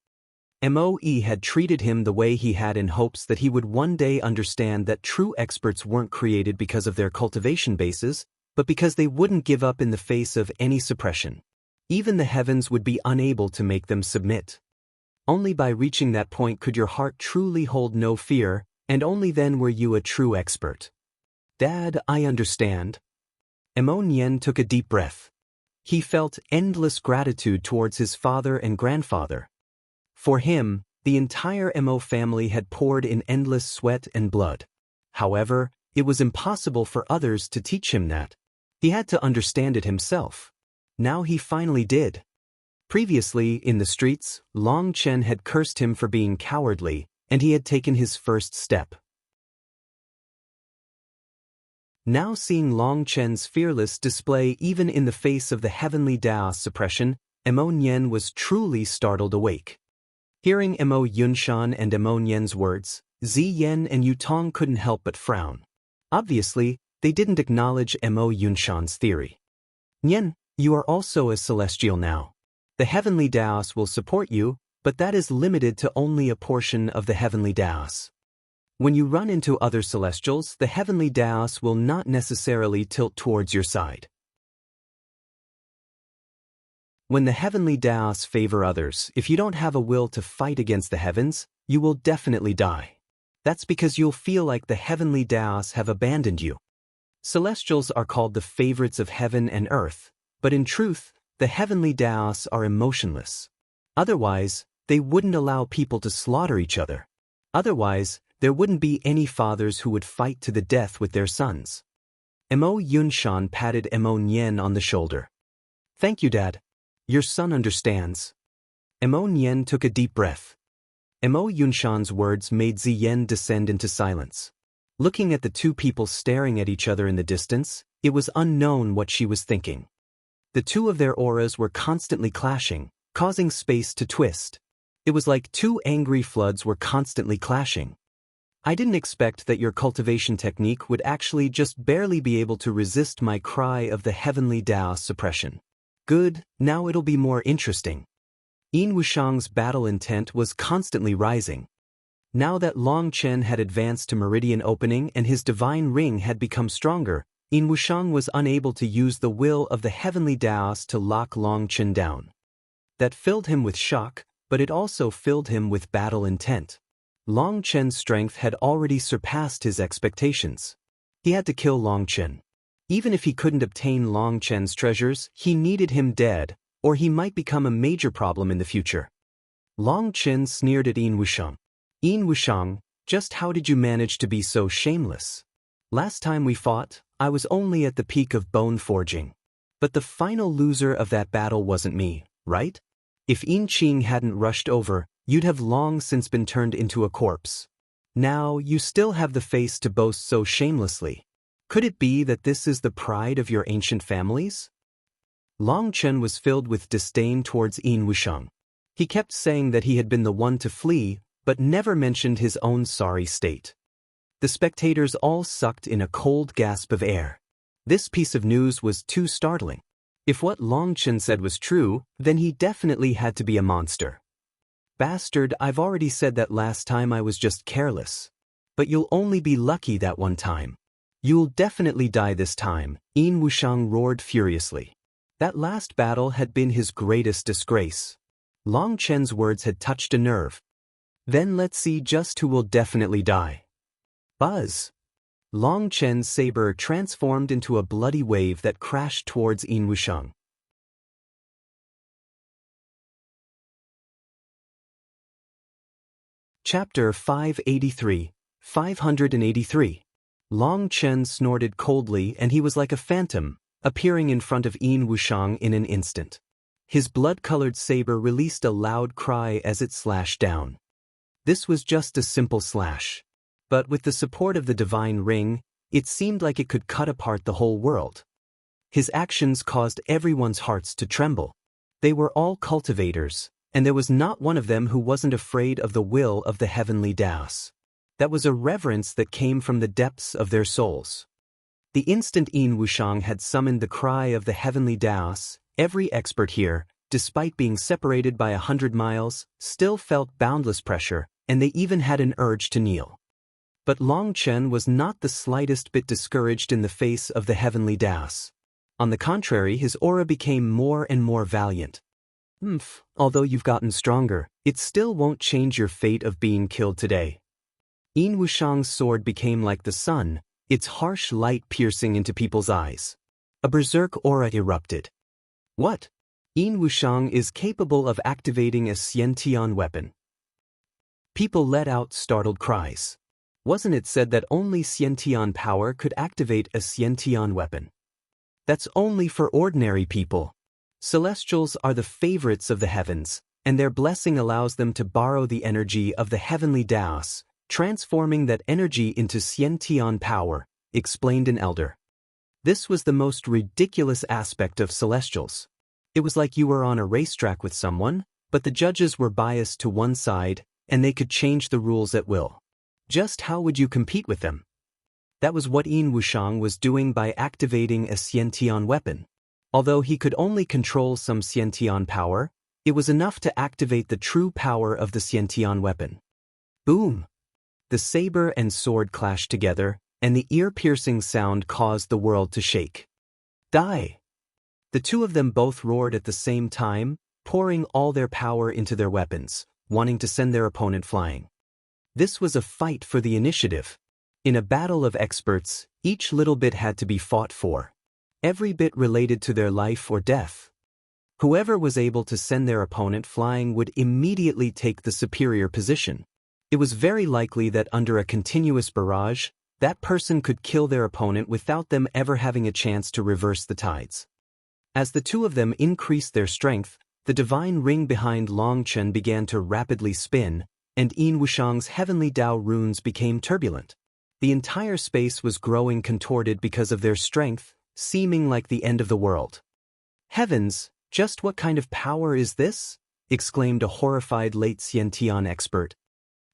Speaker 1: Moe had treated him the way he had in hopes that he would one day understand that true experts weren't created because of their cultivation bases, but because they wouldn't give up in the face of any suppression. Even the heavens would be unable to make them submit. Only by reaching that point could your heart truly hold no fear, and only then were you a true expert. Dad, I understand. Mo Nian took a deep breath. He felt endless gratitude towards his father and grandfather. For him, the entire Mo family had poured in endless sweat and blood. However, it was impossible for others to teach him that. He had to understand it himself. Now he finally did. Previously, in the streets, Long Chen had cursed him for being cowardly, and he had taken his first step. Now seeing Long Chen's fearless display even in the face of the heavenly Dao's suppression, Mo Nian was truly startled awake. Hearing Mo Yunshan and Mo Nian's words, Ziyan and Yutong couldn't help but frown. Obviously, they didn't acknowledge Mo Yunshan's theory. Nian, you are also a celestial now. The heavenly Daos will support you, but that is limited to only a portion of the heavenly Daos. When you run into other celestials, the heavenly Daos will not necessarily tilt towards your side. When the heavenly Daos favor others, if you don't have a will to fight against the heavens, you will definitely die. That's because you'll feel like the heavenly Daos have abandoned you. Celestials are called the favorites of heaven and earth, but in truth, the heavenly Daos are emotionless. Otherwise, they wouldn't allow people to slaughter each other. Otherwise, there wouldn't be any fathers who would fight to the death with their sons. Mo Yunshan patted Mo Nian on the shoulder. Thank you, Dad. Your son understands. Mo Nian took a deep breath. Mo Yunshan's words made Ziyan descend into silence. Looking at the two people staring at each other in the distance, it was unknown what she was thinking. The two of their auras were constantly clashing, causing space to twist. It was like two angry floods were constantly clashing. I didn't expect that your cultivation technique would actually just barely be able to resist my cry of the heavenly Dao suppression. Good, now it'll be more interesting. Yin Wushang's battle intent was constantly rising. Now that Long Chen had advanced to meridian opening and his divine ring had become stronger, Yin Wushang was unable to use the will of the heavenly Daos to lock Long Chen down. That filled him with shock, but it also filled him with battle intent. Long Chen's strength had already surpassed his expectations. He had to kill Long Chen. Even if he couldn't obtain Long Chen's treasures, he needed him dead, or he might become a major problem in the future. Long Chen sneered at Yin Wushang. Yin Wushang, just how did you manage to be so shameless? Last time we fought, I was only at the peak of bone forging. But the final loser of that battle wasn't me, right? If Yin Qing hadn't rushed over, you'd have long since been turned into a corpse. Now, you still have the face to boast so shamelessly. Could it be that this is the pride of your ancient families? Long Chen was filled with disdain towards Yin Wushang. He kept saying that he had been the one to flee, but never mentioned his own sorry state. The spectators all sucked in a cold gasp of air. This piece of news was too startling. If what Long Chen said was true, then he definitely had to be a monster. Bastard, I've already said that last time I was just careless. But you'll only be lucky that one time. You'll definitely die this time, Yin Wushang roared furiously. That last battle had been his greatest disgrace. Long Chen's words had touched a nerve. Then let's see just who will definitely die. Buzz! Long Chen's saber transformed into a bloody wave that crashed towards Yin Wushang. Chapter 583, 583. Long Chen snorted coldly and he was like a phantom, appearing in front of Yin Wushang in an instant. His blood-colored saber released a loud cry as it slashed down. This was just a simple slash. But with the support of the divine ring, it seemed like it could cut apart the whole world. His actions caused everyone's hearts to tremble. They were all cultivators, and there was not one of them who wasn't afraid of the will of the heavenly Daos. That was a reverence that came from the depths of their souls. The instant Yin Wushang had summoned the cry of the heavenly Daos, every expert here, despite being separated by 100 miles, still felt boundless pressure, and they even had an urge to kneel. But Long Chen was not the slightest bit discouraged in the face of the heavenly Daos. On the contrary, his aura became more and more valiant. Although you've gotten stronger, it still won't change your fate of being killed today. Yin Wushang's sword became like the sun, its harsh light piercing into people's eyes. A berserk aura erupted. What? Yin Wushang is capable of activating a Xiantian weapon. People let out startled cries. Wasn't it said that only Xiantian power could activate a Xiantian weapon? That's only for ordinary people. Celestials are the favorites of the heavens, and their blessing allows them to borrow the energy of the heavenly Daos, transforming that energy into Xiantian power, explained an elder. This was the most ridiculous aspect of Celestials. It was like you were on a racetrack with someone, but the judges were biased to one side, and they could change the rules at will. Just how would you compete with them? That was what Yin Wushang was doing by activating a Xiantian weapon. Although he could only control some Xiantian power, it was enough to activate the true power of the Xiantian weapon. Boom! The saber and sword clashed together, and the ear-piercing sound caused the world to shake. Die! The two of them both roared at the same time, pouring all their power into their weapons, wanting to send their opponent flying. This was a fight for the initiative. In a battle of experts, each little bit had to be fought for. Every bit related to their life or death. Whoever was able to send their opponent flying would immediately take the superior position. It was very likely that under a continuous barrage, that person could kill their opponent without them ever having a chance to reverse the tides. As the two of them increased their strength, the divine ring behind Long Chen began to rapidly spin, and Yin Wushang's heavenly Dao runes became turbulent. The entire space was growing contorted because of their strength, seeming like the end of the world. Heavens, just what kind of power is this? Exclaimed a horrified late Xiantian expert.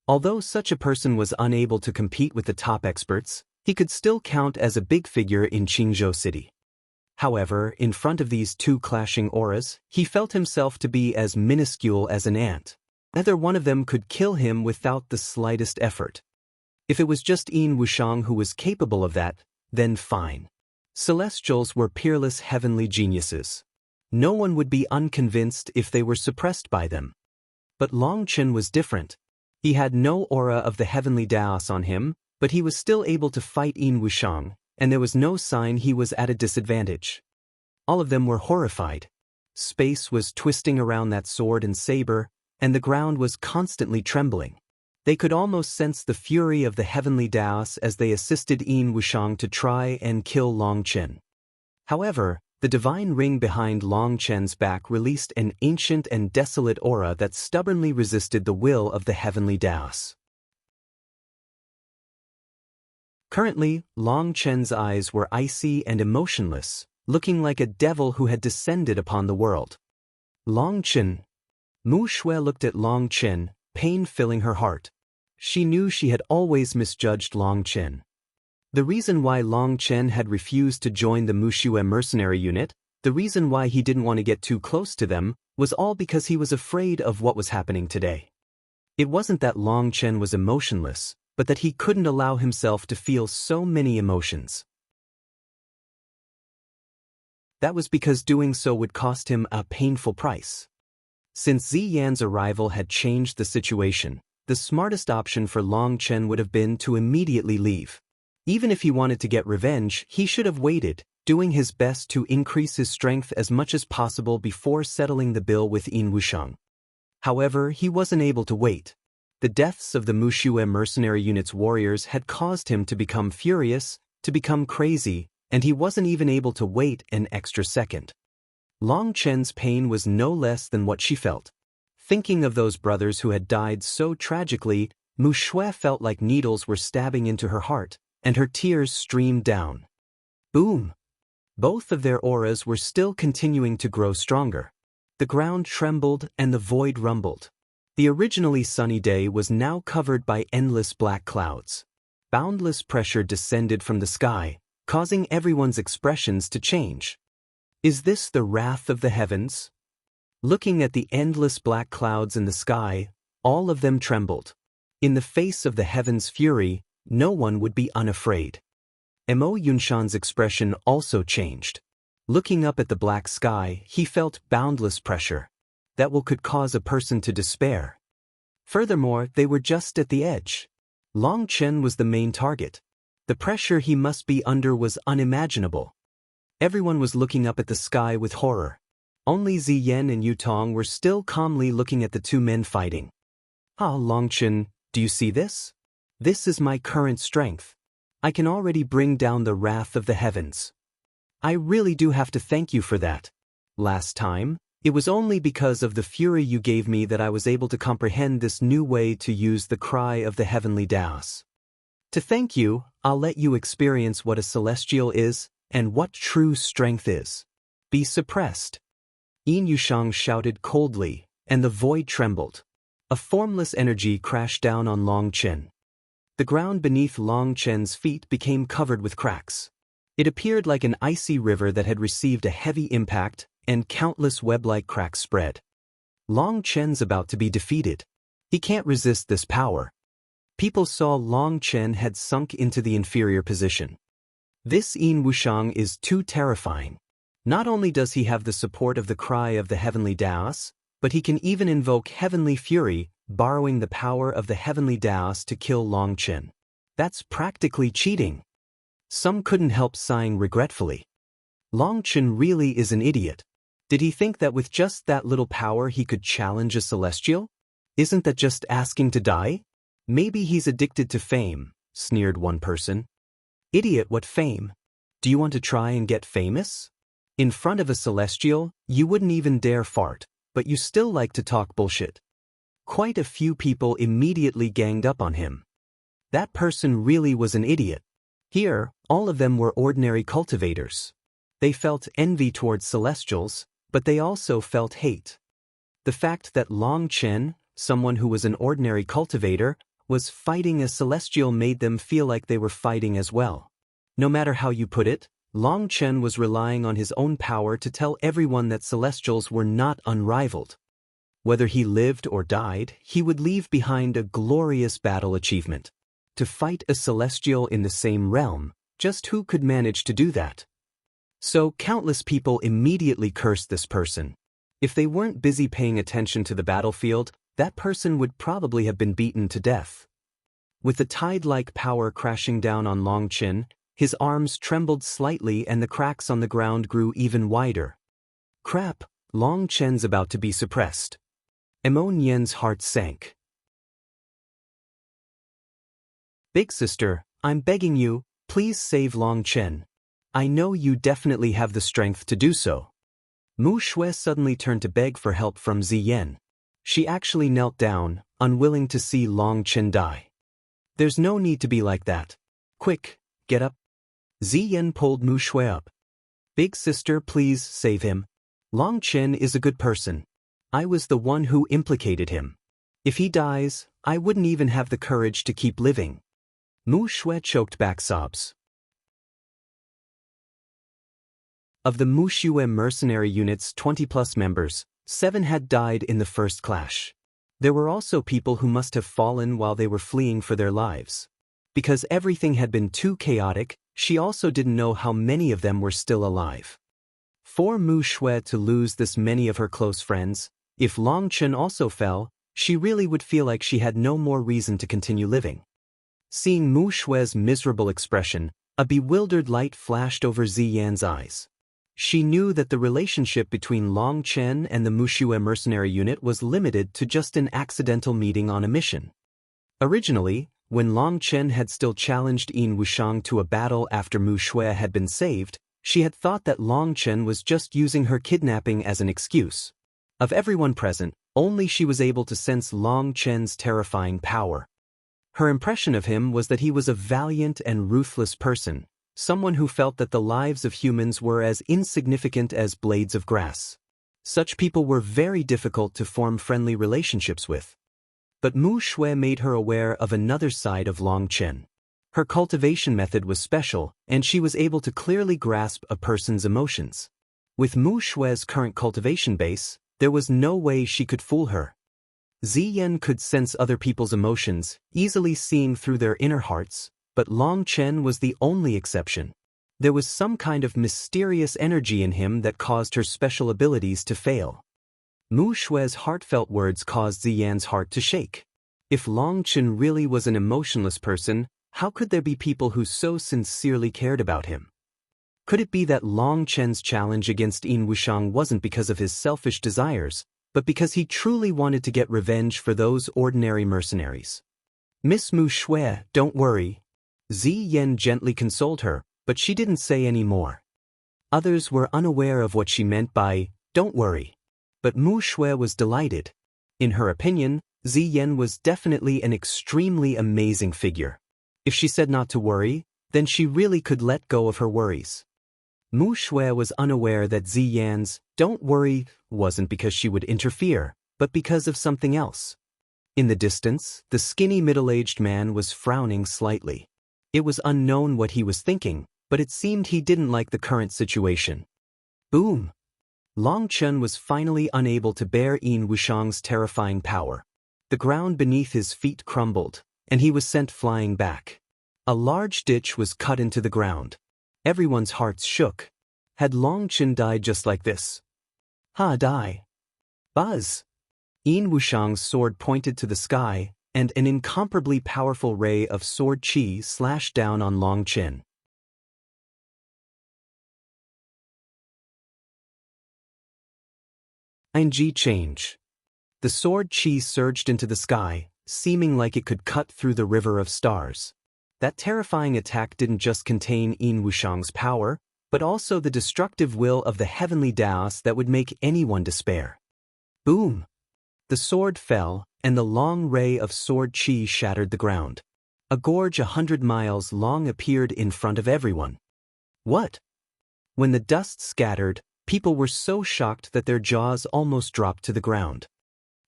Speaker 1: Although such a person was unable to compete with the top experts, he could still count as a big figure in Qingzhou City. However, in front of these two clashing auras, he felt himself to be as minuscule as an ant. Neither one of them could kill him without the slightest effort. If it was just Yin Wushang who was capable of that, then fine. Celestials were peerless heavenly geniuses. No one would be unconvinced if they were suppressed by them. But Long Chen was different. He had no aura of the heavenly Daos on him, but he was still able to fight Yin Wushang, and there was no sign he was at a disadvantage. All of them were horrified. Space was twisting around that sword and saber, and the ground was constantly trembling. They could almost sense the fury of the heavenly Daos as they assisted Yin Wushang to try and kill Long Chen. However, the divine ring behind Long Chen's back released an ancient and desolate aura that stubbornly resisted the will of the heavenly Daos. Currently, Long Chen's eyes were icy and emotionless, looking like a devil who had descended upon the world. Long Chen. Mu Shui looked at Long Chen, pain filling her heart. She knew she had always misjudged Long Chen. The reason why Long Chen had refused to join the Muxue mercenary unit, the reason why he didn't want to get too close to them, was all because he was afraid of what was happening today. It wasn't that Long Chen was emotionless, but that he couldn't allow himself to feel so many emotions. That was because doing so would cost him a painful price. Since Ziyan's arrival had changed the situation, the smartest option for Long Chen would have been to immediately leave. Even if he wanted to get revenge, he should have waited, doing his best to increase his strength as much as possible before settling the bill with Yin Wushang. However, he wasn't able to wait. The deaths of the Muxue mercenary unit's warriors had caused him to become furious, to become crazy, and he wasn't even able to wait an extra second. Long Chen's pain was no less than what she felt. Thinking of those brothers who had died so tragically, Mu Shui felt like needles were stabbing into her heart, and her tears streamed down. Boom! Both of their auras were still continuing to grow stronger. The ground trembled and the void rumbled. The originally sunny day was now covered by endless black clouds. Boundless pressure descended from the sky, causing everyone's expressions to change. Is this the wrath of the heavens? Looking at the endless black clouds in the sky, all of them trembled. In the face of the heavens' fury, no one would be unafraid. Mo Yunshan's expression also changed. Looking up at the black sky, he felt boundless pressure. That could cause a person to despair. Furthermore, they were just at the edge. Long Chen was the main target. The pressure he must be under was unimaginable. Everyone was looking up at the sky with horror. Only Ziyan and Yutong were still calmly looking at the two men fighting. Ah, Long Chen, do you see this? This is my current strength. I can already bring down the wrath of the heavens. I really do have to thank you for that. Last time, it was only because of the fury you gave me that I was able to comprehend this new way to use the cry of the heavenly Daos. To thank you, I'll let you experience what a celestial is and what true strength is. Be suppressed. Yin Yushang shouted coldly, and the void trembled. A formless energy crashed down on Long Chen. The ground beneath Long Chen's feet became covered with cracks. It appeared like an icy river that had received a heavy impact, and countless web-like cracks spread. Long Chen's about to be defeated. He can't resist this power. People saw Long Chen had sunk into the inferior position. This Yin Wushang is too terrifying. Not only does he have the support of the cry of the heavenly Daos, but he can even invoke heavenly fury, borrowing the power of the heavenly Daos to kill Long Chen. That's practically cheating. Some couldn't help sighing regretfully. Long Chen really is an idiot. Did he think that with just that little power he could challenge a celestial? Isn't that just asking to die? Maybe he's addicted to fame, sneered one person. Idiot, what fame? Do you want to try and get famous? In front of a celestial, you wouldn't even dare fart, but you still like to talk bullshit. Quite a few people immediately ganged up on him. That person really was an idiot. Here, all of them were ordinary cultivators. They felt envy towards celestials, but they also felt hate. The fact that Long Chen, someone who was an ordinary cultivator, was fighting a celestial made them feel like they were fighting as well. No matter how you put it, Long Chen was relying on his own power to tell everyone that celestials were not unrivaled. Whether he lived or died, he would leave behind a glorious battle achievement. To fight a celestial in the same realm, just who could manage to do that? So countless people immediately cursed this person. If they weren't busy paying attention to the battlefield, that person would probably have been beaten to death. With the tide-like power crashing down on Long Chen, his arms trembled slightly and the cracks on the ground grew even wider. Crap, Long Chen's about to be suppressed. Emon Yen's heart sank. Big sister, I'm begging you, please save Long Chen. I know you definitely have the strength to do so. Mu Shui suddenly turned to beg for help from Ziyan. She actually knelt down, unwilling to see Long Chen die. There's no need to be like that. Quick, get up. Ziyan pulled Mu Shui up. Big sister, please save him. Long Chen is a good person. I was the one who implicated him. If he dies, I wouldn't even have the courage to keep living. Mu Shui choked back sobs. Of the Mu Shui mercenary unit's 20-plus members, 7 had died in the first clash. There were also people who must have fallen while they were fleeing for their lives. Because everything had been too chaotic, she also didn't know how many of them were still alive. For Mu Shui to lose this many of her close friends, if Long Chen also fell, she really would feel like she had no more reason to continue living. Seeing Mu Shui's miserable expression, a bewildered light flashed over Ziyan's eyes. She knew that the relationship between Long Chen and the Mu Shui mercenary unit was limited to just an accidental meeting on a mission. Originally, when Long Chen had still challenged Yin Wushang to a battle after Mu Shui had been saved, she had thought that Long Chen was just using her kidnapping as an excuse. Of everyone present, only she was able to sense Long Chen's terrifying power. Her impression of him was that he was a valiant and ruthless person, someone who felt that the lives of humans were as insignificant as blades of grass. Such people were very difficult to form friendly relationships with. But Mu Shui made her aware of another side of Long Chen. Her cultivation method was special, and she was able to clearly grasp a person's emotions. With Mu Shui's current cultivation base, there was no way she could fool her. Ziyan could sense other people's emotions, easily seeing through their inner hearts, but Long Chen was the only exception. There was some kind of mysterious energy in him that caused her special abilities to fail. Mu Shui's heartfelt words caused Ziyan's heart to shake. If Long Chen really was an emotionless person, how could there be people who so sincerely cared about him? Could it be that Long Chen's challenge against Yin Wushang wasn't because of his selfish desires, but because he truly wanted to get revenge for those ordinary mercenaries? Miss Mu Shui, don't worry. Ziyan gently consoled her, but she didn't say any more. Others were unaware of what she meant by, don't worry. But Mu Shui was delighted. In her opinion, Ziyan was definitely an extremely amazing figure. If she said not to worry, Then she really could let go of her worries. Mu Shui was unaware that Ziyan's "don't worry" wasn't because she would interfere, but because of something else. In the distance, the skinny middle-aged man was frowning slightly. It was unknown what he was thinking, but it seemed he didn't like the current situation. Boom! Long Chen was finally unable to bear Yin Wushang's terrifying power. The ground beneath his feet crumbled, and he was sent flying back. A large ditch was cut into the ground. Everyone's hearts shook. Had Long Chen died just like this? Die. Buzz! Yin Wushang's sword pointed to the sky, and an incomparably powerful ray of sword qi slashed down on Long Chen. Ing change. The sword qi surged into the sky, seeming like it could cut through the river of stars. That terrifying attack didn't just contain Yin Wushang's power, but also the destructive will of the heavenly Daos that would make anyone despair. Boom! The sword fell, and the long ray of sword qi shattered the ground. A gorge 100 miles long appeared in front of everyone. What? When the dust scattered, people were so shocked that their jaws almost dropped to the ground.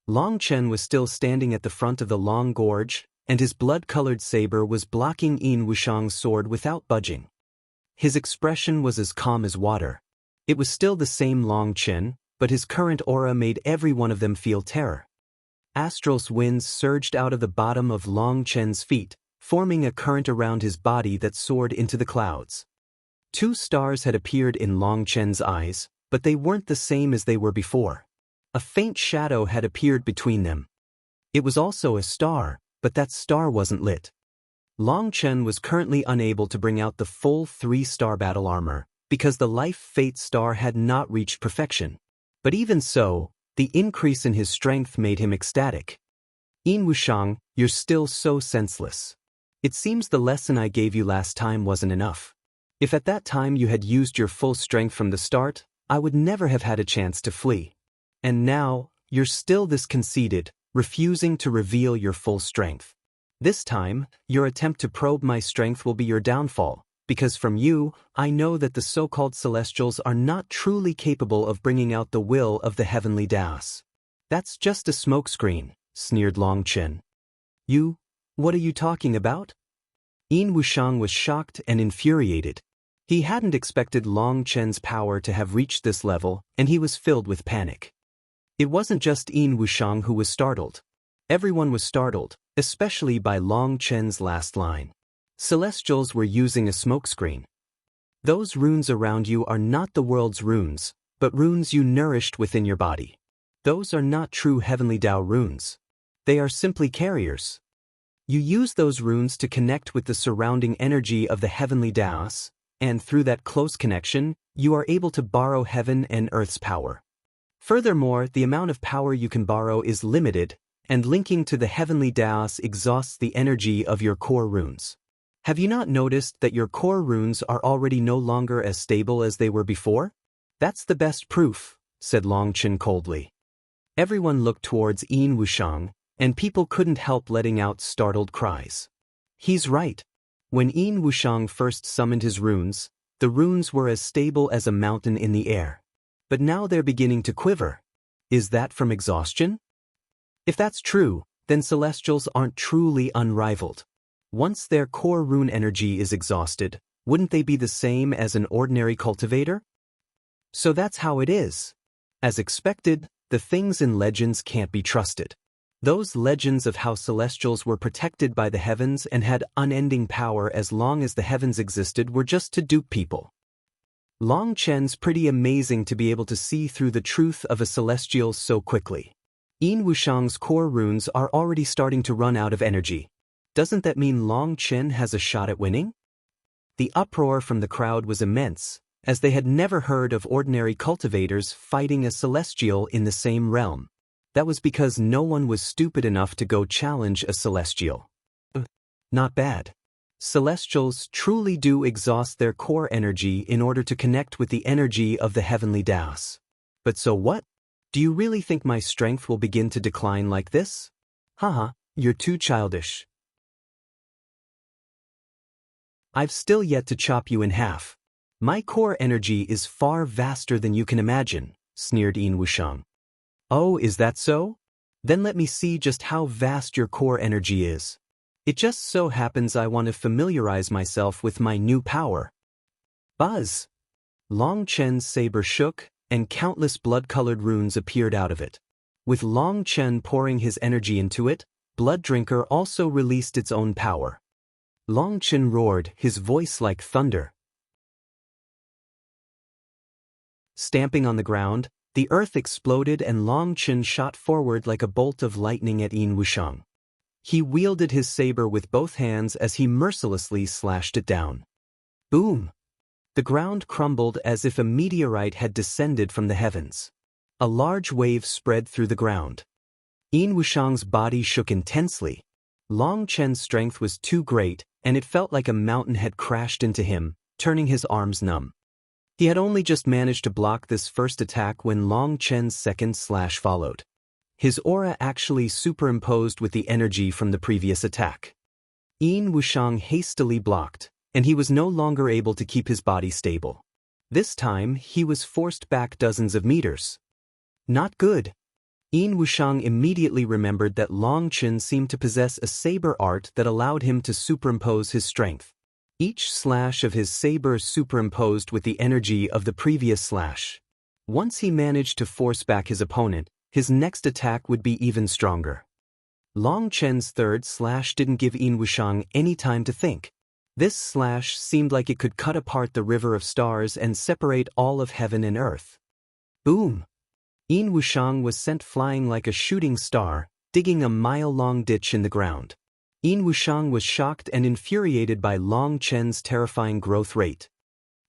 Speaker 1: Long Chen was still standing at the front of the long gorge, and his blood-colored saber was blocking Yin Wushang's sword without budging. His expression was as calm as water. It was still the same Long Chen, but his current aura made every one of them feel terror. Astros winds surged out of the bottom of Long Chen's feet, forming a current around his body that soared into the clouds. 2 stars had appeared in Long Chen's eyes, but they weren't the same as they were before. A faint shadow had appeared between them. It was also a star, but that star wasn't lit. Long Chen was currently unable to bring out the full 3-star battle armor, because the Life Fate star had not reached perfection. But even so, the increase in his strength made him ecstatic. Yin Wushang, you're still so senseless. It seems the lesson I gave you last time wasn't enough. If at that time you had used your full strength from the start, I would never have had a chance to flee. And now, you're still this conceited, refusing to reveal your full strength. This time, your attempt to probe my strength will be your downfall, because from you, I know that the so-called Celestials are not truly capable of bringing out the will of the heavenly Daos. That's just a smokescreen, sneered Long Chen. What are you talking about? Yin Wushang was shocked and infuriated. He hadn't expected Long Chen's power to have reached this level, and he was filled with panic. It wasn't just Yin Wushang who was startled. Everyone was startled, especially by Long Chen's last line. Celestials were using a smokescreen. Those runes around you are not the world's runes, but runes you nourished within your body. Those are not true heavenly Tao runes. They are simply carriers. You use those runes to connect with the surrounding energy of the heavenly Daos, and through that close connection, you are able to borrow heaven and earth's power. Furthermore, the amount of power you can borrow is limited, and linking to the heavenly Daos exhausts the energy of your core runes. Have you not noticed that your core runes are already no longer as stable as they were before? That's the best proof, said Long Chen coldly. Everyone looked towards Yin Wushang, and people couldn't help letting out startled cries. He's right. When Yin Wushang first summoned his runes, the runes were as stable as a mountain in the air. But now they're beginning to quiver. Is that from exhaustion? If that's true, then Celestials aren't truly unrivaled. Once their core rune energy is exhausted, wouldn't they be the same as an ordinary cultivator? So that's how it is. As expected, the things in legends can't be trusted. Those legends of how Celestials were protected by the heavens and had unending power as long as the heavens existed were just to dupe people. Long Chen's pretty amazing to be able to see through the truth of a Celestial so quickly. Yin Wushang's core runes are already starting to run out of energy. Doesn't that mean Long Chen has a shot at winning? The uproar from the crowd was immense, as they had never heard of ordinary cultivators fighting a Celestial in the same realm. That was because no one was stupid enough to go challenge a Celestial. Not bad. Celestials truly do exhaust their core energy in order to connect with the energy of the heavenly Daos. But so what? Do you really think my strength will begin to decline like this? Haha, you're too childish. I've still yet to chop you in half. My core energy is far vaster than you can imagine, sneered Yin Wushang. Oh, is that so? Then let me see just how vast your core energy is. It just so happens I want to familiarize myself with my new power. Buzz! Long Chen's saber shook, and countless blood-colored runes appeared out of it. With Long Chen pouring his energy into it, Blood Drinker also released its own power. Long Chen roared, his voice like thunder. Stamping on the ground, the earth exploded and Long Chen shot forward like a bolt of lightning at Yin Wushang. He wielded his saber with both hands as he mercilessly slashed it down. Boom! The ground crumbled as if a meteorite had descended from the heavens. A large wave spread through the ground. Yin Wushang's body shook intensely. Long Chen's strength was too great, and it felt like a mountain had crashed into him, turning his arms numb. He had only just managed to block this first attack when Long Chen's second slash followed. His aura actually superimposed with the energy from the previous attack. Yin Wushang hastily blocked, and he was no longer able to keep his body stable. This time, he was forced back dozens of meters. Not good. Yin Wushang immediately remembered that Long Chen seemed to possess a saber art that allowed him to superimpose his strength. Each slash of his saber superimposed with the energy of the previous slash. Once he managed to force back his opponent, his next attack would be even stronger. Long Chen's third slash didn't give Yin Wushang any time to think. This slash seemed like it could cut apart the river of stars and separate all of heaven and earth. Boom! Yin Wushang was sent flying like a shooting star, digging a mile-long ditch in the ground. Yin Wushang was shocked and infuriated by Long Chen's terrifying growth rate.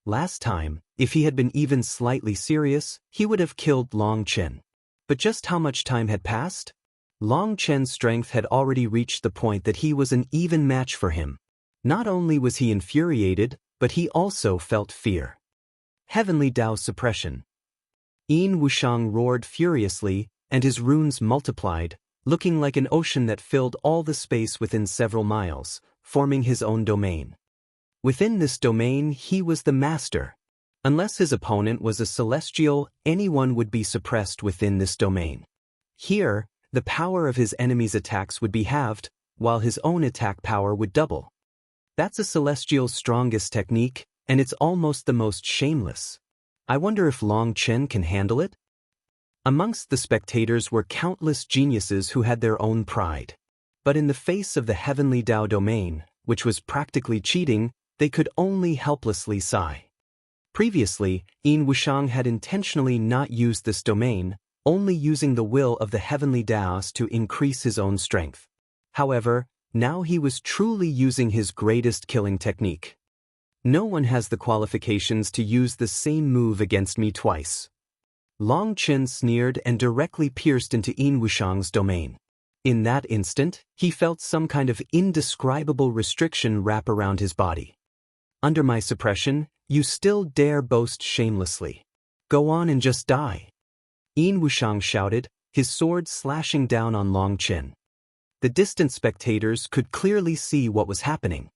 Speaker 1: Last time, if he had been even slightly serious, he would have killed Long Chen. But just how much time had passed? Long Chen's strength had already reached the point that he was an even match for him. Not only was he infuriated, but he also felt fear. Heavenly Tao suppression. Yin Wushang roared furiously, and his runes multiplied, looking like an ocean that filled all the space within several miles, forming his own domain. Within this domain, he was the master. Unless his opponent was a celestial, anyone would be suppressed within this domain. Here, the power of his enemy's attacks would be halved, while his own attack power would double. That's a celestial's strongest technique, and it's almost the most shameless. I wonder if Long Chen can handle it? Amongst the spectators were countless geniuses who had their own pride. But in the face of the Heavenly Tao domain, which was practically cheating, they could only helplessly sigh. Previously, Yin Wushang had intentionally not used this domain, only using the will of the Heavenly Taos to increase his own strength. However, now he was truly using his greatest killing technique. No one has the qualifications to use the same move against me twice. Long Chen sneered and directly pierced into Yin Wushang's domain. In that instant, he felt some kind of indescribable restriction wrap around his body. Under my suppression, you still dare boast shamelessly. Go on and just die. Yin Wushang shouted, his sword slashing down on Long Chen. The distant spectators could clearly see what was happening.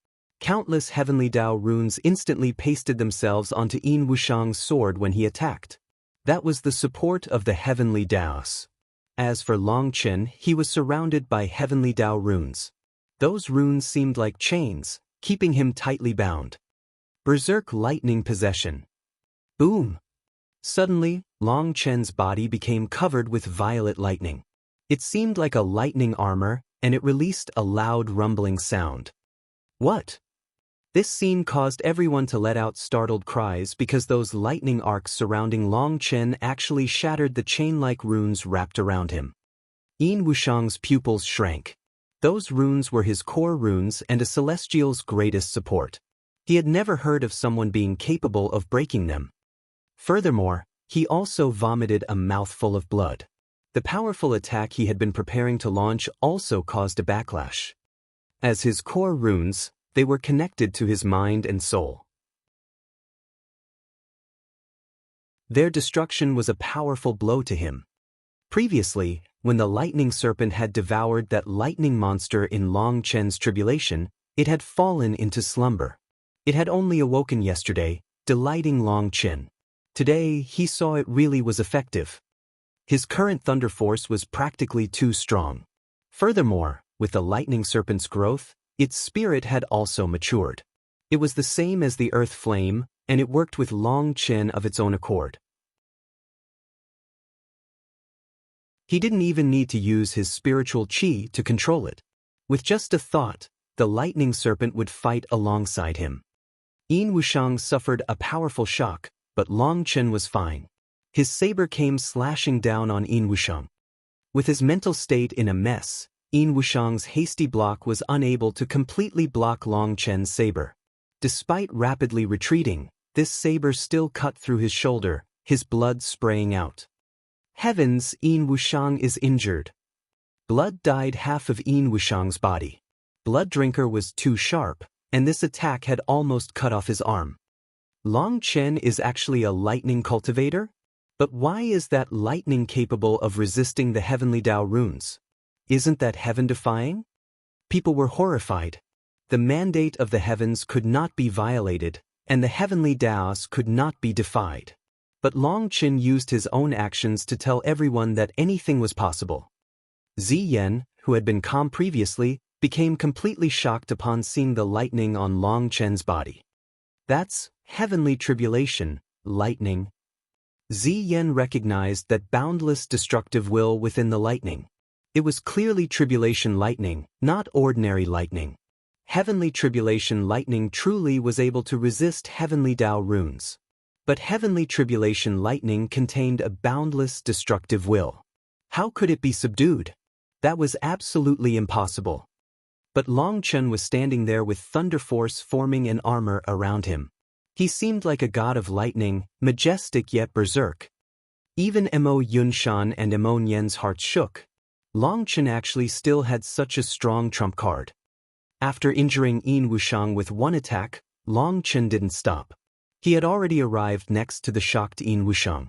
Speaker 1: Countless Heavenly Tao runes instantly pasted themselves onto Yin Wushang's sword when he attacked. That was the support of the Heavenly Taos. As for Long Chen, he was surrounded by Heavenly Tao runes. Those runes seemed like chains, keeping him tightly bound. Berserk lightning possession. Boom! Suddenly, Long Chen's body became covered with violet lightning. It seemed like a lightning armor, and it released a loud rumbling sound. What? This scene caused everyone to let out startled cries because those lightning arcs surrounding Long Chen actually shattered the chain-like runes wrapped around him. Yin Wushang's pupils shrank. Those runes were his core runes and a celestial's greatest support. He had never heard of someone being capable of breaking them. Furthermore, he also vomited a mouthful of blood. The powerful attack he had been preparing to launch also caused a backlash. As his core runes, they were connected to his mind and soul. Their destruction was a powerful blow to him. Previously, when the lightning serpent had devoured that lightning monster in Long Chen's tribulation, it had fallen into slumber. It had only awoken yesterday, delighting Long Chen. Today, he saw it really was effective. His current thunder force was practically too strong. Furthermore, with the lightning serpent's growth, its spirit had also matured. It was the same as the earth flame, and it worked with Long Chen of its own accord. He didn't even need to use his spiritual qi to control it. With just a thought, the lightning serpent would fight alongside him. Yin Wushang suffered a powerful shock, but Long Chen was fine. His saber came slashing down on Yin Wushang. With his mental state in a mess, Yin Wushang's hasty block was unable to completely block Long Chen's saber. Despite rapidly retreating, this saber still cut through his shoulder, his blood spraying out. Heavens, Yin Wushang is injured. Blood dyed half of Yin Wushang's body. Blood Drinker was too sharp, and this attack had almost cut off his arm. Long Chen is actually a lightning cultivator? But why is that lightning capable of resisting the heavenly Tao runes? Isn't that heaven-defying? People were horrified. The mandate of the heavens could not be violated, and the heavenly Taos could not be defied. But Long Chen used his own actions to tell everyone that anything was possible. Ziyan, who had been calm previously, became completely shocked upon seeing the lightning on Long Chen's body. That's heavenly tribulation, lightning. Ziyan recognized that boundless destructive will within the lightning. It was clearly tribulation lightning, not ordinary lightning. Heavenly tribulation lightning truly was able to resist heavenly Tao runes. But heavenly tribulation lightning contained a boundless destructive will. How could it be subdued? That was absolutely impossible. But Long Chen was standing there with thunder force forming an armor around him. He seemed like a god of lightning, majestic yet berserk. Even Mo Yunshan and Mo Nian's hearts shook. Long Chen actually still had such a strong trump card. After injuring Yin Wushang with one attack, Long Chen didn't stop. He had already arrived next to the shocked Yin Wushang.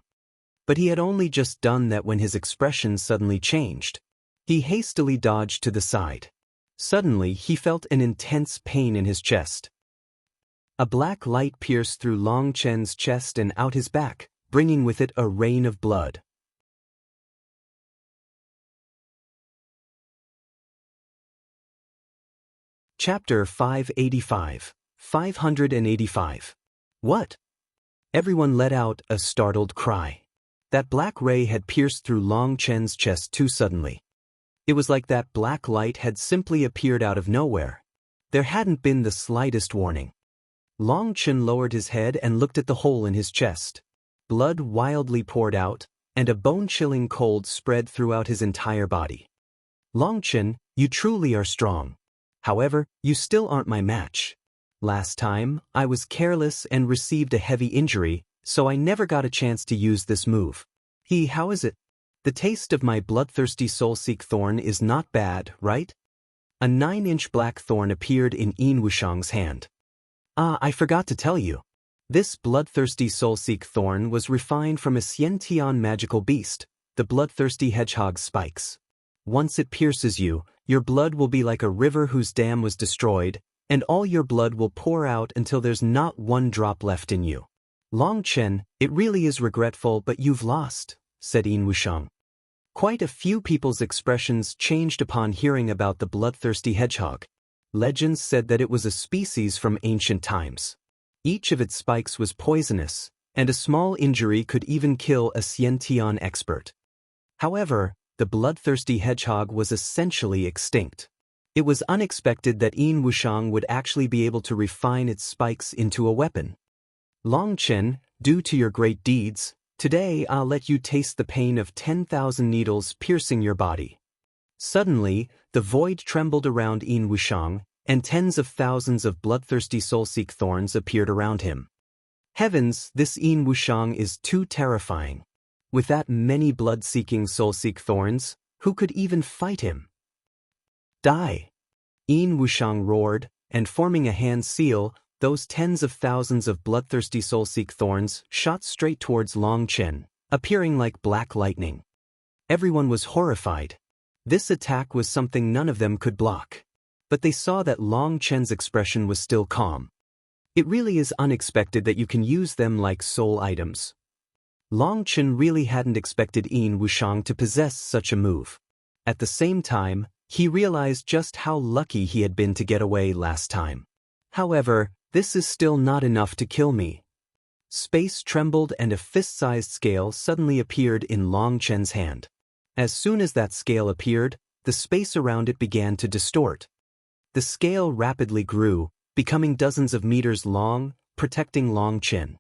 Speaker 1: But he had only just done that when his expression suddenly changed. He hastily dodged to the side. Suddenly, he felt an intense pain in his chest. A black light pierced through Long Chen's chest and out his back, bringing with it a rain of blood. Chapter 585. 585. What? Everyone let out a startled cry. That black ray had pierced through Long Chen's chest too suddenly. It was like that black light had simply appeared out of nowhere. There hadn't been the slightest warning. Long Chen lowered his head and looked at the hole in his chest. Blood wildly poured out, and a bone-chilling cold spread throughout his entire body. Long Chen, you truly are strong. However, you still aren't my match. Last time, I was careless and received a heavy injury, so I never got a chance to use this move. How is it? The taste of my bloodthirsty soul-seek thorn is not bad, right? A 9-inch black thorn appeared in Yin Wushang's hand. I forgot to tell you. This bloodthirsty soul-seek thorn was refined from a Xiantian magical beast, the bloodthirsty hedgehog's spikes. Once it pierces you, your blood will be like a river whose dam was destroyed, and all your blood will pour out until there's not one drop left in you. Long Chen, it really is regretful, but you've lost, said Yin Wushang. Quite a few people's expressions changed upon hearing about the bloodthirsty hedgehog. Legends said that it was a species from ancient times. Each of its spikes was poisonous, and a small injury could even kill a Xiantian expert. However, the bloodthirsty hedgehog was essentially extinct. It was unexpected that Yin Wushang would actually be able to refine its spikes into a weapon. Long Chen, due to your great deeds, today I'll let you taste the pain of 10,000 needles piercing your body. Suddenly, the void trembled around Yin Wushang, and tens of thousands of bloodthirsty soul-seek thorns appeared around him. Heavens, this Yin Wushang is too terrifying. With that many blood-seeking soul-seek thorns, who could even fight him? Die! Yin Wushang roared, and forming a hand seal, those tens of thousands of bloodthirsty soul-seek thorns shot straight towards Long Chen, appearing like black lightning. Everyone was horrified. This attack was something none of them could block. But they saw that Long Chen's expression was still calm. It really is unexpected that you can use them like soul items. Long Chen really hadn't expected Yin Wushang to possess such a move. At the same time, he realized just how lucky he had been to get away last time. However, this is still not enough to kill me. Space trembled and a fist-sized scale suddenly appeared in Long Chen's hand. As soon as that scale appeared, the space around it began to distort. The scale rapidly grew, becoming dozens of meters long, protecting Long Chen.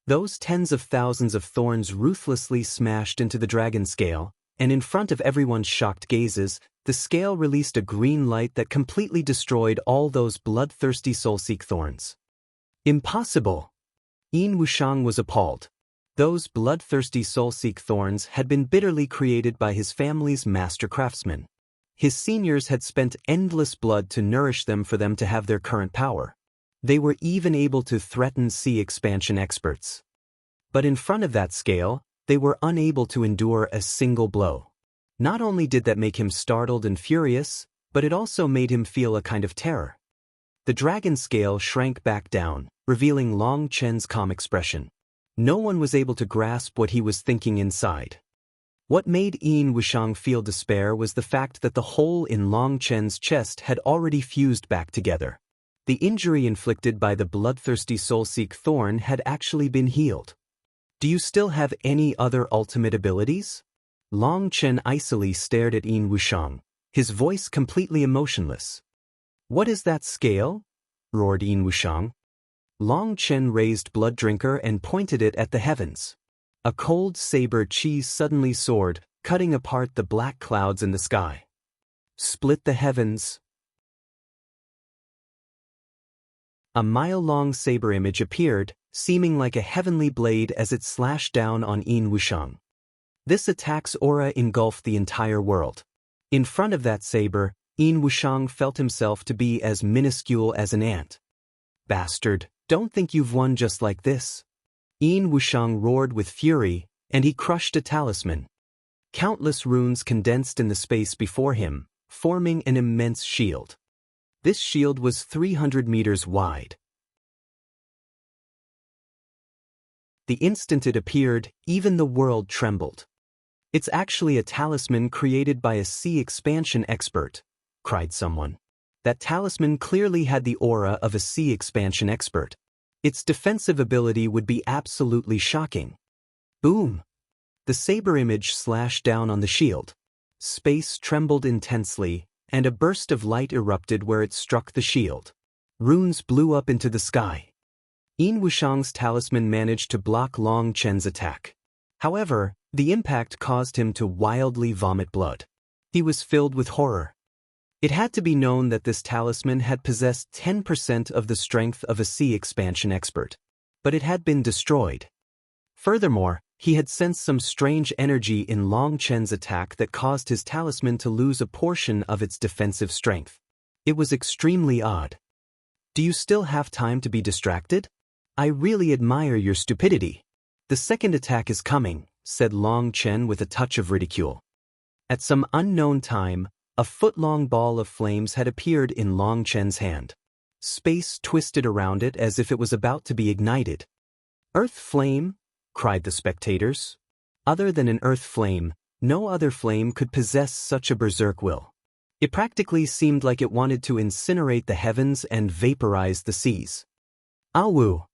Speaker 1: Those tens of thousands of thorns ruthlessly smashed into the dragon scale, and in front of everyone's shocked gazes, the scale released a green light that completely destroyed all those bloodthirsty soul-seek thorns. Impossible! Yin Wushang was appalled. Those bloodthirsty soul-seek thorns had been bitterly created by his family's master craftsmen. His seniors had spent endless blood to nourish them for them to have their current power. They were even able to threaten sea expansion experts. But in front of that scale, they were unable to endure a single blow. Not only did that make him startled and furious, but it also made him feel a kind of terror. The dragon scale shrank back down, revealing Long Chen's calm expression. No one was able to grasp what he was thinking inside. What made Yin Wushang feel despair was the fact that the hole in Long Chen's chest had already fused back together. The injury inflicted by the bloodthirsty soul-seek thorn had actually been healed. Do you still have any other ultimate abilities? Long Chen icily stared at Yin Wushang, his voice completely emotionless. What is that scale? Roared Yin Wushang. Long Chen raised Blood Drinker and pointed it at the heavens. A cold saber cheese suddenly soared, cutting apart the black clouds in the sky. Split the heavens. A mile-long saber image appeared, seeming like a heavenly blade as it slashed down on Yin Wushang. This attack's aura engulfed the entire world. In front of that saber, Yin Wushang felt himself to be as minuscule as an ant. Bastard, don't think you've won just like this. Yin Wushang roared with fury, and he crushed a talisman. Countless runes condensed in the space before him, forming an immense shield. This shield was 300 meters wide. The instant it appeared, even the world trembled. It's actually a talisman created by a sea expansion expert, cried someone. That talisman clearly had the aura of a sea expansion expert. Its defensive ability would be absolutely shocking. Boom! The saber image slashed down on the shield. Space trembled intensely, and a burst of light erupted where it struck the shield. Runes blew up into the sky. Yin Wushang's talisman managed to block Long Chen's attack. However, the impact caused him to wildly vomit blood. He was filled with horror. It had to be known that this talisman had possessed 10% of the strength of a sea expansion expert. But it had been destroyed. Furthermore, he had sensed some strange energy in Long Chen's attack that caused his talisman to lose a portion of its defensive strength. It was extremely odd. Do you still have time to be distracted? I really admire your stupidity. The second attack is coming, said Long Chen with a touch of ridicule. At some unknown time, a foot-long ball of flames had appeared in Long Chen's hand. Space twisted around it as if it was about to be ignited. Earth flame? Cried the spectators. Other than an earth flame, no other flame could possess such a berserk will. It practically seemed like it wanted to incinerate the heavens and vaporize the seas. Awu!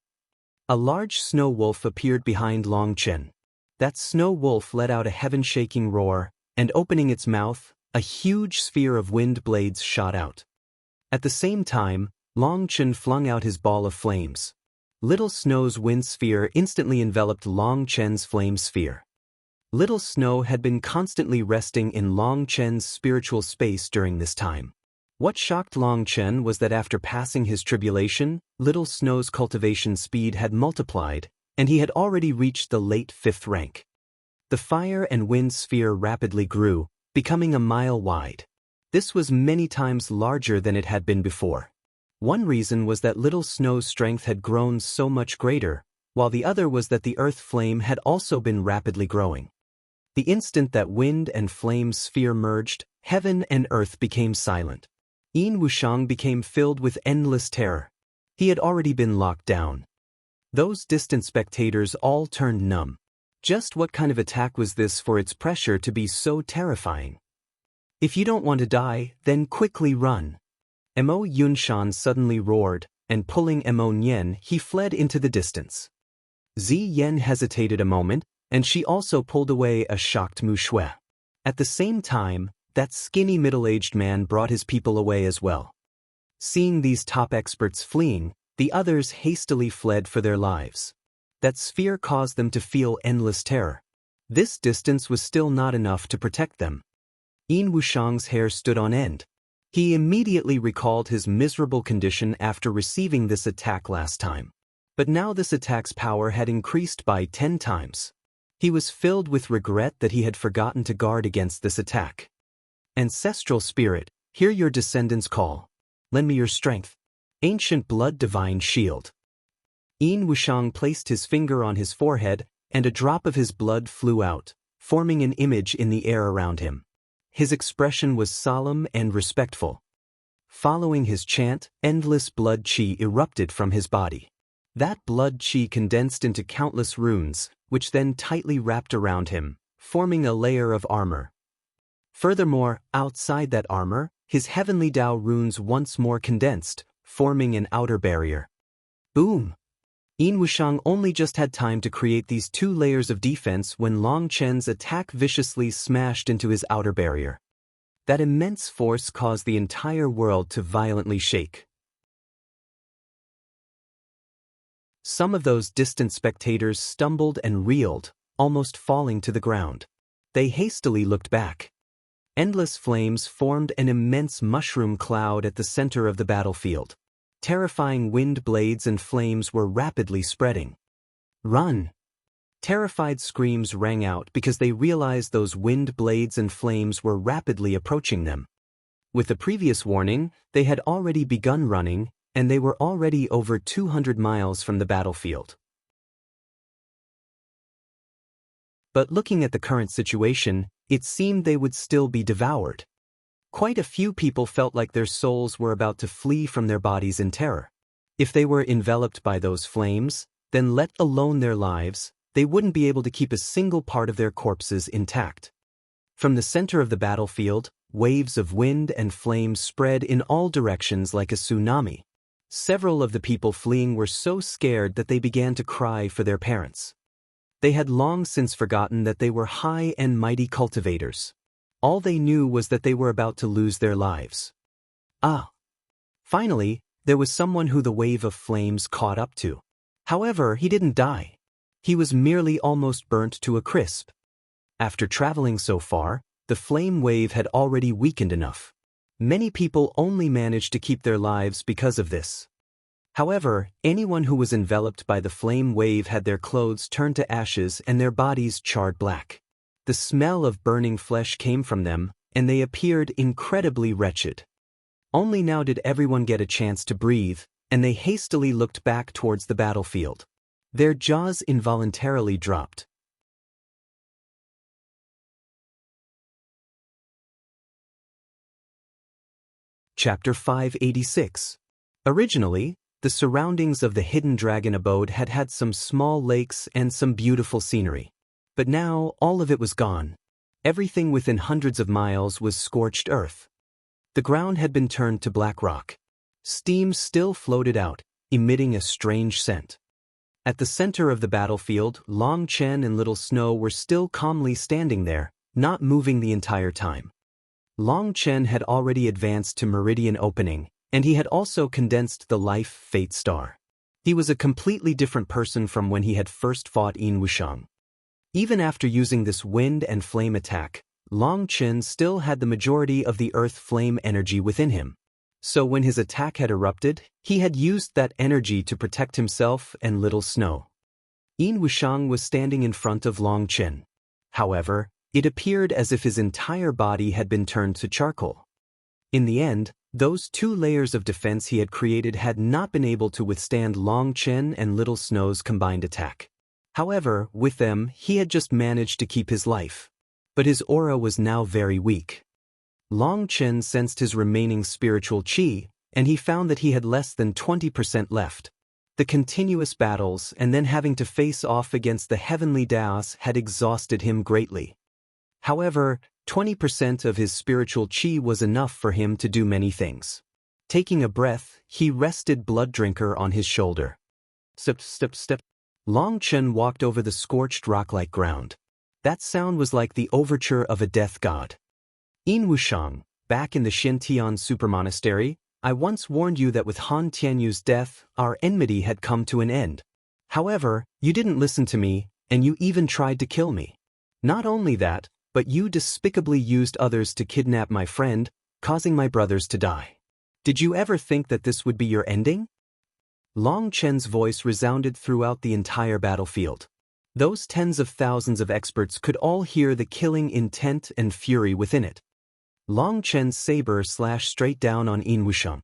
Speaker 1: A large snow wolf appeared behind Long Chen. That snow wolf let out a heaven-shaking roar, and opening its mouth, a huge sphere of wind blades shot out. At the same time, Long Chen flung out his ball of flames. Little Snow's wind sphere instantly enveloped Long Chen's flame sphere. Little Snow had been constantly resting in Long Chen's spiritual space during this time. What shocked Long Chen was that after passing his tribulation, Little Snow's cultivation speed had multiplied, and he had already reached the late 5th rank. The fire and wind sphere rapidly grew, becoming a mile wide. This was many times larger than it had been before. One reason was that Little Snow's strength had grown so much greater, while the other was that the earth flame had also been rapidly growing. The instant that wind and flame sphere merged, heaven and earth became silent. Yin Wushang became filled with endless terror. He had already been locked down. Those distant spectators all turned numb. Just what kind of attack was this for its pressure to be so terrifying? If you don't want to die, then quickly run. Mo Yunshan suddenly roared, and pulling Mo Nian, he fled into the distance. Zi Yen hesitated a moment, and she also pulled away a shocked Mu Shui. At the same time, that skinny middle-aged man brought his people away as well. Seeing these top experts fleeing, the others hastily fled for their lives. That sphere caused them to feel endless terror. This distance was still not enough to protect them. Yin Wushang's hair stood on end. He immediately recalled his miserable condition after receiving this attack last time. But now this attack's power had increased by 10 times. He was filled with regret that he had forgotten to guard against this attack. Ancestral spirit, hear your descendants call. Lend me your strength. Ancient blood divine shield. Yin Wushang placed his finger on his forehead, and a drop of his blood flew out, forming an image in the air around him. His expression was solemn and respectful. Following his chant, endless blood qi erupted from his body. That blood qi condensed into countless runes, which then tightly wrapped around him, forming a layer of armor. Furthermore, outside that armor, his heavenly Tao runes once more condensed, forming an outer barrier. Boom! Yin Wushang only just had time to create these 2 layers of defense when Long Chen's attack viciously smashed into his outer barrier. That immense force caused the entire world to violently shake. Some of those distant spectators stumbled and reeled, almost falling to the ground. They hastily looked back. Endless flames formed an immense mushroom cloud at the center of the battlefield. Terrifying wind blades and flames were rapidly spreading. Run! Terrified screams rang out because they realized those wind blades and flames were rapidly approaching them. With the previous warning, they had already begun running, and they were already over 200 miles from the battlefield. But looking at the current situation, it seemed they would still be devoured. Quite a few people felt like their souls were about to flee from their bodies in terror. If they were enveloped by those flames, then let alone their lives, they wouldn't be able to keep a single part of their corpses intact. From the center of the battlefield, waves of wind and flames spread in all directions like a tsunami. Several of the people fleeing were so scared that they began to cry for their parents. They had long since forgotten that they were high and mighty cultivators. All they knew was that they were about to lose their lives. Finally, there was someone who the wave of flames caught up to. However, he didn't die. He was merely almost burnt to a crisp. After traveling so far, the flame wave had already weakened enough. Many people only managed to keep their lives because of this. However, anyone who was enveloped by the flame wave had their clothes turned to ashes and their bodies charred black. The smell of burning flesh came from them, and they appeared incredibly wretched. Only now did everyone get a chance to breathe, and they hastily looked back towards the battlefield. Their jaws involuntarily dropped. Chapter 586. Originally, the surroundings of the hidden dragon abode had had some small lakes and some beautiful scenery. But now, all of it was gone. Everything within hundreds of miles was scorched earth. The ground had been turned to black rock. Steam still floated out, emitting a strange scent. At the center of the battlefield, Long Chen and Little Snow were still calmly standing there, not moving the entire time. Long Chen had already advanced to meridian opening, and he had also condensed the life fate star. He was a completely different person from when he had first fought Yin Wushang. Even after using this wind and flame attack, Long Chen still had the majority of the earth flame energy within him. So when his attack had erupted, he had used that energy to protect himself and Little Snow. Yin Wushang was standing in front of Long Chen. However, it appeared as if his entire body had been turned to charcoal. In the end, those 2 layers of defense he had created had not been able to withstand Long Chen and Little Snow's combined attack. However, with them, he had just managed to keep his life. But his aura was now very weak. Long Chen sensed his remaining spiritual qi, and he found that he had less than 20% left. The continuous battles and then having to face off against the heavenly Daos had exhausted him greatly. However, 20% of his spiritual chi was enough for him to do many things. Taking a breath, he rested Blood Drinker on his shoulder. Step, step, step. Long Chen walked over the scorched rock-like ground. That sound was like the overture of a death god. Yin Wushang, back in the Xintian Super Monastery, I once warned you that with Han Tianyu's death, our enmity had come to an end. However, you didn't listen to me, and you even tried to kill me. Not only that, but you despicably used others to kidnap my friend, causing my brothers to die. Did you ever think that this would be your ending? Long Chen's voice resounded throughout the entire battlefield. Those tens of thousands of experts could all hear the killing intent and fury within it. Long Chen's saber slashed straight down on Yin Wushang.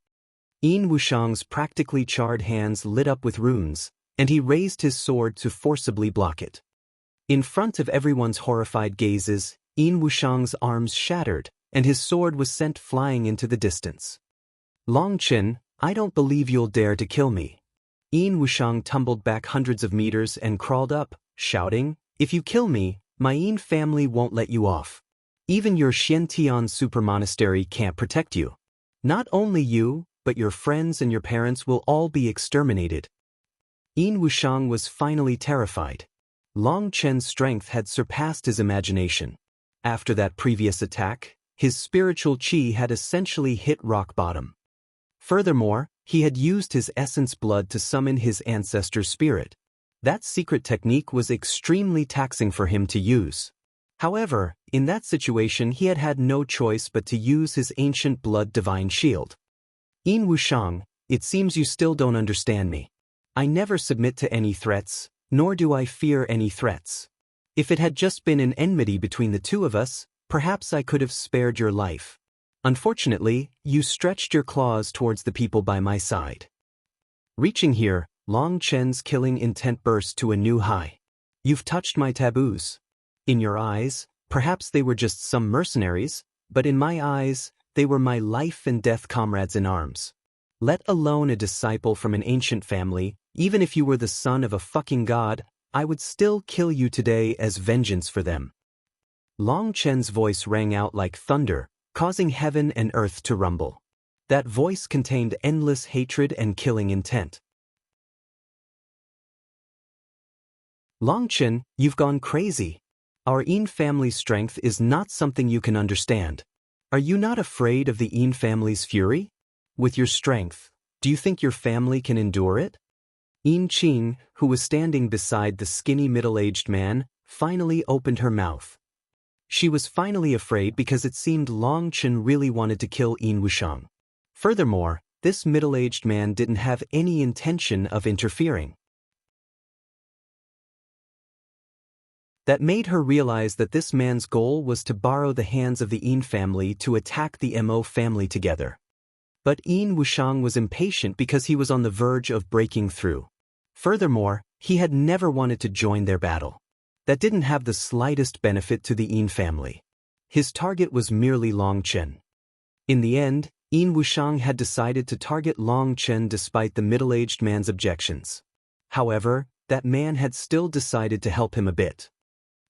Speaker 1: Yin Wushang's practically charred hands lit up with runes, and he raised his sword to forcibly block it. In front of everyone's horrified gazes, Yin Wushang's arms shattered, and his sword was sent flying into the distance. Long Chen, I don't believe you'll dare to kill me. Yin Wushang tumbled back hundreds of meters and crawled up, shouting, if you kill me, my Yin family won't let you off. Even your Xiantian Super Monastery can't protect you. Not only you, but your friends and your parents will all be exterminated. Yin Wushang was finally terrified. Long Chen's strength had surpassed his imagination. After that previous attack, his spiritual chi had essentially hit rock bottom. Furthermore, he had used his essence blood to summon his ancestor's spirit. That secret technique was extremely taxing for him to use. However, in that situation he had had no choice but to use his ancient blood divine shield. Yin Wushang, it seems you still don't understand me. I never submit to any threats, nor do I fear any threats. If it had just been an enmity between the two of us, perhaps I could have spared your life. Unfortunately, you stretched your claws towards the people by my side. Reaching here, Long Chen's killing intent burst to a new high. You've touched my taboos. In your eyes, perhaps they were just some mercenaries, but in my eyes, they were my life and death comrades in arms. Let alone a disciple from an ancient family, even if you were the son of a fucking god, I would still kill you today as vengeance for them. Long Chen's voice rang out like thunder, causing heaven and earth to rumble. That voice contained endless hatred and killing intent. Long Chen, you've gone crazy. Our Yin family's strength is not something you can understand. Are you not afraid of the Yin family's fury? With your strength, do you think your family can endure it? Yin Qing, who was standing beside the skinny middle-aged man, finally opened her mouth. She was finally afraid because it seemed Long Chen really wanted to kill Yin Wushang. Furthermore, this middle-aged man didn't have any intention of interfering. That made her realize that this man's goal was to borrow the hands of the Yin family to attack the Mo family together. But Yin Wushang was impatient because he was on the verge of breaking through. Furthermore, he had never wanted to join their battle. That didn't have the slightest benefit to the Yin family. His target was merely Long Chen. In the end, Yin Wushang had decided to target Long Chen despite the middle-aged man's objections. However, that man had still decided to help him a bit.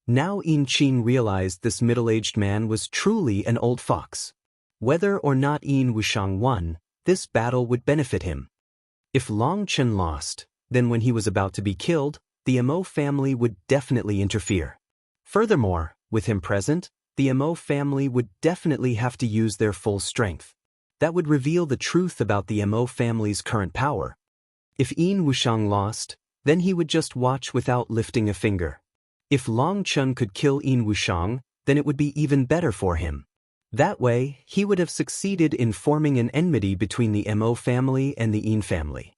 Speaker 1: Now Yin Qing realized this middle-aged man was truly an old fox. Whether or not Yin Wushang won, this battle would benefit him. If Long Chen lost, then when he was about to be killed, the Mo family would definitely interfere. Furthermore, with him present, the Mo family would definitely have to use their full strength. That would reveal the truth about the Mo family's current power. If Yin Wushang lost, then he would just watch without lifting a finger. If Long Chen could kill Yin Wushang, then it would be even better for him. That way, he would have succeeded in forming an enmity between the Mo family and the Yin family.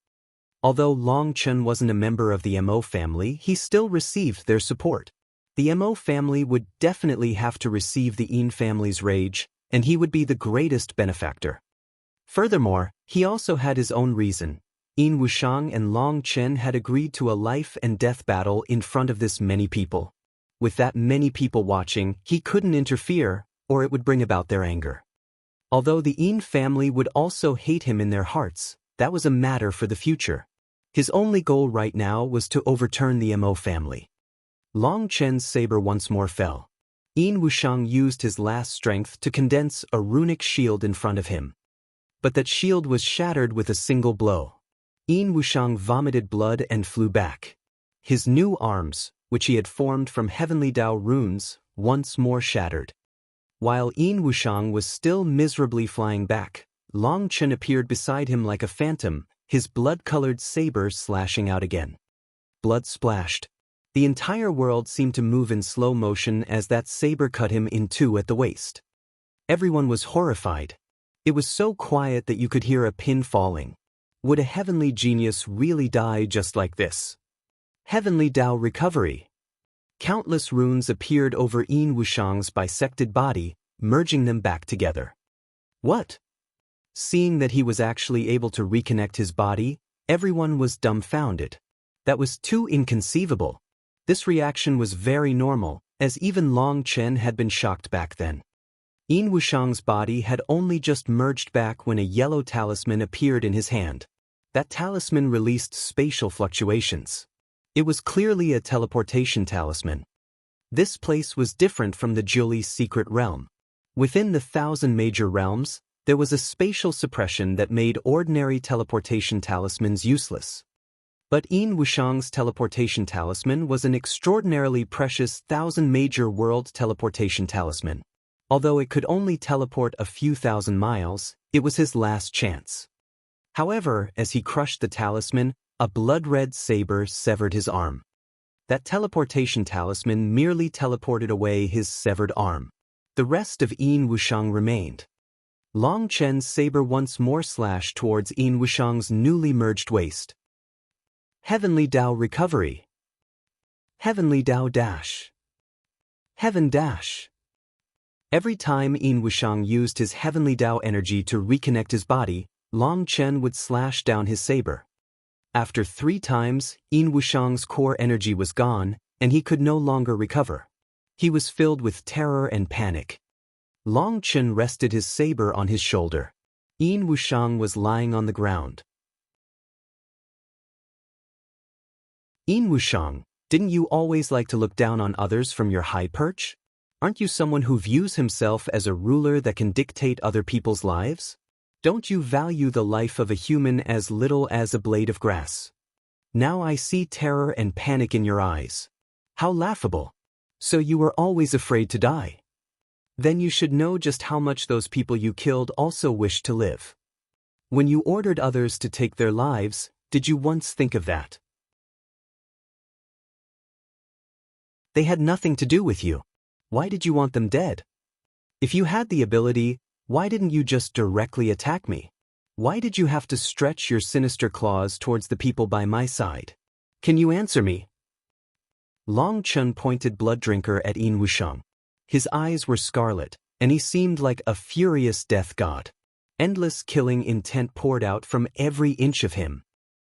Speaker 1: Although Long Chen wasn't a member of the Mo family, he still received their support. The Mo family would definitely have to receive the Yin family's rage, and he would be the greatest benefactor. Furthermore, he also had his own reason. Yin Wushang and Long Chen had agreed to a life and death battle in front of this many people. With that many people watching, he couldn't interfere, or it would bring about their anger. Although the Yin family would also hate him in their hearts, that was a matter for the future. His only goal right now was to overturn the Mo family. Long Chen's saber once more fell. Yin Wushang used his last strength to condense a runic shield in front of him. But that shield was shattered with a single blow. Yin Wushang vomited blood and flew back. His new arms, which he had formed from heavenly Dao runes, once more shattered. While Yin Wushang was still miserably flying back, Long Chen appeared beside him like a phantom, his blood-colored saber slashing out again. Blood splashed. The entire world seemed to move in slow motion as that saber cut him in two at the waist. Everyone was horrified. It was so quiet that you could hear a pin falling. Would a heavenly genius really die just like this? Heavenly Dao recovery. Countless runes appeared over Yin Wushang's bisected body, merging them back together. What? Seeing that he was actually able to reconnect his body, everyone was dumbfounded. That was too inconceivable. This reaction was very normal, as even Long Chen had been shocked back then. Yin Wushang's body had only just merged back when a yellow talisman appeared in his hand. That talisman released spatial fluctuations. It was clearly a teleportation talisman. This place was different from the Juli's secret realm. Within the 1,000 major realms, there was a spatial suppression that made ordinary teleportation talismans useless. But Yin Wushang's teleportation talisman was an extraordinarily precious 1,000 major world teleportation talisman. Although it could only teleport a few thousand miles, it was his last chance. However, as he crushed the talisman, a blood-red saber severed his arm. That teleportation talisman merely teleported away his severed arm. The rest of Yin Wushang remained. Long Chen's saber once more slashed towards Yin Wushang's newly merged waist. Heavenly Dao recovery. Heavenly Dao dash. Heaven dash. Every time Yin Wushang used his Heavenly Dao energy to reconnect his body, Long Chen would slash down his saber. After 3 times, Yin Wushang's core energy was gone, and he could no longer recover. He was filled with terror and panic. Long Chen rested his saber on his shoulder. Yin Wushang was lying on the ground. Yin Wushang, didn't you always like to look down on others from your high perch? Aren't you someone who views himself as a ruler that can dictate other people's lives? Don't you value the life of a human as little as a blade of grass? Now I see terror and panic in your eyes. How laughable. So you were always afraid to die. Then you should know just how much those people you killed also wished to live. When you ordered others to take their lives, did you once think of that? They had nothing to do with you. Why did you want them dead? If you had the ability, why didn't you just directly attack me? Why did you have to stretch your sinister claws towards the people by my side? Can you answer me? Long Chen pointed Blood Drinker at Yin Wushang. His eyes were scarlet, and he seemed like a furious death god. Endless killing intent poured out from every inch of him.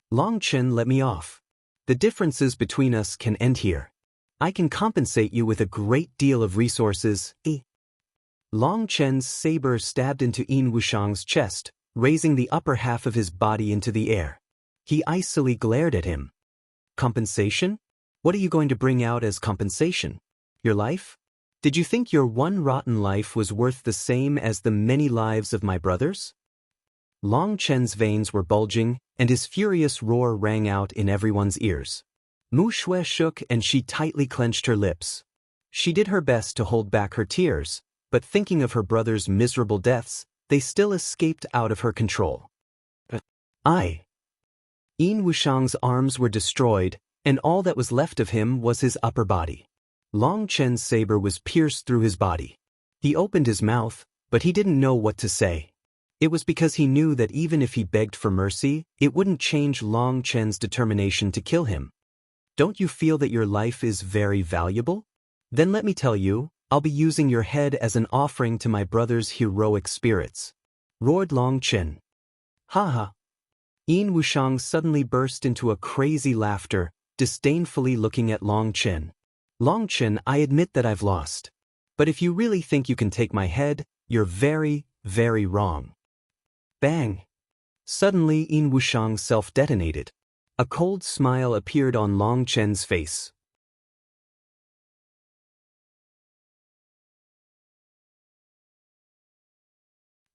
Speaker 1: Long Chen, let me off. The differences between us can end here. I can compensate you with a great deal of resources. Long Chen's saber stabbed into Yin Wushang's chest, raising the upper half of his body into the air. He icily glared at him. Compensation? What are you going to bring out as compensation? Your life? Did you think your one rotten life was worth the same as the many lives of my brothers? Long Chen's veins were bulging, and his furious roar rang out in everyone's ears. Mu Shui shook and she tightly clenched her lips. She did her best to hold back her tears, but thinking of her brother's miserable deaths, they still escaped out of her control. Yin Wushang's arms were destroyed, and all that was left of him was his upper body. Long Chen's saber was pierced through his body. He opened his mouth, but he didn't know what to say. It was because he knew that even if he begged for mercy, it wouldn't change Long Chen's determination to kill him. Don't you feel that your life is very valuable? Then let me tell you, I'll be using your head as an offering to my brother's heroic spirits. Roared Long Chen. Ha ha. Yin Wushang suddenly burst into a crazy laughter, disdainfully looking at Long Chen. Long Chen, I admit that I've lost. But if you really think you can take my head, you're very, Very wrong. Bang! Suddenly Yin Wushang self-detonated. A cold smile appeared on Long Chen's face.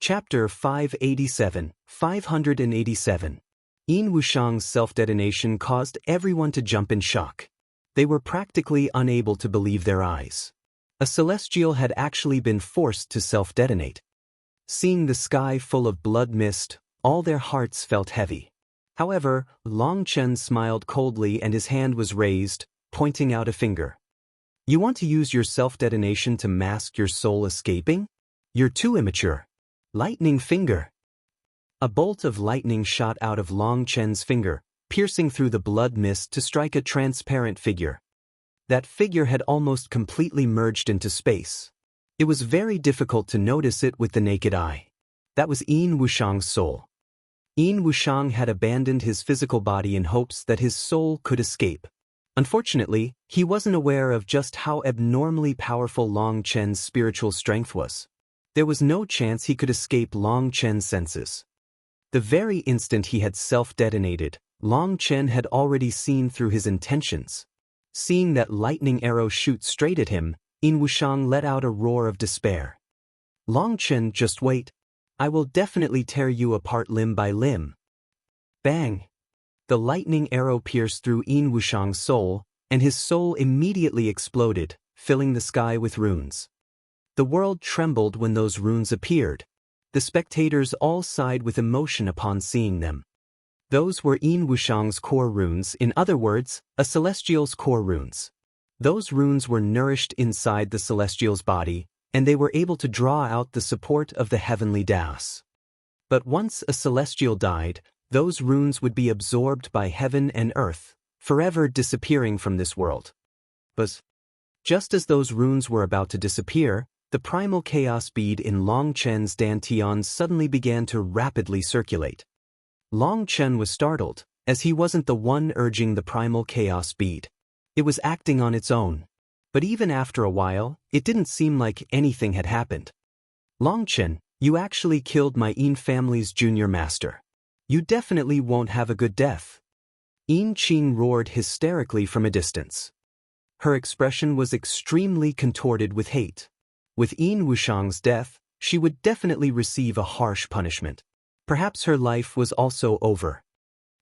Speaker 1: Chapter 587, 587. Yin Wushang's self-detonation caused everyone to jump in shock. They were practically unable to believe their eyes. A celestial had actually been forced to self-detonate. Seeing the sky full of blood mist, all their hearts felt heavy. However, Long Chen smiled coldly and his hand was raised, pointing out a finger. You want to use your self-detonation to mask your soul escaping? You're too immature. Lightning finger. A bolt of lightning shot out of Long Chen's finger, piercing through the blood mist to strike a transparent figure. That figure had almost completely merged into space. It was very difficult to notice it with the naked eye. That was Yin Wushang's soul. Yin Wushang had abandoned his physical body in hopes that his soul could escape. Unfortunately, he wasn't aware of just how abnormally powerful Long Chen's spiritual strength was. There was no chance he could escape Long Chen's senses. The very instant he had self-detonated, Long Chen had already seen through his intentions. Seeing that lightning arrow shoot straight at him, Yin Wushang let out a roar of despair. Long Chen, just wait. I will definitely tear you apart limb by limb. Bang! The lightning arrow pierced through Yin Wushang's soul, and his soul immediately exploded, filling the sky with runes. The world trembled when those runes appeared. The spectators all sighed with emotion upon seeing them. Those were Yin Wushang's core runes, in other words, a celestial's core runes. Those runes were nourished inside the celestial's body, and they were able to draw out the support of the heavenly Daos. But once a celestial died, those runes would be absorbed by heaven and earth, forever disappearing from this world. But just as those runes were about to disappear, the primal chaos bead in Long Chen's dantian suddenly began to rapidly circulate. Long Chen was startled, as he wasn't the one urging the primal chaos bead. It was acting on its own. But even after a while, it didn't seem like anything had happened. Long Chen, you actually killed my Yin family's junior master. You definitely won't have a good death. Yin Qing roared hysterically from a distance. Her expression was extremely contorted with hate. With Yin Wushang's death, she would definitely receive a harsh punishment. Perhaps her life was also over.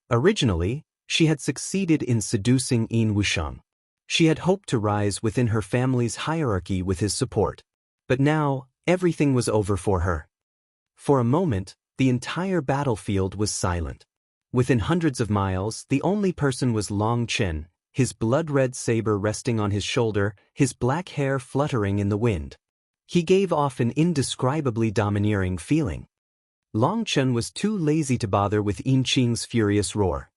Speaker 1: Originally, she had succeeded in seducing Yin Wushang. She had hoped to rise within her family's hierarchy with his support. But now, everything was over for her. For a moment, the entire battlefield was silent. Within hundreds of miles, the only person was Long Chen, his blood-red saber resting on his shoulder, his black hair fluttering in the wind. He gave off an indescribably domineering feeling. Long Chen was too lazy to bother with Yin Qing's furious roar.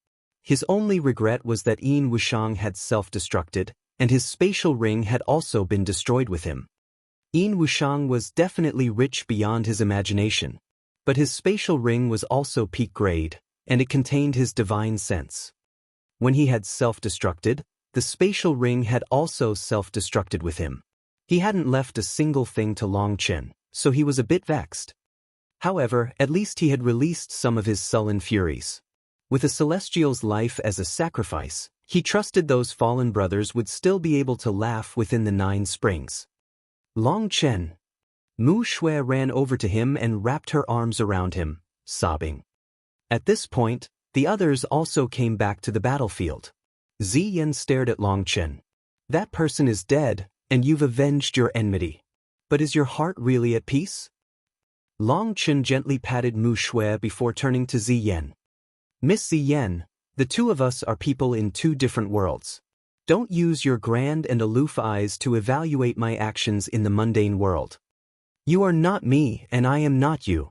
Speaker 1: His only regret was that Yin Wushang had self-destructed, and his spatial ring had also been destroyed with him. Yin Wushang was definitely rich beyond his imagination. But his spatial ring was also peak grade, and it contained his divine sense. When he had self-destructed, the spatial ring had also self-destructed with him. He hadn't left a single thing to Long Chen, so he was a bit vexed. However, at least he had released some of his sullen furies. With a celestial's life as a sacrifice, he trusted those fallen brothers would still be able to laugh within the 9 springs. Long Chen. Mu Shui ran over to him and wrapped her arms around him, sobbing. At this point, the others also came back to the battlefield. Ziyan stared at Long Chen. That person is dead, and you've avenged your enmity. But is your heart really at peace? Long Chen gently patted Mu Shui before turning to Ziyan. Miss Ziyan, the two of us are people in 2 different worlds. Don't use your grand and aloof eyes to evaluate my actions in the mundane world. You are not me, and I am not you.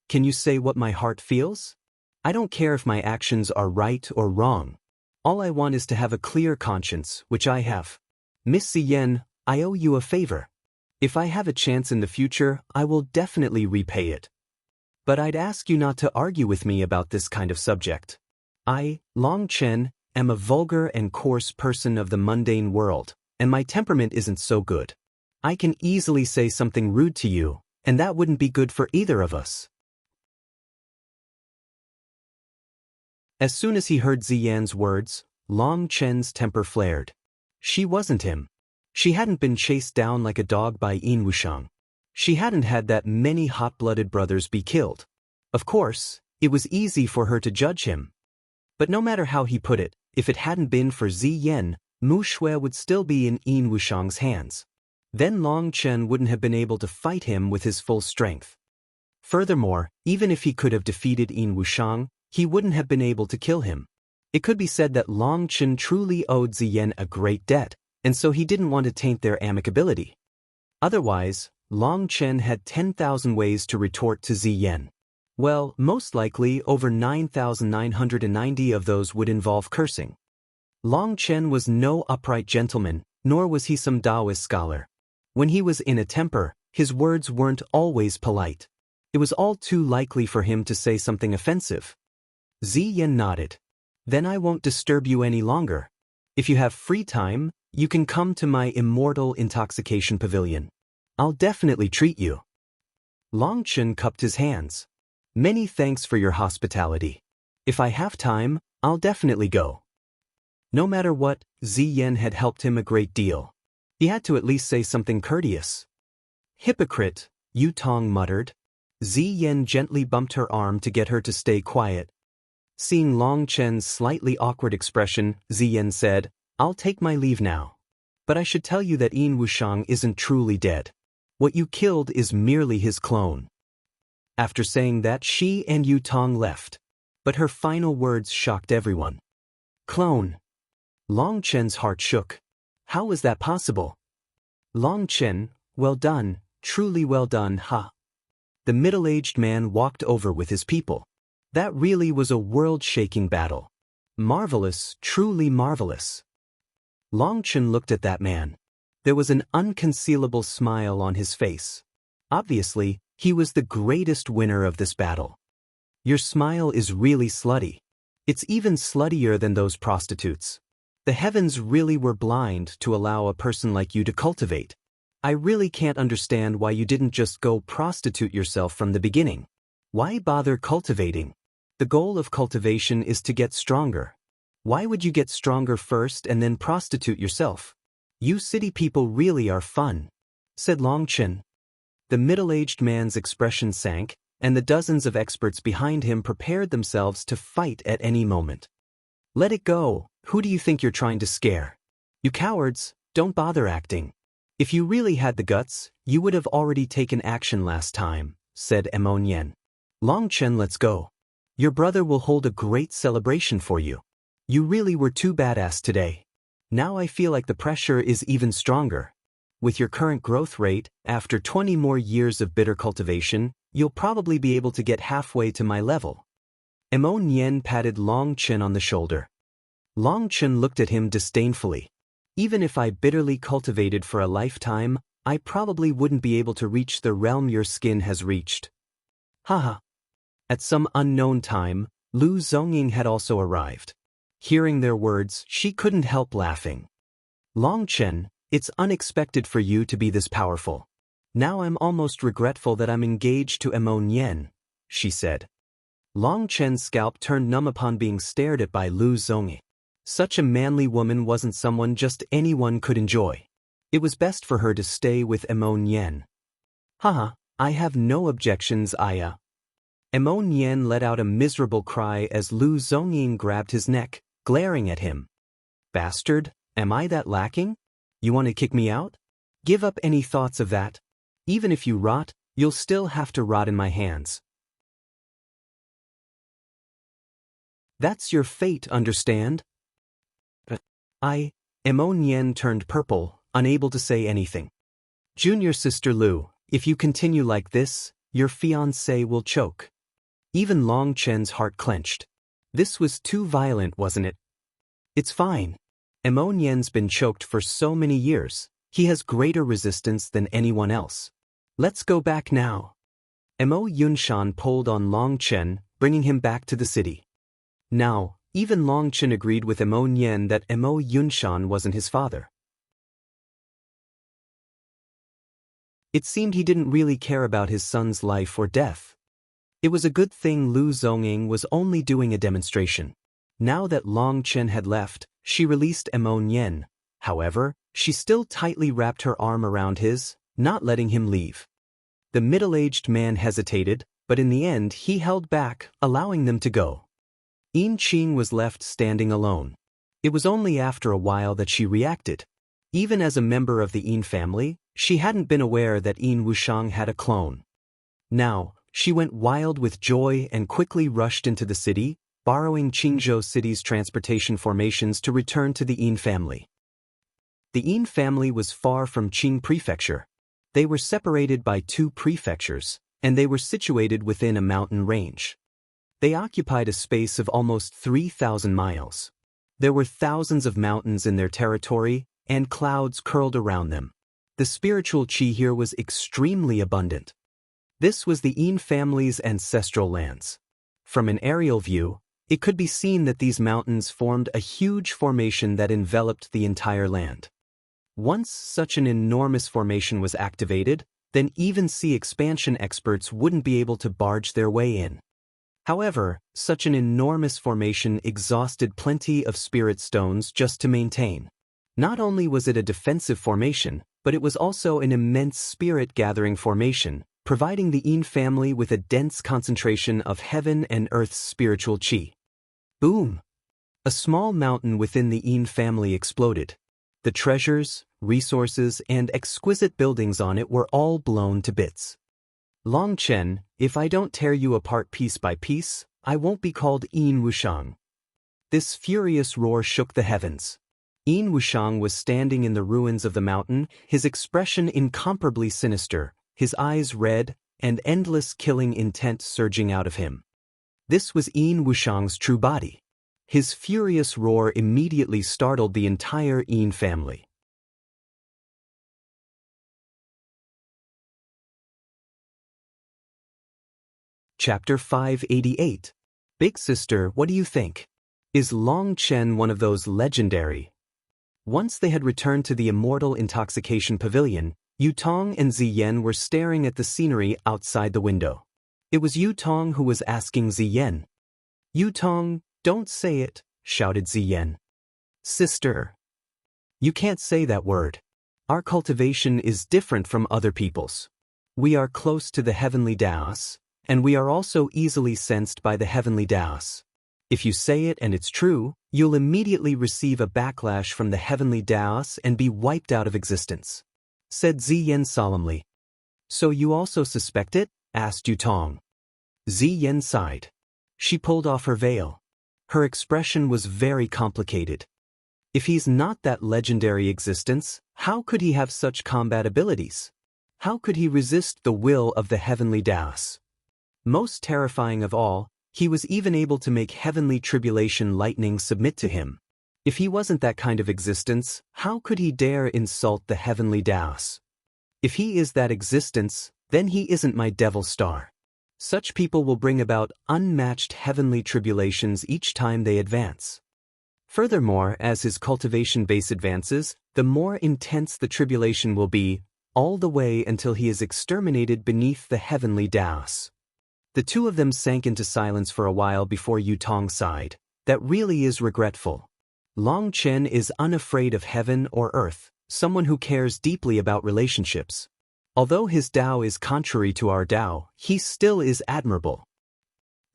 Speaker 1: Can you say what my heart feels? I don't care if my actions are right or wrong. All I want is to have a clear conscience, which I have. Miss Ziyan, I owe you a favor. If I have a chance in the future, I will definitely repay it. But I'd ask you not to argue with me about this kind of subject. I, Long Chen, am a vulgar and coarse person of the mundane world, and my temperament isn't so good. I can easily say something rude to you, and that wouldn't be good for either of us. As soon as he heard Ziyan's words, Long Chen's temper flared. She wasn't him. She hadn't been chased down like a dog by Yin Wushang. She hadn't had that many hot-blooded brothers be killed. Of course, it was easy for her to judge him. But no matter how he put it, if it hadn't been for Ziyan, Mu Shui would still be in Yin Wushang's hands. Then Long Chen wouldn't have been able to fight him with his full strength. Furthermore, even if he could have defeated Yin Wushang, he wouldn't have been able to kill him. It could be said that Long Chen truly owed Ziyan a great debt, and so he didn't want to taint their amicability. Otherwise, Long Chen had 10,000 ways to retort to Ziyan. Well, most likely over 9,990 of those would involve cursing. Long Chen was no upright gentleman, nor was he some Taoist scholar. When he was in a temper, his words weren't always polite. It was all too likely for him to say something offensive. Ziyan nodded. Then I won't disturb you any longer. If you have free time, you can come to my immortal intoxication pavilion. I'll definitely treat you. Long Chen cupped his hands. Many thanks for your hospitality. If I have time, I'll definitely go. No matter what, Ziyan had helped him a great deal. He had to at least say something courteous. Hypocrite, Yu Tong muttered. Ziyan gently bumped her arm to get her to stay quiet. Seeing Long Chen's slightly awkward expression, Ziyan said, I'll take my leave now. But I should tell you that Yin Wushang isn't truly dead. What you killed is merely his clone. After saying that, she and Yu Tong left. But her final words shocked everyone. Clone. Long Chen's heart shook. How was that possible? Long Chen, well done, truly well done, ha. The middle-aged man walked over with his people. That really was a world-shaking battle. Marvelous, truly marvelous. Long Chen looked at that man. There was an unconcealable smile on his face. Obviously, he was the greatest winner of this battle. Your smile is really slutty. It's even sluttier than those prostitutes. The heavens really were blind to allow a person like you to cultivate. I really can't understand why you didn't just go prostitute yourself from the beginning. Why bother cultivating? The goal of cultivation is to get stronger. Why would you get stronger first and then prostitute yourself? You city people really are fun, said Long Chen. The middle-aged man's expression sank, and the dozens of experts behind him prepared themselves to fight at any moment. Let it go. Who do you think you're trying to scare? You cowards, don't bother acting. If you really had the guts, you would have already taken action last time, said Emon Yen. Long Chen, let's go. Your brother will hold a great celebration for you. You really were too badass today. Now I feel like the pressure is even stronger. With your current growth rate, after 20 more years of bitter cultivation, you'll probably be able to get halfway to my level. Emon Yen patted Long Chen on the shoulder. Long Chen looked at him disdainfully. Even if I bitterly cultivated for a lifetime, I probably wouldn't be able to reach the realm your skin has reached. Haha. At some unknown time, Lu Zongying had also arrived. Hearing their words, she couldn't help laughing. Long Chen, it's unexpected for you to be this powerful. Now I'm almost regretful that I'm engaged to Emon Yen, she said. Long Chen's scalp turned numb upon being stared at by Lu Zongying. Such a manly woman wasn't someone just anyone could enjoy. It was best for her to stay with Emon Yen. Haha, I have no objections, Aya. Emon Yen let out a miserable cry as Lu Zongying grabbed his neck, glaring at him. Bastard, am I that lacking? You want to kick me out? Give up any thoughts of that. Even if you rot, you'll still have to rot in my hands. That's your fate, understand? Emon Yen turned purple, unable to say anything. Junior sister Lu, if you continue like this, your fiancé will choke. Even Long Chen's heart clenched. This was too violent, wasn't it? It's fine. Emon Yen's been choked for so many years. He has greater resistance than anyone else. Let's go back now. Emo Yunshan pulled on Long Chen, bringing him back to the city. Now, even Long Chen agreed with Emon Yen that Emo Yunshan wasn't his father. It seemed he didn't really care about his son's life or death. It was a good thing Lu Zongying was only doing a demonstration. Now that Long Chen had left, she released Emon Yen. However, she still tightly wrapped her arm around his, not letting him leave. The middle-aged man hesitated, but in the end he held back, allowing them to go. Yin Qing was left standing alone. It was only after a while that she reacted. Even as a member of the Yin family, she hadn't been aware that Yin Wushang had a clone. Now, she went wild with joy and quickly rushed into the city, borrowing Qingzhou City's transportation formations to return to the Yin family. The Yin family was far from Qing Prefecture. They were separated by 2 prefectures, and they were situated within a mountain range. They occupied a space of almost 3,000 miles. There were thousands of mountains in their territory, and clouds curled around them. The spiritual qi here was extremely abundant. This was the Yin family's ancestral lands. From an aerial view, it could be seen that these mountains formed a huge formation that enveloped the entire land. Once such an enormous formation was activated, then even sea expansion experts wouldn't be able to barge their way in. However, such an enormous formation exhausted plenty of spirit stones just to maintain. Not only was it a defensive formation, but it was also an immense spirit-gathering formation, providing the Yin family with a dense concentration of heaven and earth's spiritual qi. Boom! A small mountain within the Yin family exploded. The treasures, resources, and exquisite buildings on it were all blown to bits. Long Chen, if I don't tear you apart piece by piece, I won't be called Yin Wushang. This furious roar shook the heavens. Yin Wushang was standing in the ruins of the mountain, his expression incomparably sinister, his eyes red, and endless killing intent surging out of him. This was Yin Wushang's true body. His furious roar immediately startled the entire Yin family. Chapter 588. Big Sister, what do you think? Is Long Chen one of those legendary? Once they had returned to the Immortal Intoxication Pavilion, Yu Tong and Ziyen were staring at the scenery outside the window. It was Yu Tong who was asking Ziyen. Yu Tong, don't say it, shouted Ziyen. Sister. You can't say that word. Our cultivation is different from other people's. We are close to the heavenly Daos, and we are also easily sensed by the heavenly Daos. If you say it and it's true, you'll immediately receive a backlash from the heavenly Daos and be wiped out of existence, said Ziyen solemnly. So you also suspect it? Asked Yu Tong. Ziyen sighed. She pulled off her veil. Her expression was very complicated. If he's not that legendary existence, how could he have such combat abilities? How could he resist the will of the heavenly Daos? Most terrifying of all, he was even able to make heavenly tribulation lightning submit to him. If he wasn't that kind of existence, how could he dare insult the heavenly Daos? If he is that existence, then he isn't my devil star. Such people will bring about unmatched heavenly tribulations each time they advance. Furthermore, as his cultivation base advances, the more intense the tribulation will be, all the way until he is exterminated beneath the heavenly Daos. The two of them sank into silence for a while before Yu Tong sighed. That really is regretful. Long Chen is unafraid of heaven or earth, someone who cares deeply about relationships. Although his Tao is contrary to our Tao, he still is admirable.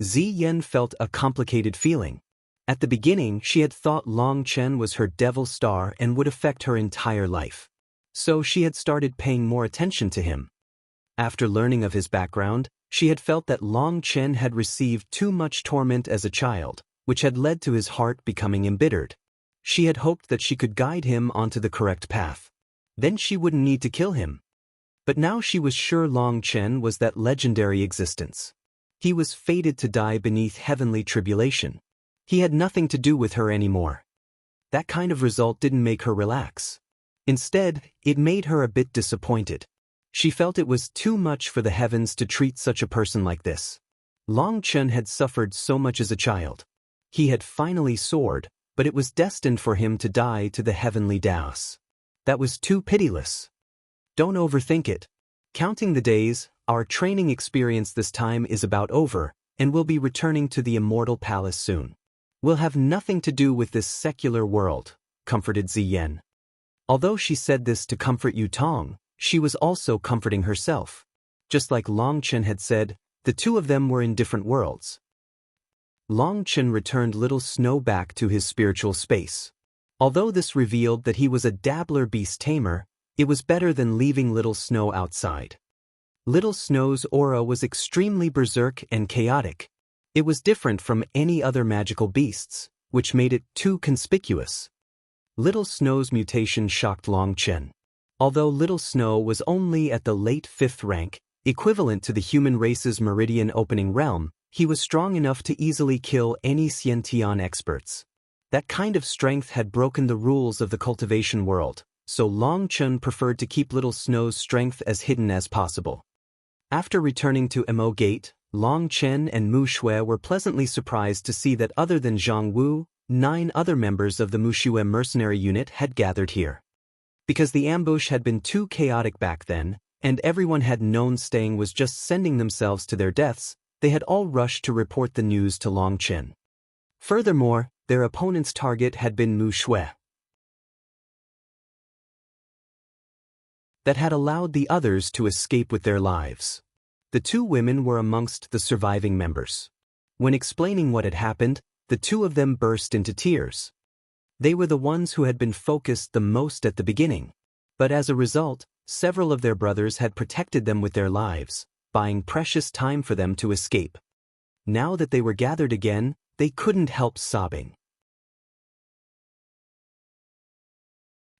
Speaker 1: Ziyen felt a complicated feeling. At the beginning, she had thought Long Chen was her devil star and would affect her entire life. So she had started paying more attention to him. After learning of his background, she had felt that Long Chen had received too much torment as a child, which had led to his heart becoming embittered. She had hoped that she could guide him onto the correct path. Then she wouldn't need to kill him. But now she was sure Long Chen was that legendary existence. He was fated to die beneath heavenly tribulation. He had nothing to do with her anymore. That kind of result didn't make her relax. Instead, it made her a bit disappointed. She felt it was too much for the heavens to treat such a person like this. Long Chen had suffered so much as a child. He had finally soared, but it was destined for him to die to the heavenly Daos. That was too pitiless. Don't overthink it. Counting the days, our training experience this time is about over, and we'll be returning to the immortal palace soon. We'll have nothing to do with this secular world, comforted Ziyan. Although she said this to comfort Yu Tong, she was also comforting herself. Just like Long Chen had said, the two of them were in different worlds. Long Chen returned Little Snow back to his spiritual space. Although this revealed that he was a dabbler beast tamer, it was better than leaving Little Snow outside. Little Snow's aura was extremely berserk and chaotic. It was different from any other magical beasts, which made it too conspicuous. Little Snow's mutation shocked Long Chen. Although Little Snow was only at the late 5th rank, equivalent to the human race's meridian opening realm, he was strong enough to easily kill any Xiantian experts. That kind of strength had broken the rules of the cultivation world, so Long Chen preferred to keep Little Snow's strength as hidden as possible. After returning to Mo Gate, Long Chen and Mu Shui were pleasantly surprised to see that other than Zhang Wu, 9 other members of the Mushui mercenary unit had gathered here. Because the ambush had been too chaotic back then, and everyone had known Stang was just sending themselves to their deaths, they had all rushed to report the news to Long Chen. Furthermore, their opponent's target had been Mu Shui. That had allowed the others to escape with their lives. The 2 women were amongst the surviving members. When explaining what had happened, the 2 of them burst into tears. They were the ones who had been focused the most at the beginning. But as a result, several of their brothers had protected them with their lives, buying precious time for them to escape. Now that they were gathered again, they couldn't help sobbing.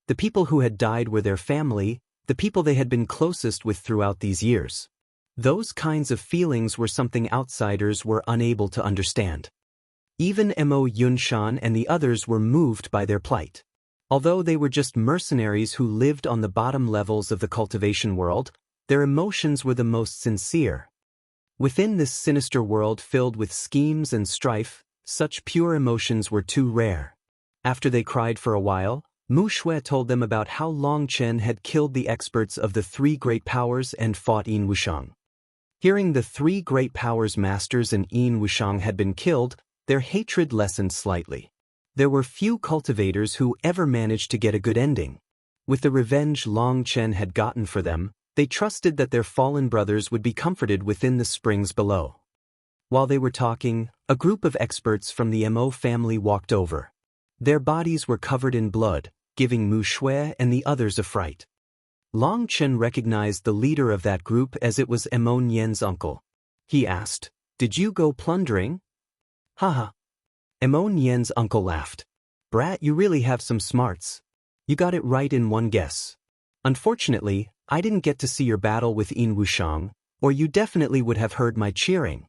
Speaker 1: The people who had died were their family, the people they had been closest with throughout these years. Those kinds of feelings were something outsiders were unable to understand. Even Mo Yunshan and the others were moved by their plight. Although they were just mercenaries who lived on the bottom levels of the cultivation world, their emotions were the most sincere. Within this sinister world filled with schemes and strife, such pure emotions were too rare. After they cried for a while, Mu Shui told them about how Long Chen had killed the experts of the 3 great powers and fought Yin Wushang. Hearing the 3 great powers masters and Yin Wushang had been killed, their hatred lessened slightly. There were few cultivators who ever managed to get a good ending. With the revenge Long Chen had gotten for them, they trusted that their fallen brothers would be comforted within the springs below. While they were talking, a group of experts from the Mo family walked over. Their bodies were covered in blood, giving Mu Shui and the others a fright. Long Chen recognized the leader of that group as it was Mo Nian's uncle. He asked, "Did you go plundering?" "Haha." Mo Nian's uncle laughed. "Brat, you really have some smarts. You got it right in one guess. Unfortunately, I didn't get to see your battle with Yin Wushang, or you definitely would have heard my cheering."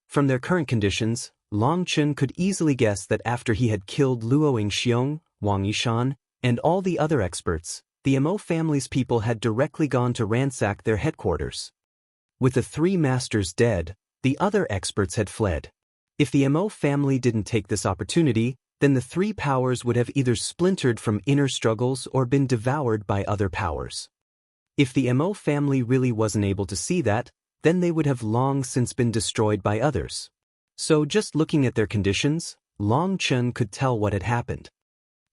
Speaker 1: From their current conditions, Long Chen could easily guess that after he had killed Luo Yingxiong, Wang Yishan, and all the other experts, the Mo family's people had directly gone to ransack their headquarters. With the 3 masters dead, the other experts had fled. If the Mo family didn't take this opportunity, then the 3 powers would have either splintered from inner struggles or been devoured by other powers. If the Mo family really wasn't able to see that, then they would have long since been destroyed by others. So just looking at their conditions, Long Chen could tell what had happened.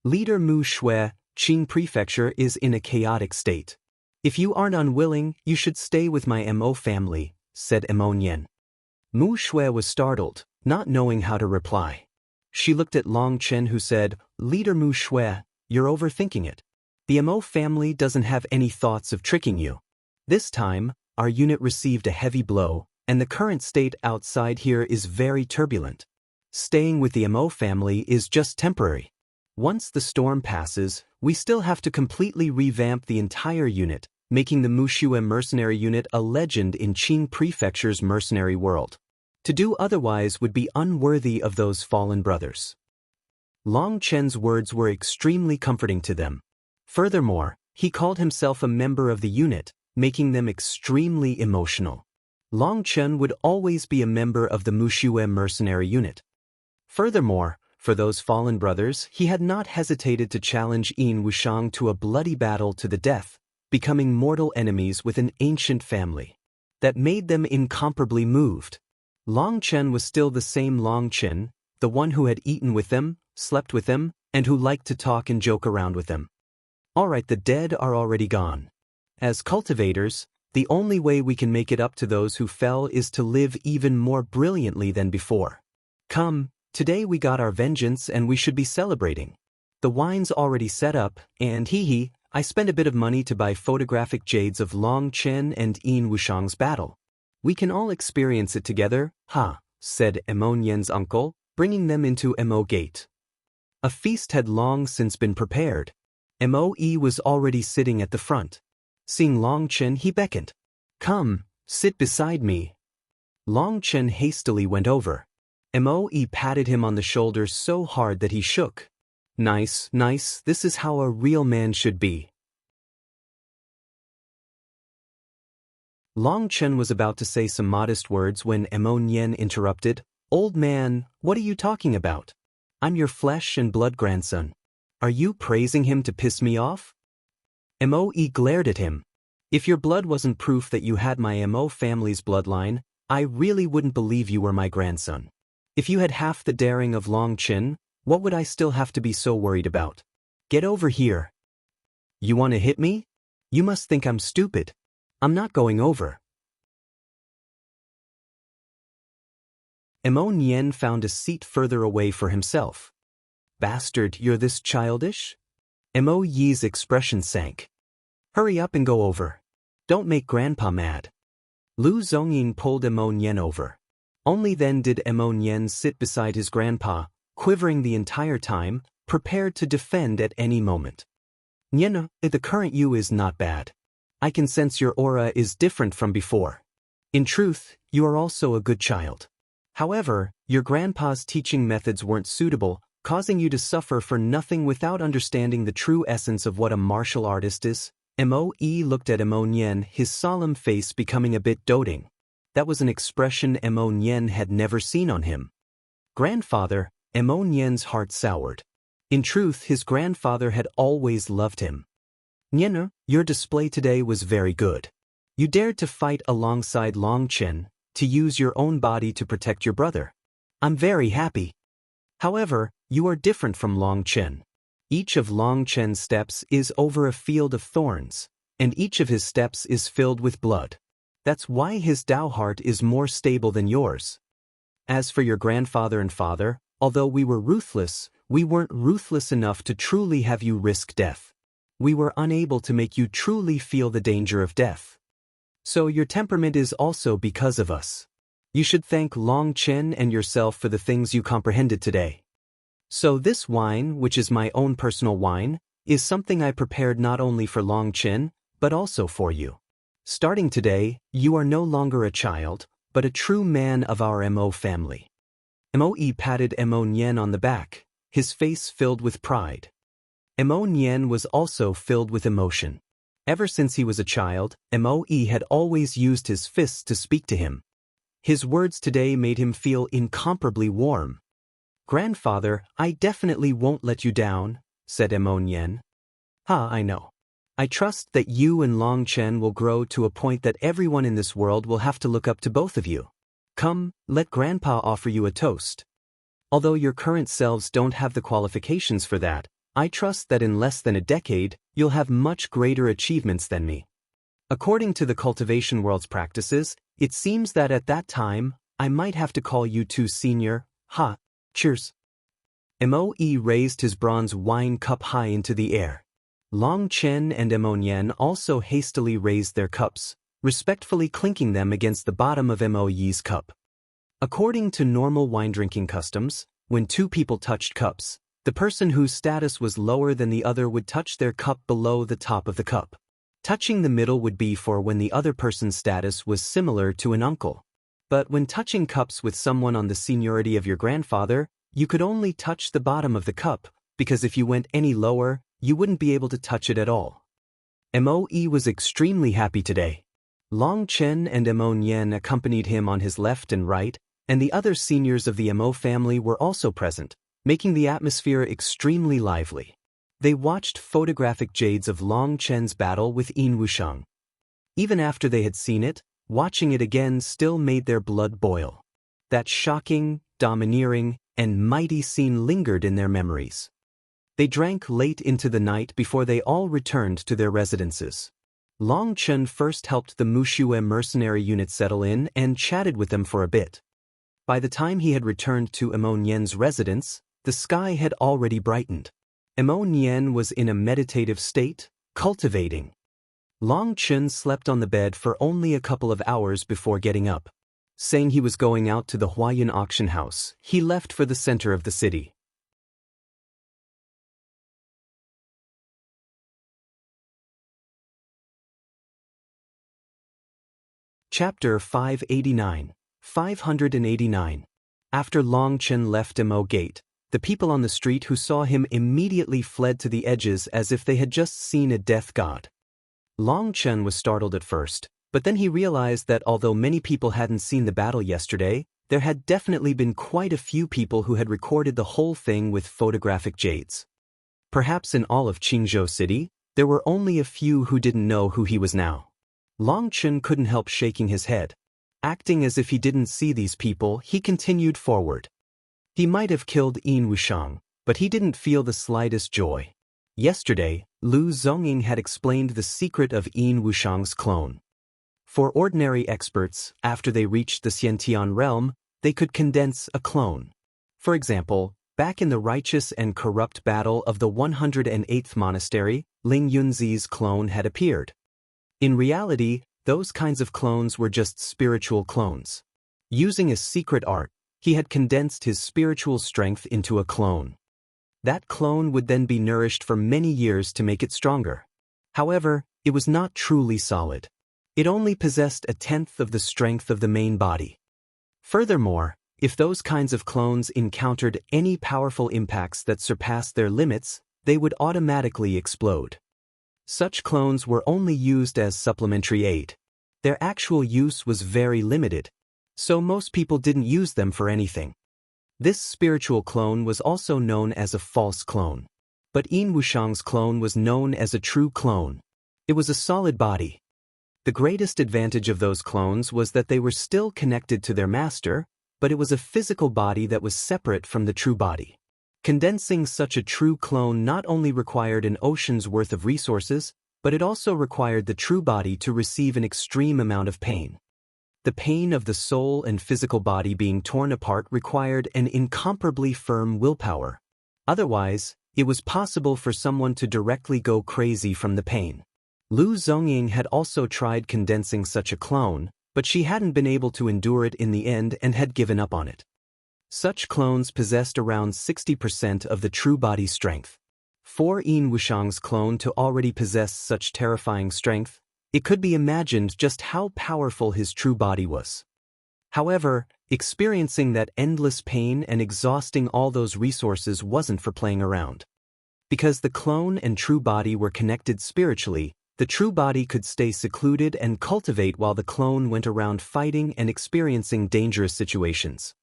Speaker 1: Leader Mu Shui, Qing Prefecture is in a chaotic state. "If you aren't unwilling, you should stay with my Mo family," said Mo Nian. Mu Shui was startled, not knowing how to reply. She looked at Long Chen who said, "Leader Mu Shui, you're overthinking it. The Mo family doesn't have any thoughts of tricking you. This time, our unit received a heavy blow, and the current state outside here is very turbulent. Staying with the Mo family is just temporary. Once the storm passes, we still have to completely revamp the entire unit, making the Mushui mercenary unit a legend in Qing Prefecture's mercenary world. To do otherwise would be unworthy of those fallen brothers." Long Chen's words were extremely comforting to them. Furthermore, he called himself a member of the unit, making them extremely emotional. Long Chen would always be a member of the Mushui mercenary unit. Furthermore, for those fallen brothers, he had not hesitated to challenge Yin Wushang to a bloody battle to the death, becoming mortal enemies with an ancient family. That made them incomparably moved. Long Chen was still the same Long Chen, the one who had eaten with them, slept with them, and who liked to talk and joke around with them. Alright, the dead are already gone. As cultivators, the only way we can make it up to those who fell is to live even more brilliantly than before. Come, today we got our vengeance and we should be celebrating. The wine's already set up, and I spent a bit of money to buy photographic jades of Long Chen and Yin Wushang's battle. We can all experience it together, said Mo Nian's uncle, bringing them into Mo Gate. A feast had long since been prepared. Mo was already sitting at the front. Seeing Long Chen, he beckoned. Come, sit beside me. Long Chen hastily went over. Mo patted him on the shoulder so hard that he shook. Nice, this is how a real man should be. Long Chen was about to say some modest words when Mo Nian interrupted. Old man, what are you talking about? I'm your flesh and blood grandson. Are you praising him to piss me off? Mo glared at him. If your blood wasn't proof that you had my Mo family's bloodline, I really wouldn't believe you were my grandson. If you had half the daring of Long Chen, what would I still have to be so worried about? Get over here. You want to hit me? You must think I'm stupid. I'm not going over. Mo Nian found a seat further away for himself. Bastard, you're this childish? Mo Yi's expression sank. Hurry up and go over. Don't make Grandpa mad. Lu Zhongyin pulled Mo Nian over. Only then did Mo Nian sit beside his grandpa, quivering the entire time, prepared to defend at any moment. Nian, the current you is not bad. I can sense your aura is different from before. In truth, you are also a good child. However, your grandpa's teaching methods weren't suitable, causing you to suffer for nothing without understanding the true essence of what a martial artist is. Mo looked at Mo Nian, his solemn face becoming a bit doting. That was an expression Mo Nian had never seen on him. Grandfather, Mo Nian's heart soured. In truth, his grandfather had always loved him. Nian, your display today was very good. You dared to fight alongside Long Chen, to use your own body to protect your brother. I'm very happy. However, you are different from Long Chen. Each of Long Chen's steps is over a field of thorns, and each of his steps is filled with blood. That's why his Dao heart is more stable than yours. As for your grandfather and father, although we were ruthless, we weren't ruthless enough to truly have you risk death. We were unable to make you truly feel the danger of death. So your temperament is also because of us. You should thank Long Chen and yourself for the things you comprehended today. So this wine, which is my own personal wine, is something I prepared not only for Long Chen, but also for you. Starting today, you are no longer a child, but a true man of our Mo family. Mo patted Mo Nian on the back, his face filled with pride. Mo Nian was also filled with emotion. Ever since he was a child, Mo had always used his fists to speak to him. His words today made him feel incomparably warm. Grandfather, I definitely won't let you down, said Mo Nian. I know. I trust that you and Long Chen will grow to a point that everyone in this world will have to look up to both of you. Come, let Grandpa offer you a toast. Although your current selves don't have the qualifications for that, I trust that in less than a decade, you'll have much greater achievements than me. According to the cultivation world's practices, it seems that at that time, I might have to call you two senior. Cheers. Mo raised his bronze wine cup high into the air. Long Chen and Mo Nian also hastily raised their cups, respectfully clinking them against the bottom of Mo Yi's cup. According to normal wine-drinking customs, when two people touched cups, the person whose status was lower than the other would touch their cup below the top of the cup. Touching the middle would be for when the other person's status was similar to an uncle. But when touching cups with someone on the seniority of your grandfather, you could only touch the bottom of the cup, because if you went any lower, you wouldn't be able to touch it at all. Mo was extremely happy today. Long Chen and Mo Nian accompanied him on his left and right, and the other seniors of the Mo family were also present, making the atmosphere extremely lively. They watched photographic jades of Long Chen's battle with Yin Wushang. Even after they had seen it, watching it again still made their blood boil. That shocking, domineering, and mighty scene lingered in their memories. They drank late into the night before they all returned to their residences. Long Chen first helped the Mushue mercenary unit settle in and chatted with them for a bit. By the time he had returned to Emo Nien's residence, the sky had already brightened. Emo Nien was in a meditative state, cultivating. Long Chen slept on the bed for only a couple of hours before getting up. Saying he was going out to the Huayan auction house, he left for the center of the city. Chapter 589. 589. After Long Chen left Emo Gate, the people on the street who saw him immediately fled to the edges as if they had just seen a death god. Long Chen was startled at first, but then he realized that although many people hadn't seen the battle yesterday, there had definitely been quite a few people who had recorded the whole thing with photographic jades. Perhaps in all of Qingzhou City, there were only a few who didn't know who he was now. Long Chen couldn't help shaking his head. Acting as if he didn't see these people, he continued forward. He might have killed Yin Wushang, but he didn't feel the slightest joy. Yesterday, Lu Zongying had explained the secret of Yin Wushang's clone. For ordinary experts, after they reached the Xiantian realm, they could condense a clone. For example, back in the righteous and corrupt battle of the 108th monastery, Ling Yunzi's clone had appeared. In reality, those kinds of clones were just spiritual clones. Using a secret art, he had condensed his spiritual strength into a clone. That clone would then be nourished for many years to make it stronger. However, it was not truly solid. It only possessed a tenth of the strength of the main body. Furthermore, if those kinds of clones encountered any powerful impacts that surpassed their limits, they would automatically explode. Such clones were only used as supplementary aid. Their actual use was very limited, so most people didn't use them for anything. This spiritual clone was also known as a false clone. But Yin Wushang's clone was known as a true clone. It was a solid body. The greatest advantage of those clones was that they were still connected to their master, but it was a physical body that was separate from the true body. Condensing such a true clone not only required an ocean's worth of resources, but it also required the true body to receive an extreme amount of pain. The pain of the soul and physical body being torn apart required an incomparably firm willpower. Otherwise, it was possible for someone to directly go crazy from the pain. Lu Zongying had also tried condensing such a clone, but she hadn't been able to endure it in the end and had given up on it. Such clones possessed around 60% of the true body strength. For Yin Wushang's clone to already possess such terrifying strength, it could be imagined just how powerful his true body was. However, experiencing that endless pain and exhausting all those resources wasn't for playing around. Because the clone and true body were connected spiritually, the true body could stay secluded and cultivate while the clone went around fighting and experiencing dangerous situations.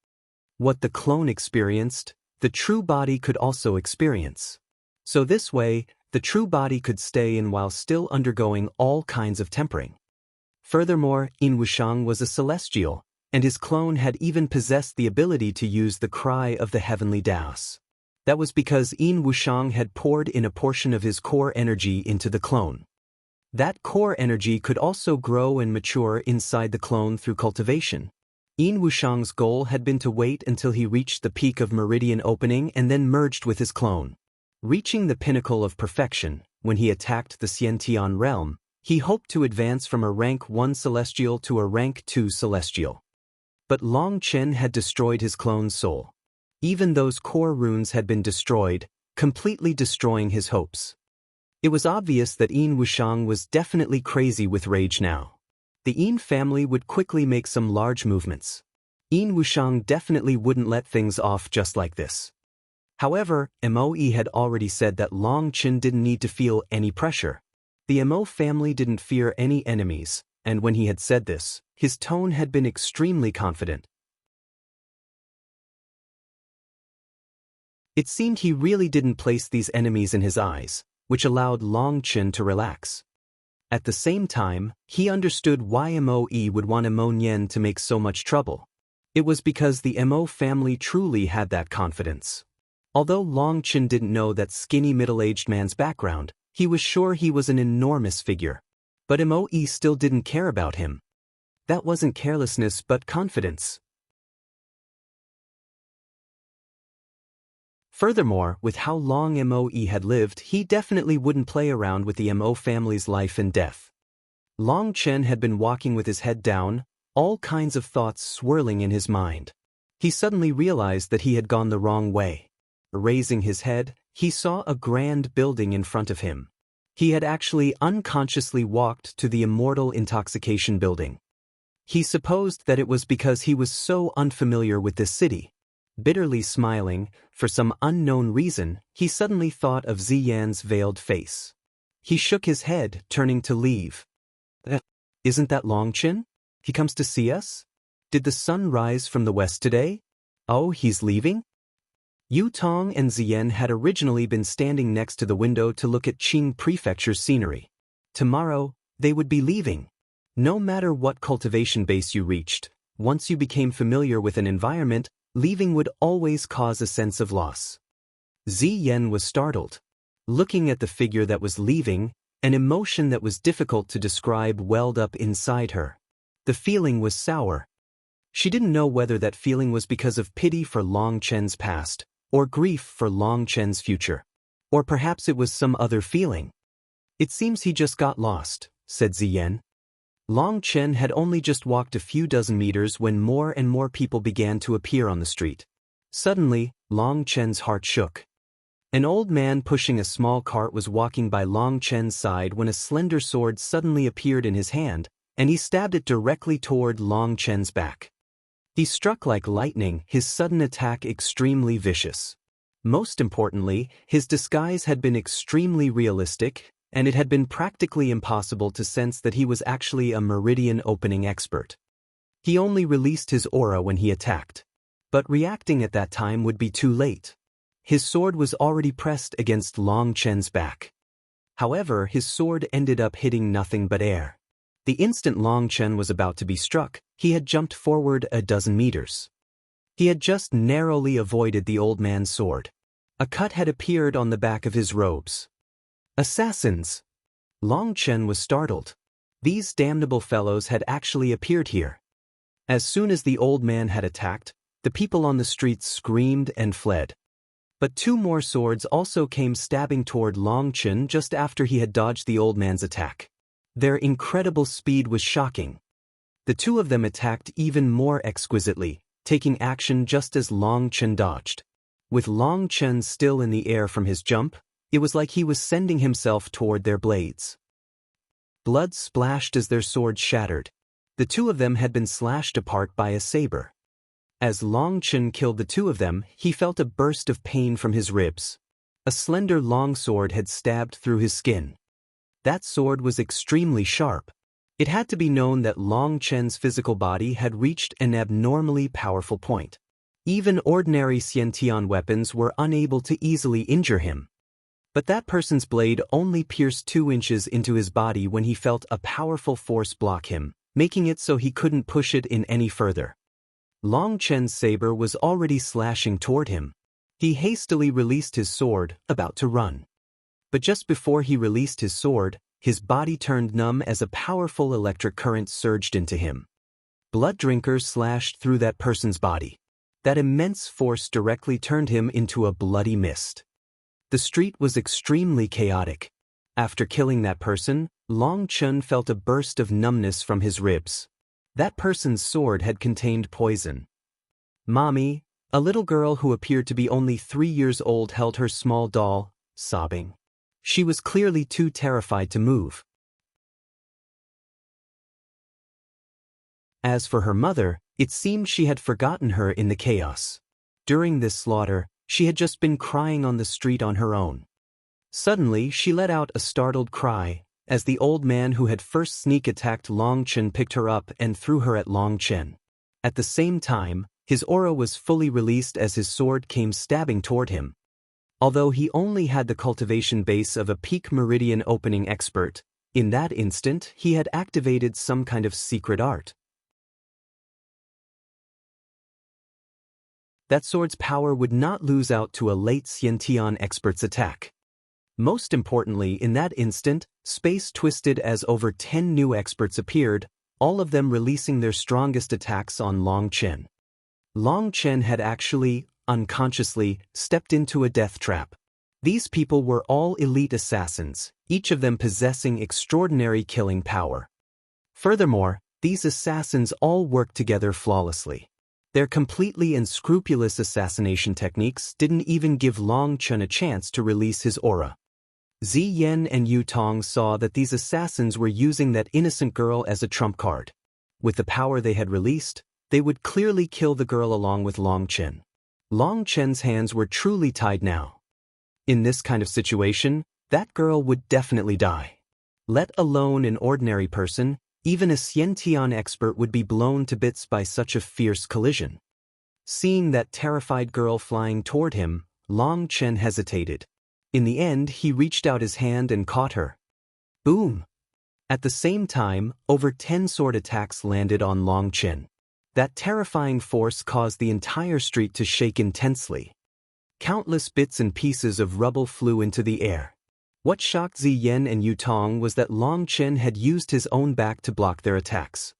Speaker 1: What the clone experienced, the true body could also experience. So this way, the true body could stay in while still undergoing all kinds of tempering. Furthermore, Yin Wushang was a celestial, and his clone had even possessed the ability to use the cry of the heavenly Daos. That was because Yin Wushang had poured in a portion of his core energy into the clone. That core energy could also grow and mature inside the clone through cultivation. Yin Wushang's goal had been to wait until he reached the peak of meridian opening and then merged with his clone. Reaching the pinnacle of perfection, when he attacked the Xiantian realm, he hoped to advance from a rank 1 celestial to a rank 2 celestial. But Long Chen had destroyed his clone's soul. Even those core runes had been destroyed, completely destroying his hopes. It was obvious that Yin Wushang was definitely crazy with rage now. The Yin family would quickly make some large movements. Yin Wushang definitely wouldn't let things off just like this. However, Mo had already said that Long Chen didn't need to feel any pressure. The Mo family didn't fear any enemies, and when he had said this, his tone had been extremely confident. It seemed he really didn't place these enemies in his eyes, which allowed Long Chen to relax. At the same time, he understood why Mo would want Mo Nian to make so much trouble. It was because the Mo family truly had that confidence. Although Long Chen didn't know that skinny middle-aged man's background, he was sure he was an enormous figure. But Mo still didn't care about him. That wasn't carelessness but confidence. Furthermore, with how long Mo had lived, he definitely wouldn't play around with the Mo family's life and death. Long Chen had been walking with his head down, all kinds of thoughts swirling in his mind. He suddenly realized that he had gone the wrong way. Raising his head, he saw a grand building in front of him. He had actually unconsciously walked to the Immortal Intoxication building. He supposed that it was because he was so unfamiliar with this city. Bitterly smiling, for some unknown reason, he suddenly thought of Ziyan's veiled face. He shook his head, turning to leave. Isn't that Long Chen? He comes to see us? Did the sun rise from the west today? Oh, he's leaving? Yu Tong and Ziyan had originally been standing next to the window to look at Qing Prefecture's scenery. Tomorrow, they would be leaving. No matter what cultivation base you reached, once you became familiar with an environment, leaving would always cause a sense of loss. Ziyan was startled. Looking at the figure that was leaving, an emotion that was difficult to describe welled up inside her. The feeling was sour. She didn't know whether that feeling was because of pity for Long Chen's past, or grief for Long Chen's future. Or perhaps it was some other feeling. It seems he just got lost, said Ziyan. Long Chen had only just walked a few dozen meters when more and more people began to appear on the street. Suddenly, Long Chen's heart shook. An old man pushing a small cart was walking by Long Chen's side when a slender sword suddenly appeared in his hand, and he stabbed it directly toward Long Chen's back. He struck like lightning, his sudden attack extremely vicious. Most importantly, his disguise had been extremely realistic, and it had been practically impossible to sense that he was actually a meridian opening expert. He only released his aura when he attacked. But reacting at that time would be too late. His sword was already pressed against Long Chen's back. However, his sword ended up hitting nothing but air. The instant Long Chen was about to be struck, he had jumped forward a dozen meters. He had just narrowly avoided the old man's sword. A cut had appeared on the back of his robes. Assassins! Long Chen was startled. These damnable fellows had actually appeared here. As soon as the old man had attacked, the people on the streets screamed and fled. But two more swords also came stabbing toward Long Chen just after he had dodged the old man's attack. Their incredible speed was shocking. The two of them attacked even more exquisitely, taking action just as Long Chen dodged. With Long Chen still in the air from his jump, it was like he was sending himself toward their blades. Blood splashed as their swords shattered. The two of them had been slashed apart by a saber. As Long Chen killed the two of them, he felt a burst of pain from his ribs. A slender long sword had stabbed through his skin. That sword was extremely sharp. It had to be known that Long Chen's physical body had reached an abnormally powerful point. Even ordinary Xiantian weapons were unable to easily injure him. But that person's blade only pierced 2 inches into his body when he felt a powerful force block him, making it so he couldn't push it in any further. Long Chen's saber was already slashing toward him. He hastily released his sword, about to run. But just before he released his sword, his body turned numb as a powerful electric current surged into him. Blood drinkers slashed through that person's body. That immense force directly turned him into a bloody mist. The street was extremely chaotic. After killing that person, Long Chen felt a burst of numbness from his ribs. That person's sword had contained poison. Mommy, a little girl who appeared to be only 3 years old, held her small doll, sobbing. She was clearly too terrified to move. As for her mother, it seemed she had forgotten her in the chaos. During this slaughter, she had just been crying on the street on her own. Suddenly, she let out a startled cry, as the old man who had first sneak attacked Long Chen picked her up and threw her at Long Chen. At the same time, his aura was fully released as his sword came stabbing toward him. Although he only had the cultivation base of a peak meridian opening expert, in that instant he had activated some kind of secret art. That sword's power would not lose out to a late Xiantian expert's attack. Most importantly, in that instant, space twisted as over 10 new experts appeared, all of them releasing their strongest attacks on Long Chen. Long Chen had actually, unconsciously, stepped into a death trap. These people were all elite assassins, each of them possessing extraordinary killing power. Furthermore, these assassins all worked together flawlessly. Their completely unscrupulous assassination techniques didn't even give Long Chen a chance to release his aura. Ziyan and Yu Tong saw that these assassins were using that innocent girl as a trump card. With the power they had released, they would clearly kill the girl along with Long Chen. Long Chen's hands were truly tied now. In this kind of situation, that girl would definitely die. Let alone an ordinary person, even a Xiantian expert would be blown to bits by such a fierce collision. Seeing that terrified girl flying toward him, Long Chen hesitated. In the end, he reached out his hand and caught her. Boom! At the same time, over 10 sword attacks landed on Long Chen. That terrifying force caused the entire street to shake intensely. Countless bits and pieces of rubble flew into the air. What shocked Ziyan and Yu Tong was that Long Chen had used his own back to block their attacks.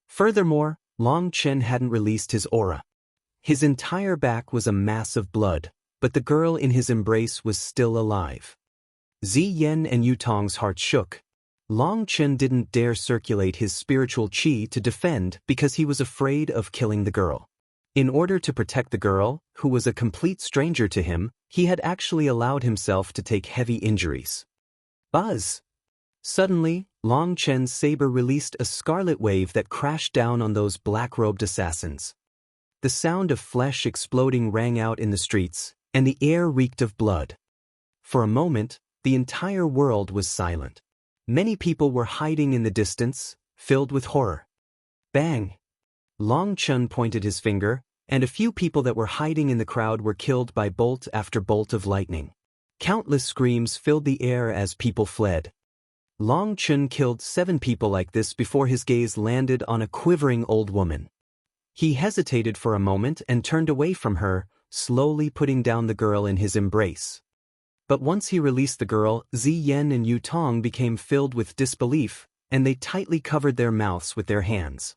Speaker 1: Furthermore, Long Chen hadn't released his aura. His entire back was a mass of blood, but the girl in his embrace was still alive. Ziyan and Yu Tong's hearts shook. Long Chen didn't dare circulate his spiritual qi to defend because he was afraid of killing the girl. In order to protect the girl, who was a complete stranger to him, he had actually allowed himself to take heavy injuries. Buzz! Suddenly, Long Chen's saber released a scarlet wave that crashed down on those black-robed assassins. The sound of flesh exploding rang out in the streets, and the air reeked of blood. For a moment, the entire world was silent. Many people were hiding in the distance, filled with horror. Bang! Long Chen pointed his finger, and a few people that were hiding in the crowd were killed by bolt after bolt of lightning. Countless screams filled the air as people fled. Long Chen killed 7 people like this before his gaze landed on a quivering old woman. He hesitated for a moment and turned away from her, slowly putting down the girl in his embrace. But once he released the girl, Ziyan and Yu Tong became filled with disbelief, and they tightly covered their mouths with their hands.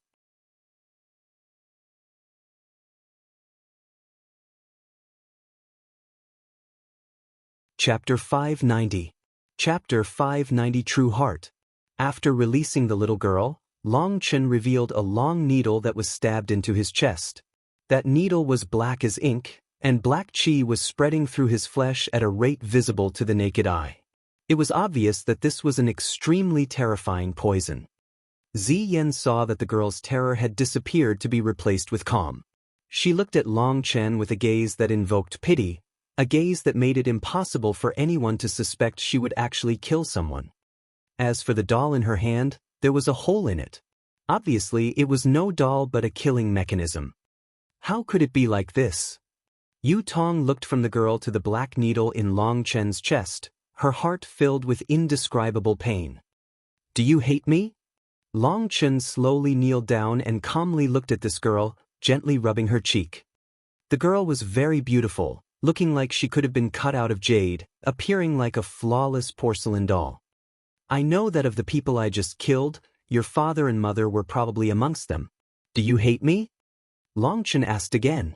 Speaker 1: Chapter 590. Chapter 590 True Heart. After releasing the little girl, Long Chen revealed a long needle that was stabbed into his chest. That needle was black as ink, and black qi was spreading through his flesh at a rate visible to the naked eye. It was obvious that this was an extremely terrifying poison. Ziyan saw that the girl's terror had disappeared to be replaced with calm. She looked at Long Chen with a gaze that invoked pity, a gaze that made it impossible for anyone to suspect she would actually kill someone. As for the doll in her hand, there was a hole in it. Obviously, it was no doll but a killing mechanism. How could it be like this? Yu Tong looked from the girl to the black needle in Long Chen's chest, her heart filled with indescribable pain. Do you hate me? Long Chen slowly kneeled down and calmly looked at this girl, gently rubbing her cheek. The girl was very beautiful, looking like she could have been cut out of jade, appearing like a flawless porcelain doll. I know that of the people I just killed, your father and mother were probably amongst them. Do you hate me? Long Chen asked again.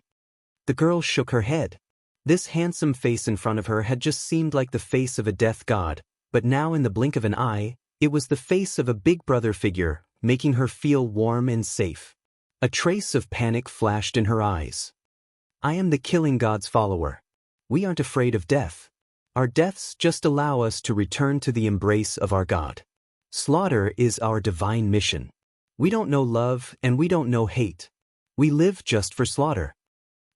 Speaker 1: The girl shook her head. This handsome face in front of her had just seemed like the face of a death god, but now in the blink of an eye, it was the face of a big brother figure, making her feel warm and safe. A trace of panic flashed in her eyes. I am the killing god's follower. We aren't afraid of death. Our deaths just allow us to return to the embrace of our God. Slaughter is our divine mission. We don't know love and we don't know hate. We live just for slaughter.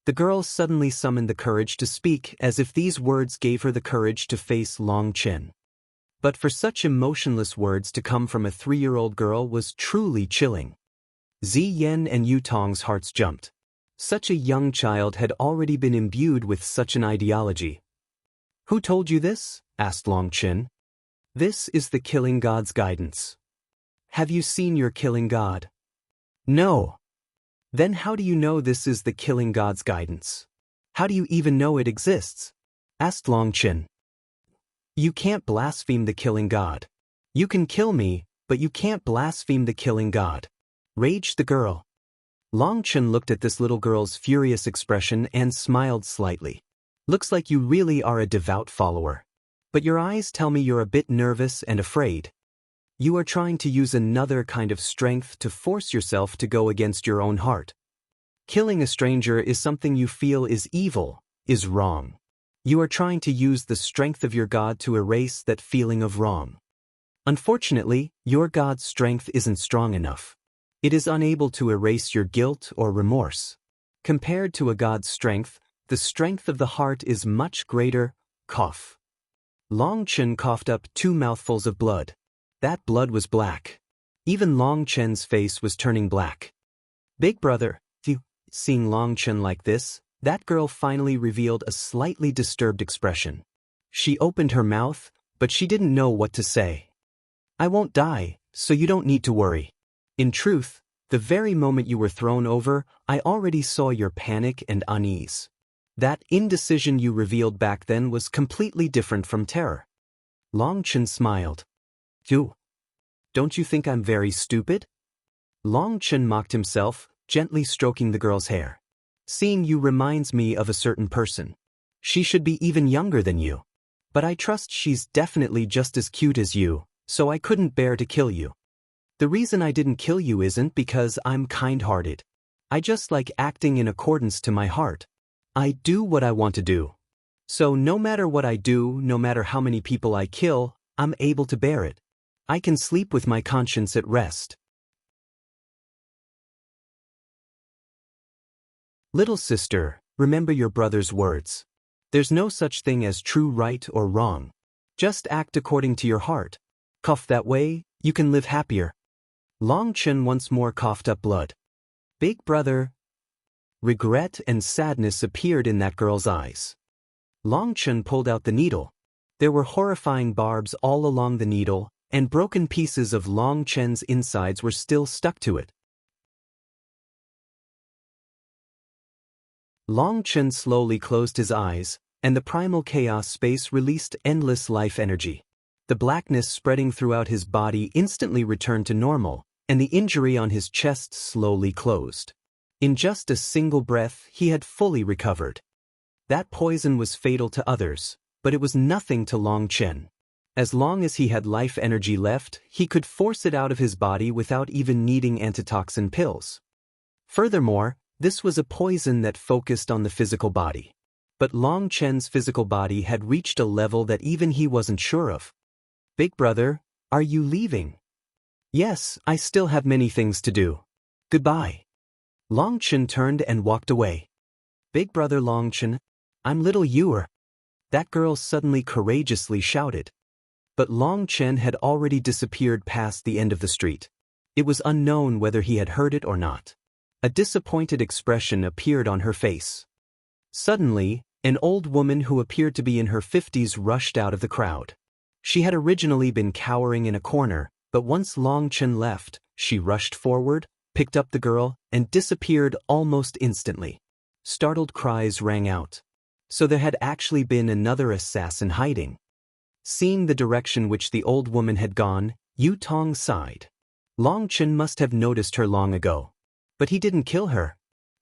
Speaker 1: The girl suddenly summoned the courage to speak as if these words gave her the courage to face Long Chen. But for such emotionless words to come from a 3-year-old girl was truly chilling. Ziyan and Yu Tong's hearts jumped. Such a young child had already been imbued with such an ideology. Who told you this? Asked Long Chen. This is the killing god's guidance. Have you seen your killing god? No. Then how do you know this is the killing god's guidance? How do you even know it exists? Asked Long Chen. You can't blaspheme the killing god. You can kill me, but you can't blaspheme the killing god. Raged the girl. Long Chen looked at this little girl's furious expression and smiled slightly. Looks like you really are a devout follower. But your eyes tell me you're a bit nervous and afraid. You are trying to use another kind of strength to force yourself to go against your own heart. Killing a stranger is something you feel is evil, is wrong. You are trying to use the strength of your God to erase that feeling of wrong. Unfortunately, your God's strength isn't strong enough. It is unable to erase your guilt or remorse. Compared to a God's strength, the strength of the heart is much greater. Cough. Long Chen coughed up 2 mouthfuls of blood. That blood was black. Even Long Chen's face was turning black. Big brother, seeing Long Chen like this, that girl finally revealed a slightly disturbed expression. She opened her mouth, but she didn't know what to say. I won't die, so you don't need to worry. In truth, the very moment you were thrown over, I already saw your panic and unease. That indecision you revealed back then was completely different from terror. Long Chen smiled. Don't you think I'm very stupid? Long Chen mocked himself, gently stroking the girl's hair. Seeing you reminds me of a certain person. She should be even younger than you. But I trust she's definitely just as cute as you, so I couldn't bear to kill you. The reason I didn't kill you isn't because I'm kind-hearted. I just like acting in accordance to my heart. I do what I want to do. So no matter what I do, no matter how many people I kill, I'm able to bear it. I can sleep with my conscience at rest. Little sister, remember your brother's words. There's no such thing as true right or wrong. Just act according to your heart. Cough that way, you can live happier. Long Chen once more coughed up blood. Big brother. Regret and sadness appeared in that girl's eyes. Long Chen pulled out the needle. There were horrifying barbs all along the needle, and broken pieces of Long Chen's insides were still stuck to it. Long Chen slowly closed his eyes, and the primal chaos space released endless life energy. The blackness spreading throughout his body instantly returned to normal, and the injury on his chest slowly closed. In just a single breath, he had fully recovered. That poison was fatal to others, but it was nothing to Long Chen. As long as he had life energy left, he could force it out of his body without even needing antitoxin pills. Furthermore, this was a poison that focused on the physical body. But Long Chen's physical body had reached a level that even he wasn't sure of. Big brother, are you leaving? Yes, I still have many things to do. Goodbye. Long Chen turned and walked away. Big brother Long Chen, I'm little Yuer. That girl suddenly courageously shouted. But Long Chen had already disappeared past the end of the street. It was unknown whether he had heard it or not. A disappointed expression appeared on her face. Suddenly, an old woman who appeared to be in her 50s rushed out of the crowd. She had originally been cowering in a corner, but once Long Chen left, she rushed forward, picked up the girl, and disappeared almost instantly. Startled cries rang out. So there had actually been another assassin hiding. Seeing the direction which the old woman had gone, Yu Tong sighed. Long Chen must have noticed her long ago. But he didn't kill her.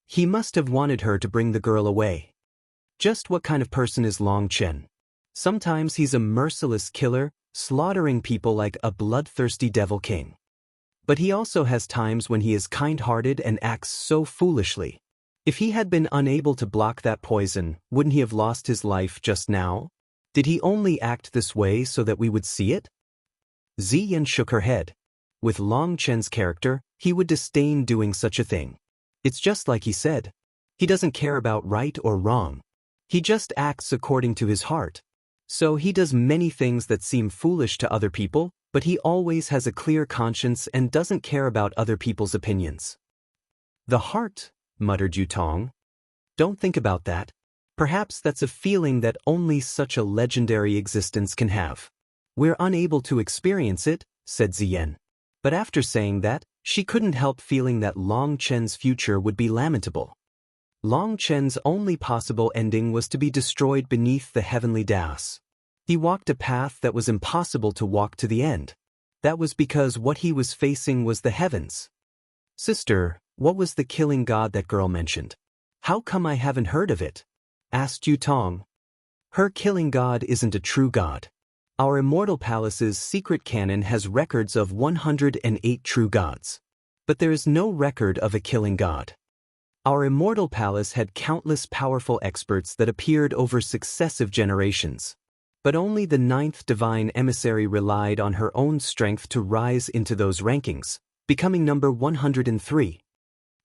Speaker 1: He must have wanted her to bring the girl away. Just what kind of person is Long Chen? Sometimes he's a merciless killer, slaughtering people like a bloodthirsty devil king. But he also has times when he is kind-hearted and acts so foolishly. If he had been unable to block that poison, wouldn't he have lost his life just now? Did he only act this way so that we would see it? Ziyan shook her head. With Long Chen's character, he would disdain doing such a thing. It's just like he said. He doesn't care about right or wrong. He just acts according to his heart. So he does many things that seem foolish to other people, but he always has a clear conscience and doesn't care about other people's opinions. The heart, muttered Yu Tong. Don't think about that. Perhaps that's a feeling that only such a legendary existence can have. We're unable to experience it, said Ziyen. But after saying that, she couldn't help feeling that Long Chen's future would be lamentable. Long Chen's only possible ending was to be destroyed beneath the heavenly dais. He walked a path that was impossible to walk to the end. That was because what he was facing was the heavens. Sister, what was the killing god that girl mentioned? How come I haven't heard of it? Asked Yutong. Her killing god isn't a true god. Our Immortal Palace's secret canon has records of 108 true gods. But there is no record of a killing god. Our Immortal Palace had countless powerful experts that appeared over successive generations. But only the 9th divine emissary relied on her own strength to rise into those rankings, becoming number 103.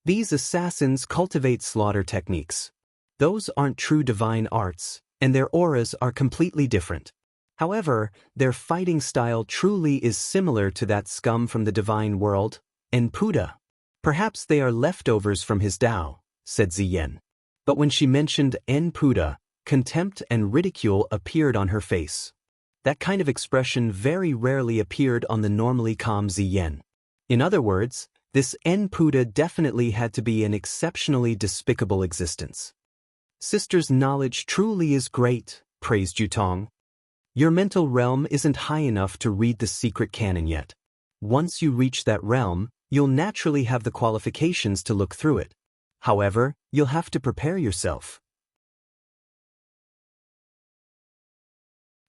Speaker 1: These assassins cultivate slaughter techniques. Those aren't true divine arts, and their auras are completely different. However, their fighting style truly is similar to that scum from the divine world, Enpuda. Perhaps they are leftovers from his Tao, said Ziyen. But when she mentioned Enpuda, contempt and ridicule appeared on her face. That kind of expression very rarely appeared on the normally calm Ziyen. In other words, this Enpuda definitely had to be an exceptionally despicable existence. Sister's knowledge truly is great, praised Yutong. Your mental realm isn't high enough to read the secret canon yet. Once you reach that realm, you'll naturally have the qualifications to look through it. However, you'll have to prepare yourself.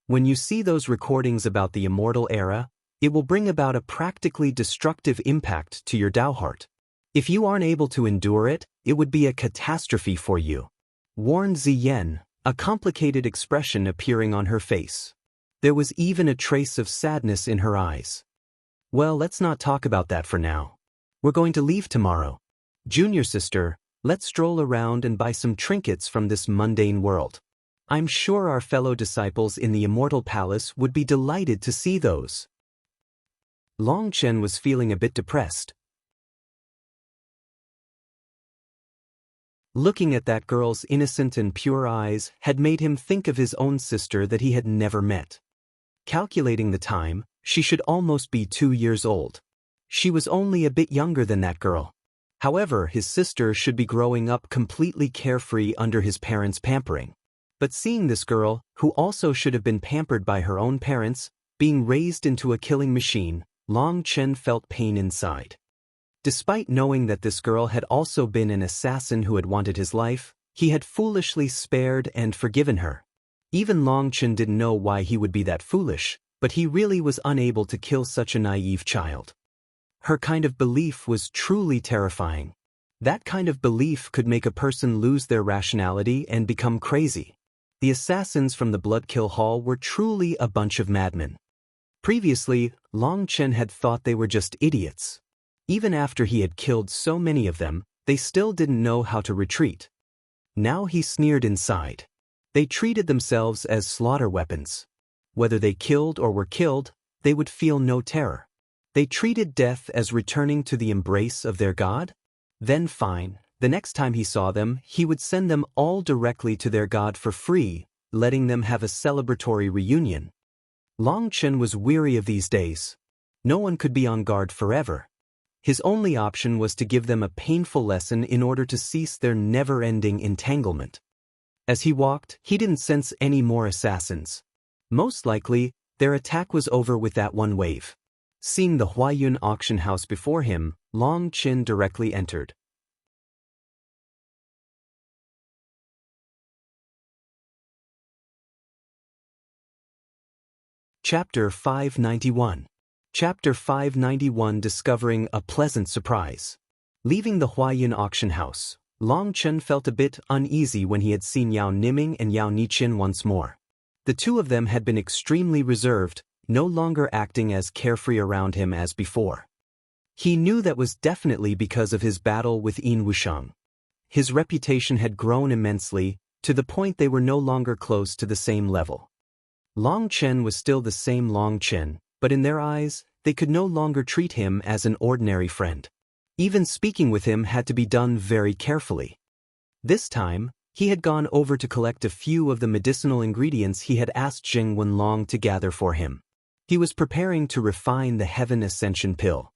Speaker 1: When you see those recordings about the immortal era, it will bring about a practically destructive impact to your Tao heart. If you aren't able to endure it, it would be a catastrophe for you, warned Ziyen, a complicated expression appearing on her face. There was even a trace of sadness in her eyes. Well, let's not talk about that for now. We're going to leave tomorrow. Junior sister, let's stroll around and buy some trinkets from this mundane world. I'm sure our fellow disciples in the Immortal Palace would be delighted to see those. Long Chen was feeling a bit depressed. Looking at that girl's innocent and pure eyes had made him think of his own sister that he had never met. Calculating the time, she should almost be 2 years old. She was only a bit younger than that girl. However, his sister should be growing up completely carefree under his parents' pampering. But seeing this girl, who also should have been pampered by her own parents, being raised into a killing machine, Long Chen felt pain inside. Despite knowing that this girl had also been an assassin who had wanted his life, he had foolishly spared and forgiven her. Even Long Chen didn't know why he would be that foolish, but he really was unable to kill such a naive child. Her kind of belief was truly terrifying. That kind of belief could make a person lose their rationality and become crazy. The assassins from the Bloodkill Hall were truly a bunch of madmen. Previously, Long Chen had thought they were just idiots. Even after he had killed so many of them, they still didn't know how to retreat. Now he sneered inside. They treated themselves as slaughter weapons. Whether they killed or were killed, they would feel no terror. They treated death as returning to the embrace of their god? Then fine, the next time he saw them, he would send them all directly to their god for free, letting them have a celebratory reunion. Long Chen was weary of these days. No one could be on guard forever. His only option was to give them a painful lesson in order to cease their never-ending entanglement. As he walked, he didn't sense any more assassins. Most likely, their attack was over with that one wave. Seeing the Huayun auction house before him, Long Chen directly entered. Chapter 591. Chapter 591 Discovering a Pleasant Surprise. Leaving the Huayun auction house, Long Chen felt a bit uneasy when he had seen Yao Niming and Yao Niqin once more. The two of them had been extremely reserved, no longer acting as carefree around him as before. He knew that was definitely because of his battle with Yin Wusheng. His reputation had grown immensely, to the point they were no longer close to the same level. Long Chen was still the same Long Chen, but in their eyes, they could no longer treat him as an ordinary friend. Even speaking with him had to be done very carefully. This time, He had gone over to collect a few of the medicinal ingredients he had asked Zheng Wenlong to gather for him. He was preparing to refine the Heaven Ascension pill.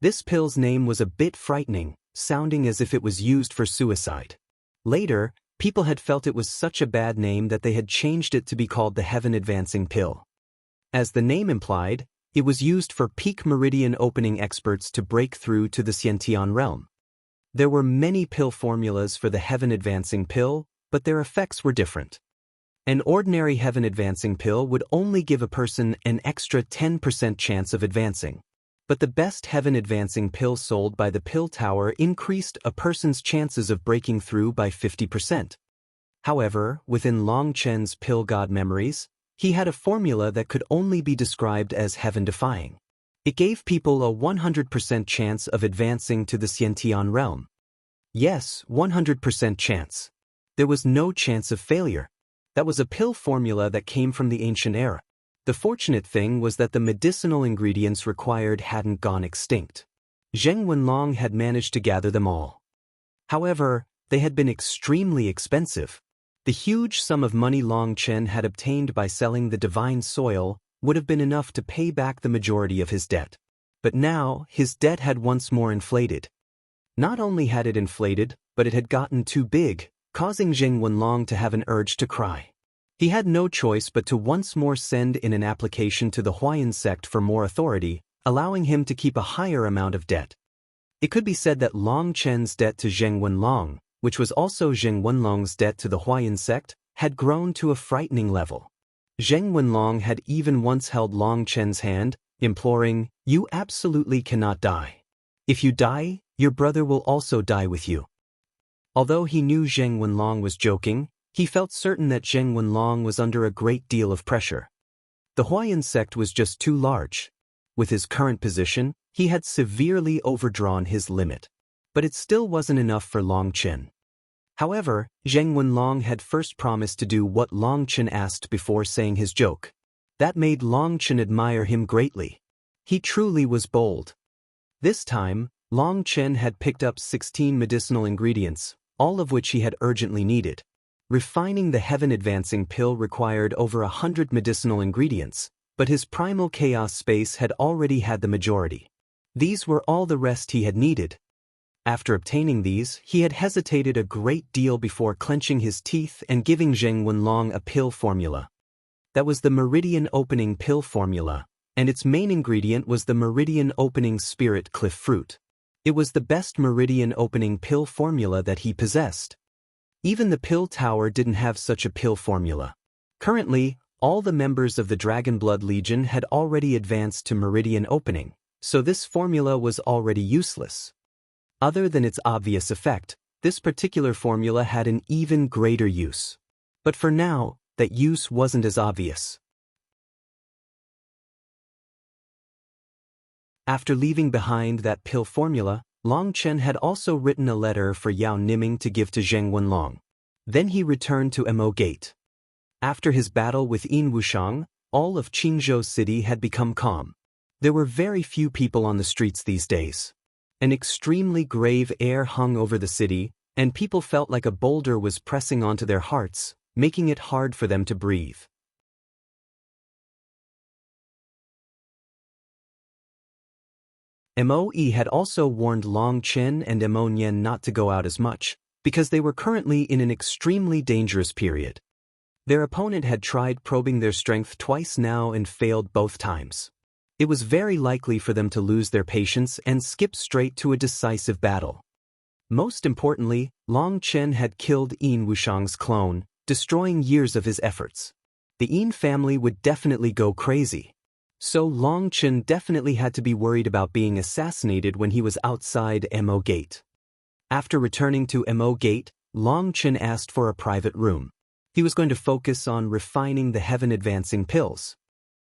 Speaker 1: This pill's name was a bit frightening, sounding as if it was used for suicide. Later, people had felt it was such a bad name that they had changed it to be called the Heaven Advancing Pill. As the name implied, it was used for peak meridian opening experts to break through to the Xiantian realm. There were many pill formulas for the Heaven Advancing Pill, but their effects were different. An ordinary Heaven Advancing Pill would only give a person an extra 10% chance of advancing. But the best Heaven Advancing Pill sold by the Pill Tower increased a person's chances of breaking through by 50%. However, within Long Chen's Pill God memories, he had a formula that could only be described as heaven-defying. It gave people a 100% chance of advancing to the Xiantian realm. Yes, 100% chance. There was no chance of failure. That was a pill formula that came from the ancient era. The fortunate thing was that the medicinal ingredients required hadn't gone extinct. Zheng Wenlong had managed to gather them all. However, they had been extremely expensive. The huge sum of money Long Chen had obtained by selling the divine soil would have been enough to pay back the majority of his debt. But now, his debt had once more inflated. Not only had it inflated, but it had gotten too big, causing Zheng Wenlong to have an urge to cry. He had no choice but to once more send in an application to the Huayan sect for more authority, allowing him to keep a higher amount of debt. It could be said that Long Chen's debt to Zheng Wenlong, which was also Zheng Wenlong's debt to the Huayan sect, had grown to a frightening level. Zheng Wenlong had even once held Long Chen's hand, imploring, "You absolutely cannot die. If you die, your brother will also die with you." Although he knew Zheng Wenlong was joking, he felt certain that Zheng Wenlong was under a great deal of pressure. The Huayan sect was just too large. With his current position, he had severely overdrawn his limit. But it still wasn't enough for Long Chen. However, Zheng Wenlong had first promised to do what Long Chen asked before saying his joke. That made Long Chen admire him greatly. He truly was bold. This time, Long Chen had picked up 16 medicinal ingredients, all of which he had urgently needed. Refining the Heaven Advancing Pill required over 100 medicinal ingredients, but his primal chaos space had already had the majority. These were all the rest he had needed. After obtaining these, he had hesitated a great deal before clenching his teeth and giving Zheng Wenlong a pill formula. That was the Meridian Opening Pill formula, and its main ingredient was the Meridian Opening Spirit Cliff Fruit. It was the best Meridian Opening Pill formula that he possessed. Even the Pill Tower didn't have such a pill formula. Currently, all the members of the Dragonblood Legion had already advanced to Meridian Opening, so this formula was already useless. Other than its obvious effect, this particular formula had an even greater use. But for now, that use wasn't as obvious. After leaving behind that pill formula, Long Chen had also written a letter for Yao Niming to give to Zheng Wenlong. Then he returned to Mo Gate. After his battle with Yin Wushang, all of Qingzhou City had become calm. There were very few people on the streets these days. An extremely grave air hung over the city, and people felt like a boulder was pressing onto their hearts, making it hard for them to breathe. Mo had also warned Long Chen and Mo Nian not to go out as much, because they were currently in an extremely dangerous period. Their opponent had tried probing their strength twice now and failed both times. It was very likely for them to lose their patience and skip straight to a decisive battle. Most importantly, Long Chen had killed Yin Wushang's clone, destroying years of his efforts. The Yin family would definitely go crazy. So Long Chen definitely had to be worried about being assassinated when he was outside Mo Gate. After returning to Mo Gate, Long Chen asked for a private room. He was going to focus on refining the Heaven Advancing pills.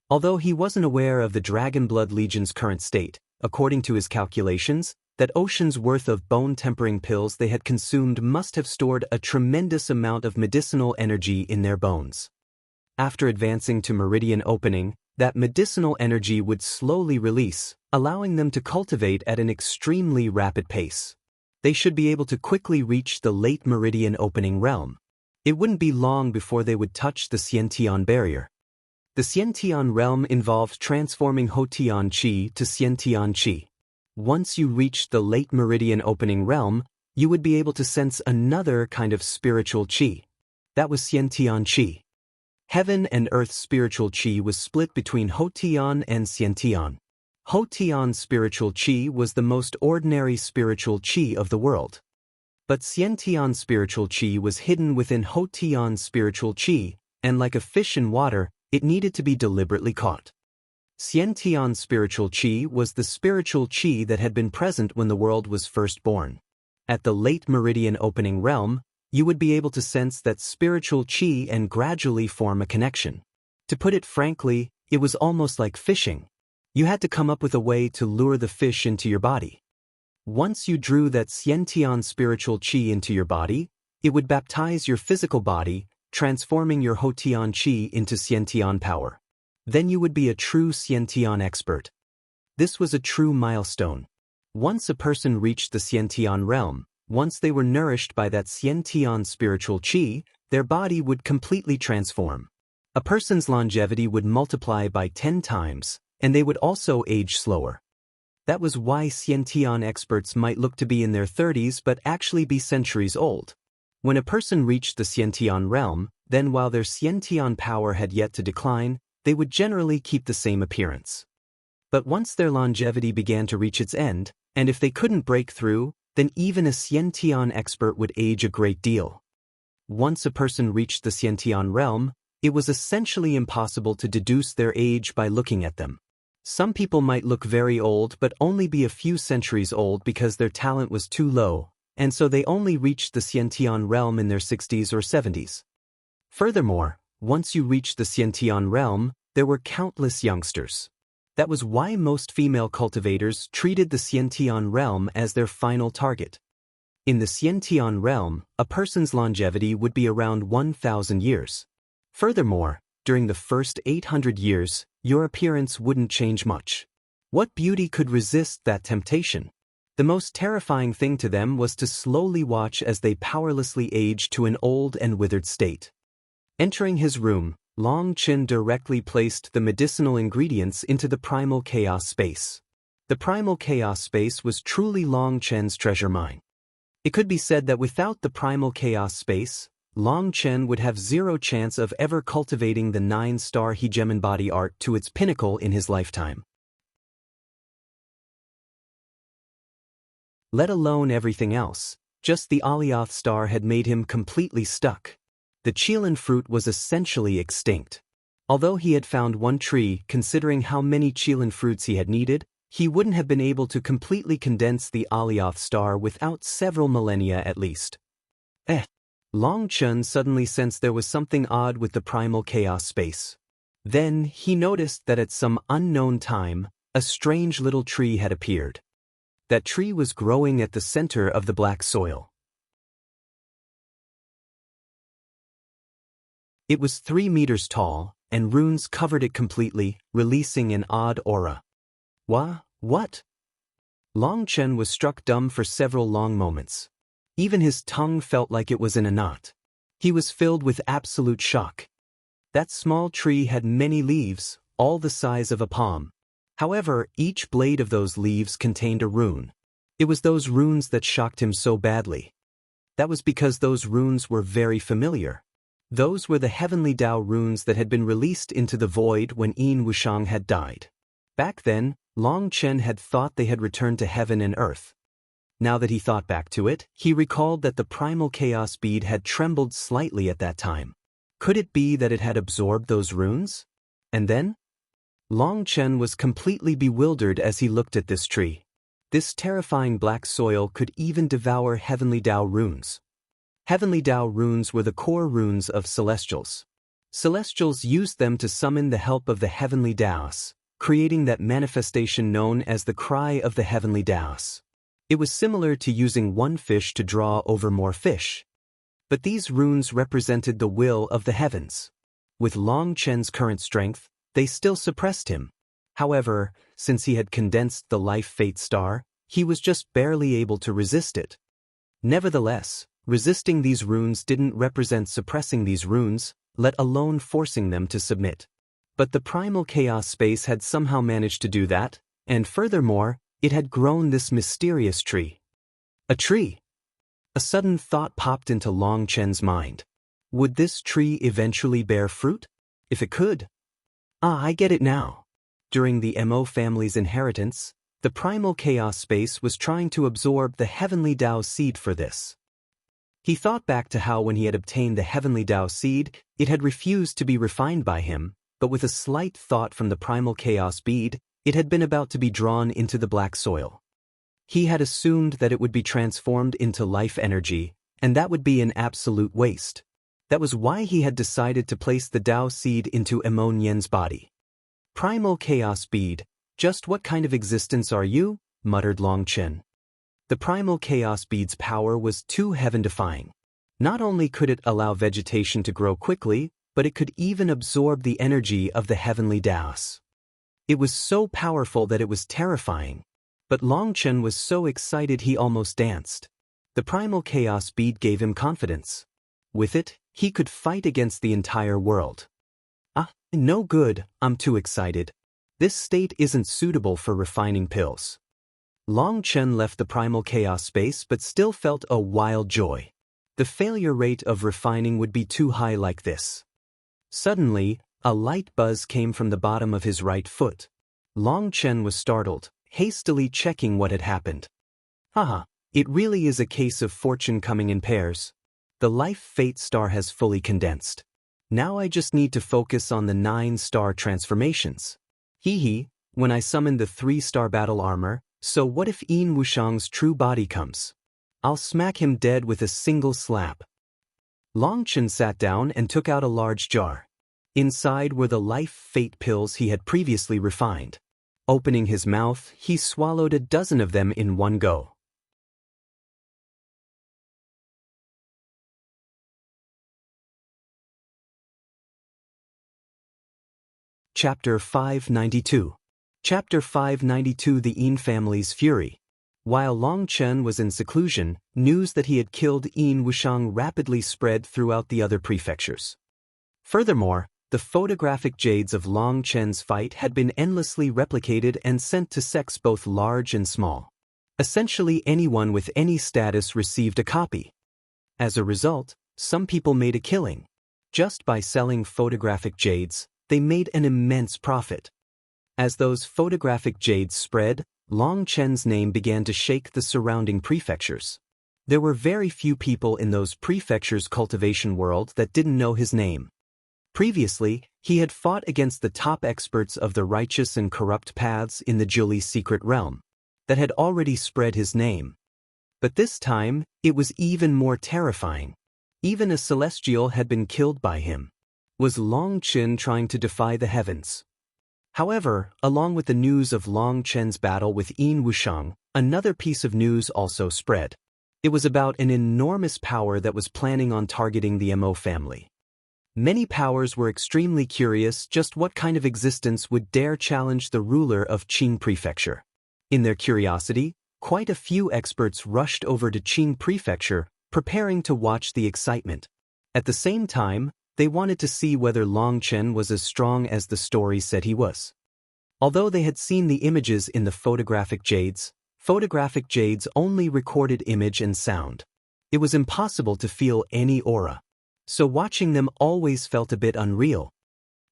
Speaker 1: Although he wasn't aware of the Dragonblood Legion's current state, according to his calculations, that ocean's worth of bone-tempering pills they had consumed must have stored a tremendous amount of medicinal energy in their bones. After advancing to Meridian Opening, that medicinal energy would slowly release, allowing them to cultivate at an extremely rapid pace. They should be able to quickly reach the late meridian opening realm. It wouldn't be long before they would touch the Xiantian barrier. The Xiantian realm involved transforming Hotian Qi to Xiantian Qi. Once you reached the late meridian opening realm, you would be able to sense another kind of spiritual Qi. That was Xiantian Qi. Heaven and earth spiritual Qi was split between Hotian and Xiantian. Hotian spiritual Qi was the most ordinary spiritual Qi of the world. But Xiantian spiritual Qi was hidden within Hotian spiritual Qi, and like a fish in water, it needed to be deliberately caught. Xiantian spiritual Qi was the spiritual Qi that had been present when the world was first born. At the late meridian opening realm, you would be able to sense that spiritual Qi and gradually form a connection. To put it frankly, it was almost like fishing. You had to come up with a way to lure the fish into your body. Once you drew that Xiantian spiritual Qi into your body, it would baptize your physical body, transforming your Hotian Qi into Xiantian power. Then you would be a true Xiantian expert. This was a true milestone. Once a person reached the Xiantian realm, once they were nourished by that Xiantian spiritual Qi, their body would completely transform. A person's longevity would multiply by 10 times, and they would also age slower. That was why Xiantian experts might look to be in their 30s but actually be centuries old. When a person reached the Xiantian realm, then while their Xiantian power had yet to decline, they would generally keep the same appearance. But once their longevity began to reach its end, and if they couldn't break through, then even a Xiantian expert would age a great deal. Once a person reached the Xiantian realm, it was essentially impossible to deduce their age by looking at them. Some people might look very old but only be a few centuries old because their talent was too low, and so they only reached the Xiantian realm in their 60s or 70s. Furthermore, once you reached the Xiantian realm, there were countless youngsters. That was why most female cultivators treated the Xiantian realm as their final target. In the Xiantian realm, a person's longevity would be around 1,000 years. Furthermore, during the first 800 years, your appearance wouldn't change much. What beauty could resist that temptation? The most terrifying thing to them was to slowly watch as they powerlessly aged to an old and withered state. Entering his room, Long Chen directly placed the medicinal ingredients into the primal chaos space. The primal chaos space was truly Long Chen's treasure mine. It could be said that without the primal chaos space, Long Chen would have zero chance of ever cultivating the 9-star hegemon body art to its pinnacle in his lifetime. Let alone everything else, just the Alioth star had made him completely stuck. The Qilin fruit was essentially extinct. Although he had found one tree, considering how many Qilin fruits he had needed, he wouldn't have been able to completely condense the Alioth star without several millennia at least. Long Chen suddenly sensed there was something odd with the primal chaos space. Then he noticed that at some unknown time, a strange little tree had appeared. That tree was growing at the center of the black soil. It was 3 meters tall, and runes covered it completely, releasing an odd aura. What? Long Chen was struck dumb for several long moments. Even his tongue felt like it was in a knot. He was filled with absolute shock. That small tree had many leaves, all the size of a palm. However, each blade of those leaves contained a rune. It was those runes that shocked him so badly. That was because those runes were very familiar. Those were the heavenly Tao runes that had been released into the void when Yin Wushang had died. Back then, Long Chen had thought they had returned to heaven and earth. Now that he thought back to it, he recalled that the primal chaos bead had trembled slightly at that time. Could it be that it had absorbed those runes? And then? Long Chen was completely bewildered as he looked at this tree. This terrifying black soil could even devour heavenly Tao runes. Heavenly Tao runes were the core runes of Celestials. Celestials used them to summon the help of the heavenly Taos, creating that manifestation known as the Cry of the Heavenly Taos. It was similar to using one fish to draw over more fish. But these runes represented the will of the heavens. With Long Chen's current strength, they still suppressed him. However, since he had condensed the life fate star, he was just barely able to resist it. Nevertheless, resisting these runes didn't represent suppressing these runes, let alone forcing them to submit. But the primal chaos space had somehow managed to do that, and furthermore, it had grown this mysterious tree. A tree! A sudden thought popped into Long Chen's mind. Would this tree eventually bear fruit? If it could. I get it now. During the Mo family's inheritance, the primal chaos space was trying to absorb the heavenly Tao seed for this. He thought back to how when he had obtained the heavenly Tao seed, it had refused to be refined by him, but with a slight thought from the primal chaos bead, it had been about to be drawn into the black soil. He had assumed that it would be transformed into life energy, and that would be an absolute waste. That was why he had decided to place the Tao seed into Mo Nian's body. Primal chaos bead, just what kind of existence are you? Muttered Long Chen. The primal chaos bead's power was too heaven-defying. Not only could it allow vegetation to grow quickly, but it could even absorb the energy of the heavenly Taos. It was so powerful that it was terrifying. But Long Chen was so excited he almost danced. The primal chaos bead gave him confidence. With it, he could fight against the entire world. No good, I'm too excited. This state isn't suitable for refining pills. Long Chen left the primal chaos space but still felt a wild joy. The failure rate of refining would be too high like this. Suddenly, a light buzz came from the bottom of his right foot. Long Chen was startled, hastily checking what had happened. It really is a case of fortune coming in pairs. The life fate star has fully condensed. Now I just need to focus on the 9-star transformations. When I summon the 3-star battle armor, so what if Yin Wushang's true body comes? I'll smack him dead with a single slap. Long Chen sat down and took out a large jar. Inside were the life fate pills he had previously refined. Opening his mouth, he swallowed a dozen of them in one go. Chapter 592. Chapter 592 The Yin Family's Fury. While Long Chen was in seclusion, news that he had killed Yin Wushang rapidly spread throughout the other prefectures. Furthermore, the photographic jades of Long Chen's fight had been endlessly replicated and sent to sects both large and small. Essentially anyone with any status received a copy. As a result, some people made a killing. Just by selling photographic jades, they made an immense profit. As those photographic jades spread, Long Chen's name began to shake the surrounding prefectures. There were very few people in those prefectures' cultivation world that didn't know his name. Previously, he had fought against the top experts of the righteous and corrupt paths in the Juli secret realm, that had already spread his name. But this time, it was even more terrifying. Even a celestial had been killed by him. Was Long Chen trying to defy the heavens? However, along with the news of Long Chen's battle with Yin Wushang, another piece of news also spread. It was about an enormous power that was planning on targeting the Mo family. Many powers were extremely curious just what kind of existence would dare challenge the ruler of Qing Prefecture. In their curiosity, quite a few experts rushed over to Qing Prefecture, preparing to watch the excitement. At the same time, they wanted to see whether Long Chen was as strong as the story said he was. Although they had seen the images in the photographic jades only recorded image and sound. It was impossible to feel any aura. So watching them always felt a bit unreal.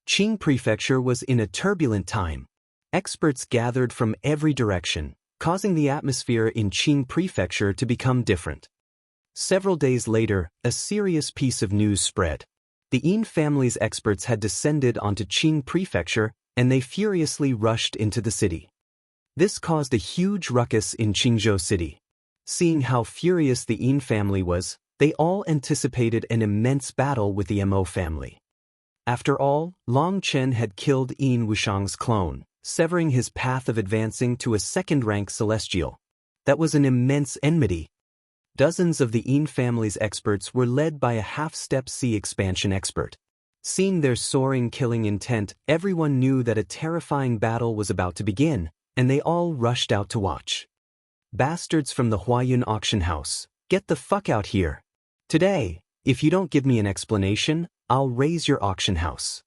Speaker 1: Qing Prefecture was in a turbulent time. Experts gathered from every direction, causing the atmosphere in Qing Prefecture to become different. Several days later, a serious piece of news spread. The Yin family's experts had descended onto Qing Prefecture, and they furiously rushed into the city. This caused a huge ruckus in Qingzhou City. Seeing how furious the Yin family was, they all anticipated an immense battle with the Mo family. After all, Long Chen had killed Yin Wushang's clone, severing his path of advancing to a second-rank celestial. That was an immense enmity. Dozens of the Yin family's experts were led by a half-step C expansion expert. Seeing their soaring killing intent, everyone knew that a terrifying battle was about to begin, and they all rushed out to watch. Bastards from the Huayun auction house, Get the fuck out here. Today, if you don't give me an explanation, I'll raise your auction house.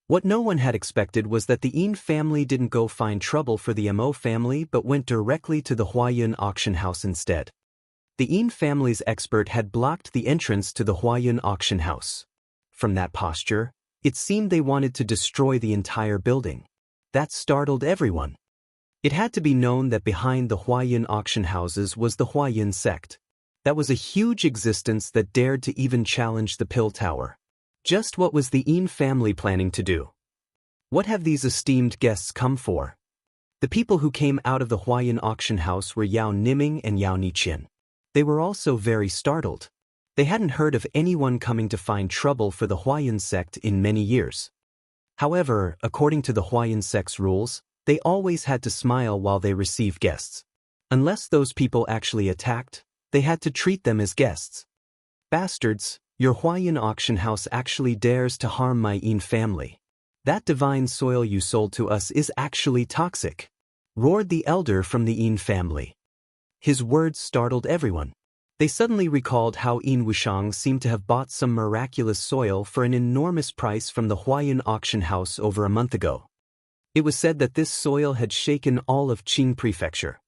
Speaker 1: What no one had expected was that the Yin family didn't go find trouble for the Mo family but went directly to the Huayan auction house instead. The Yin family's expert had blocked the entrance to the Huayan auction house. From that posture, it seemed they wanted to destroy the entire building. That startled everyone. It had to be known that behind the Huayan auction houses was the Huayan sect. That was a huge existence that dared to even challenge the Pill Tower. Just what was the Yin family planning to do? What have these esteemed guests come for? The people who came out of the Huayan auction house were Yao Niming and Yao Niqin. They were also very startled. They hadn't heard of anyone coming to find trouble for the Huayan sect in many years. However, according to the Huayan sect's rules, they always had to smile while they received guests. Unless those people actually attacked, they had to treat them as guests. Bastards, your Huayan auction house actually dares to harm my Yin family. That divine soil you sold to us is actually toxic, roared the elder from the Yin family. His words startled everyone. They suddenly recalled how Yin Wushang seemed to have bought some miraculous soil for an enormous price from the Huayan auction house over a month ago. It was said that this soil had shaken all of Qing Prefecture.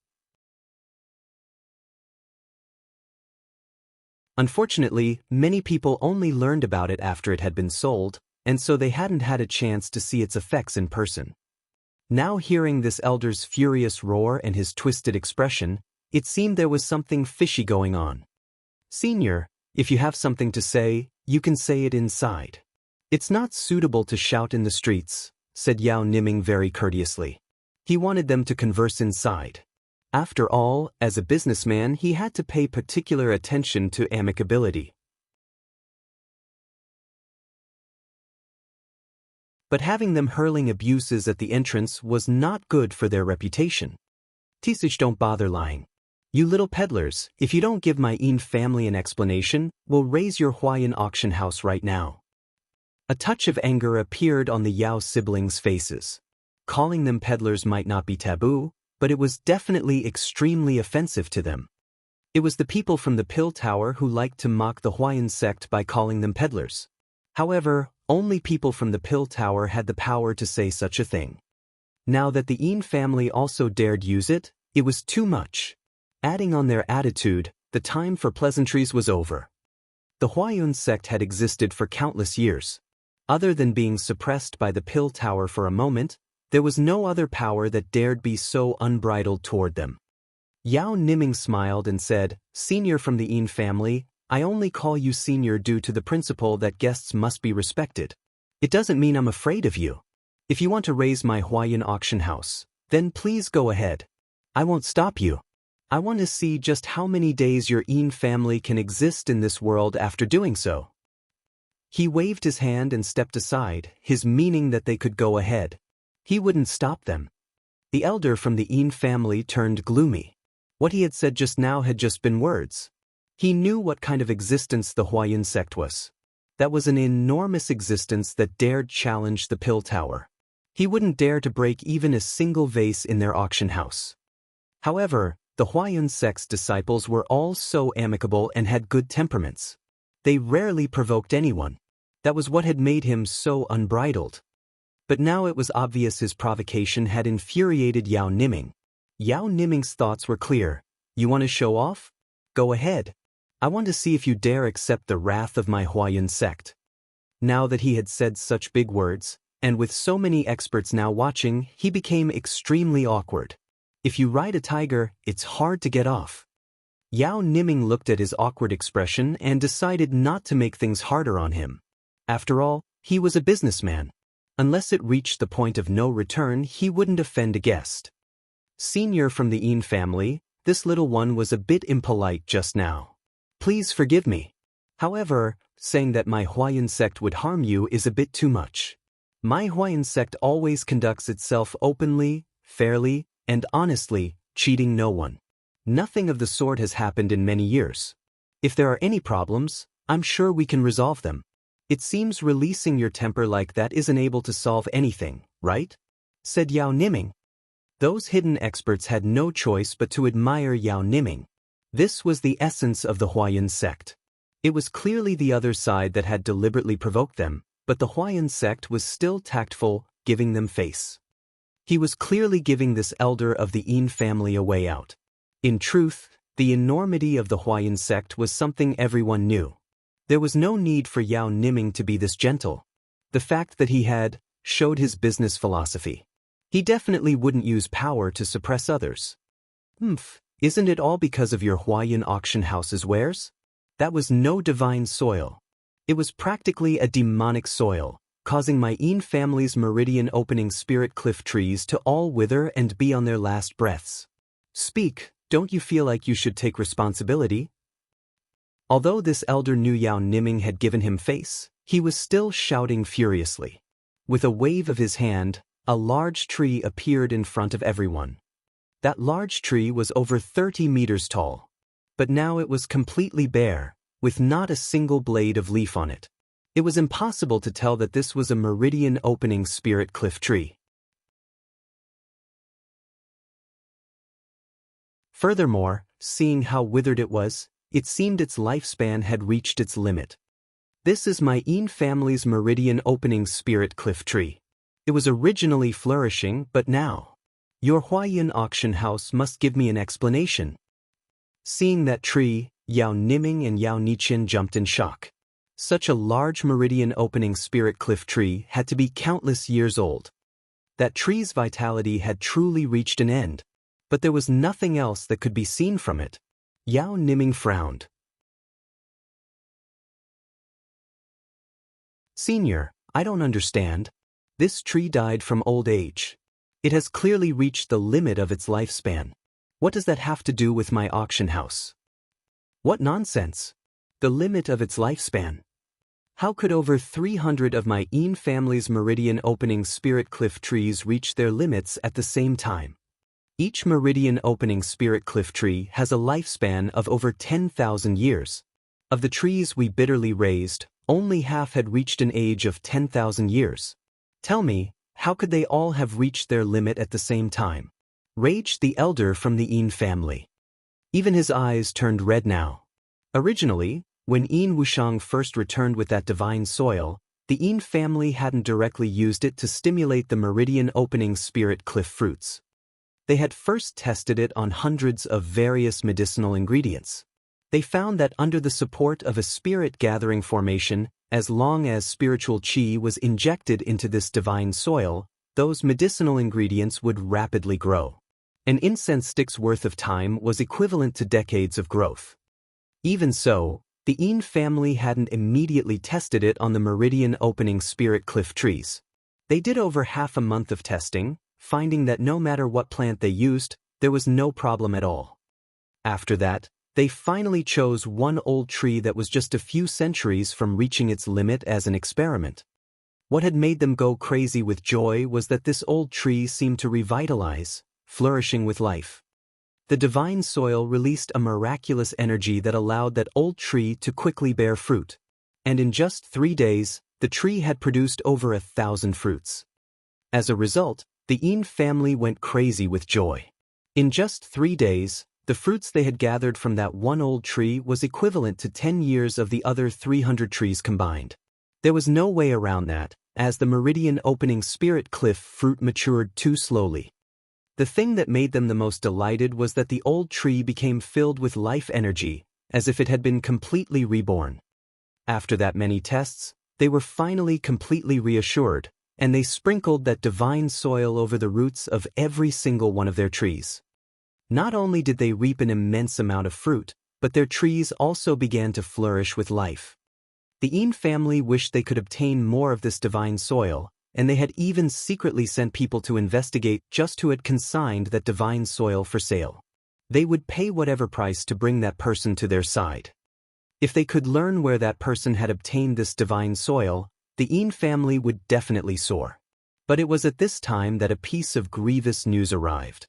Speaker 1: Unfortunately, many people only learned about it after it had been sold, and so they hadn't had a chance to see its effects in person. Now hearing this elder's furious roar and his twisted expression, it seemed there was something fishy going on. Senior, if you have something to say, you can say it inside. It's not suitable to shout in the streets, said Yao Niming very courteously. He wanted them to converse inside. After all, as a businessman, he had to pay particular attention to amicability. But having them hurling abuses at the entrance was not good for their reputation. Tisish, don't bother lying. You little peddlers, if you don't give my Yin family an explanation, we'll raise your Huayan auction house right now. A touch of anger appeared on the Yao siblings' faces. Calling them peddlers might not be taboo, but it was definitely extremely offensive to them. It was the people from the Pill Tower who liked to mock the Huayan sect by calling them peddlers. However, only people from the Pill Tower had the power to say such a thing. Now that the Yin family also dared use it, it was too much. Adding on their attitude, the time for pleasantries was over. The Huayan sect had existed for countless years. Other than being suppressed by the Pill Tower for a moment, there was no other power that dared be so unbridled toward them. Yao Niming smiled and said, Senior from the Yin family, I only call you senior due to the principle that guests must be respected. It doesn't mean I'm afraid of you. If you want to raise my Huayan auction house, then please go ahead. I won't stop you. I want to see just how many days your Yin family can exist in this world after doing so. He waved his hand and stepped aside, his meaning that they could go ahead. He wouldn't stop them. The elder from the Yin family turned gloomy. What he had said just now had just been words. He knew what kind of existence the Huayan sect was. That was an enormous existence that dared challenge the Pill Tower. He wouldn't dare to break even a single vase in their auction house. However, the Huayan sect's disciples were all so amicable and had good temperaments. They rarely provoked anyone. That was what had made him so unbridled. But now it was obvious his provocation had infuriated Yao Niming. Yao Niming's thoughts were clear. You want to show off? Go ahead. I want to see if you dare accept the wrath of my Huayan sect. Now that he had said such big words, and with so many experts now watching, he became extremely awkward. If you ride a tiger, it's hard to get off. Yao Niming looked at his awkward expression and decided not to make things harder on him. After all, he was a businessman. Unless it reached the point of no return, he wouldn't offend a guest. Senior from the Yin family, this little one was a bit impolite just now. Please forgive me. However, saying that my Huayan sect would harm you is a bit too much. My Huayan sect always conducts itself openly, fairly, and honestly, cheating no one. Nothing of the sort has happened in many years. If there are any problems, I'm sure we can resolve them. It seems releasing your temper like that isn't able to solve anything, right? Said Yao Niming. Those hidden experts had no choice but to admire Yao Niming. This was the essence of the Huayan sect. It was clearly the other side that had deliberately provoked them, but the Huayan sect was still tactful, giving them face. He was clearly giving this elder of the Yin family a way out. In truth, the enormity of the Huayan sect was something everyone knew. There was no need for Yao Niming to be this gentle. The fact that he had showed his business philosophy. He definitely wouldn't use power to suppress others. Isn't it all because of your Huayan auction house's wares? That was no divine soil. It was practically a demonic soil, causing my Yin family's meridian opening spirit cliff trees to all wither and be on their last breaths. Speak, don't you feel like you should take responsibility? Although this elder knew Yao Niming had given him face, he was still shouting furiously. With a wave of his hand, a large tree appeared in front of everyone. That large tree was over 30 meters tall. But now it was completely bare, with not a single blade of leaf on it. It was impossible to tell that this was a meridian opening spirit cliff tree. Furthermore, seeing how withered it was, it seemed its lifespan had reached its limit. This is my Yin family's meridian opening spirit cliff tree. It was originally flourishing, but now. Your Huayan auction house must give me an explanation. Seeing that tree, Yao Niming and Yao Niqin jumped in shock. Such a large meridian opening spirit cliff tree had to be countless years old. That tree's vitality had truly reached an end, but there was nothing else that could be seen from it. Yao Niming frowned. Senior, I don't understand. This tree died from old age. It has clearly reached the limit of its lifespan. What does that have to do with my auction house? What nonsense! The limit of its lifespan. How could over 300 of my Yin family's meridian opening spirit cliff trees reach their limits at the same time? Each meridian opening spirit cliff tree has a lifespan of over 10,000 years. Of the trees we bitterly raised, only half had reached an age of 10,000 years. Tell me, how could they all have reached their limit at the same time? Raged the elder from the Yin family. Even his eyes turned red now. Originally, when Yin Wushang first returned with that divine soil, the Yin family hadn't directly used it to stimulate the meridian opening spirit cliff fruits. They had first tested it on hundreds of various medicinal ingredients. They found that under the support of a spirit-gathering formation, as long as spiritual qi was injected into this divine soil, those medicinal ingredients would rapidly grow. An incense stick's worth of time was equivalent to decades of growth. Even so, the Yin family hadn't immediately tested it on the meridian opening spirit cliff trees. They did over half a month of testing, finding that no matter what plant they used, there was no problem at all. After that, they finally chose one old tree that was just a few centuries from reaching its limit as an experiment. What had made them go crazy with joy was that this old tree seemed to revitalize, flourishing with life. The divine soil released a miraculous energy that allowed that old tree to quickly bear fruit. And in just 3 days, the tree had produced over 1,000 fruits. As a result, the Yin family went crazy with joy. In just 3 days, the fruits they had gathered from that one old tree was equivalent to 10 years of the other 300 trees combined. There was no way around that, as the meridian opening spirit cliff fruit matured too slowly. The thing that made them the most delighted was that the old tree became filled with life energy, as if it had been completely reborn. After that many tests, they were finally completely reassured, and they sprinkled that divine soil over the roots of every single one of their trees. Not only did they reap an immense amount of fruit, but their trees also began to flourish with life. The Yin family wished they could obtain more of this divine soil, and they had even secretly sent people to investigate just who had consigned that divine soil for sale. They would pay whatever price to bring that person to their side. If they could learn where that person had obtained this divine soil, the Yin family would definitely soar. But it was at this time that a piece of grievous news arrived.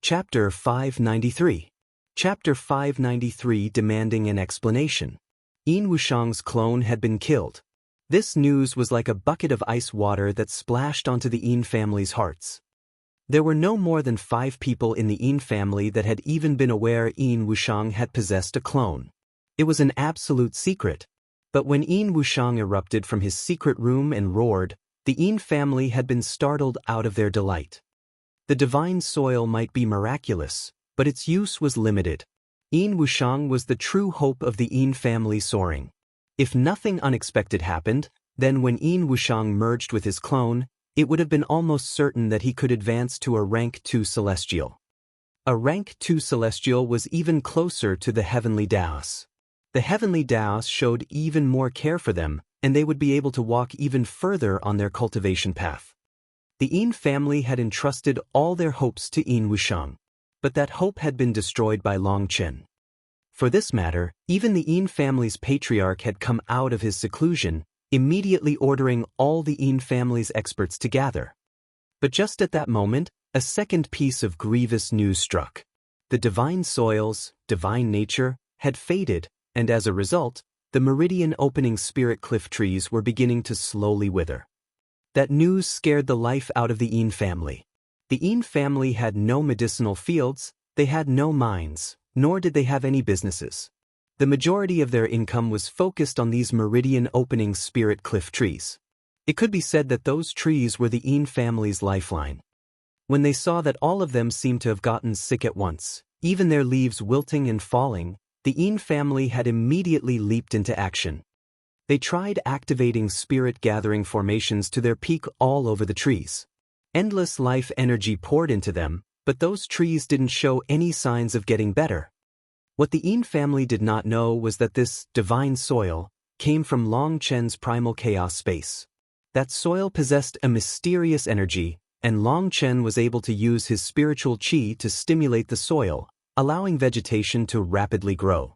Speaker 1: Chapter 593. Chapter 593 demanding an explanation. Yin Wushang's clone had been killed. This news was like a bucket of ice water that splashed onto the Yin family's hearts. There were no more than 5 people in the Yin family that had even been aware Yin Wushang had possessed a clone. It was an absolute secret. But when Yin Wushang erupted from his secret room and roared, the Yin family had been startled out of their delight. The divine soil might be miraculous, but its use was limited. Yin Wushang was the true hope of the Yin family soaring. If nothing unexpected happened, then when Yin Wushang merged with his clone, it would have been almost certain that he could advance to a rank 2 celestial. A rank 2 celestial was even closer to the heavenly Daos. The heavenly Daos showed even more care for them, and they would be able to walk even further on their cultivation path. The Yin family had entrusted all their hopes to Yin Wushang, but that hope had been destroyed by Long Chen. For this matter, even the Yin family's patriarch had come out of his seclusion, immediately ordering all the Yin family's experts to gather. But just at that moment, a second piece of grievous news struck. The divine soils, divine nature, had faded, and as a result, the meridian opening spirit cliff trees were beginning to slowly wither. That news scared the life out of the Yin family. The Yin family had no medicinal fields, they had no mines, nor did they have any businesses. The majority of their income was focused on these meridian opening spirit cliff trees. It could be said that those trees were the Yin family's lifeline. When they saw that all of them seemed to have gotten sick at once, even their leaves wilting and falling, the Yin family had immediately leaped into action. They tried activating spirit-gathering formations to their peak all over the trees. Endless life energy poured into them, but those trees didn't show any signs of getting better. What the Yin family did not know was that this divine soil came from Long Chen's primal chaos space. That soil possessed a mysterious energy, and Long Chen was able to use his spiritual qi to stimulate the soil, allowing vegetation to rapidly grow.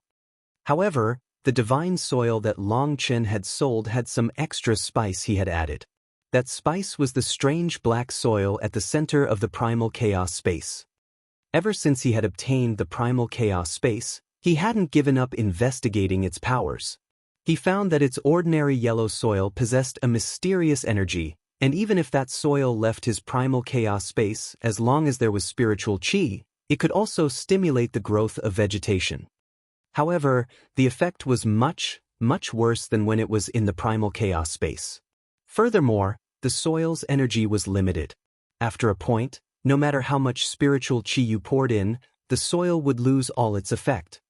Speaker 1: However, the divine soil that Long Chen had sold had some extra spice he had added. That spice was the strange black soil at the center of the primal chaos space. Ever since he had obtained the primal chaos space, he hadn't given up investigating its powers. He found that its ordinary yellow soil possessed a mysterious energy, and even if that soil left his primal chaos space, as long as there was spiritual qi, it could also stimulate the growth of vegetation. However, the effect was much worse than when it was in the primal chaos space. Furthermore, the soil's energy was limited. After a point, no matter how much spiritual qi you poured in, the soil would lose all its effect.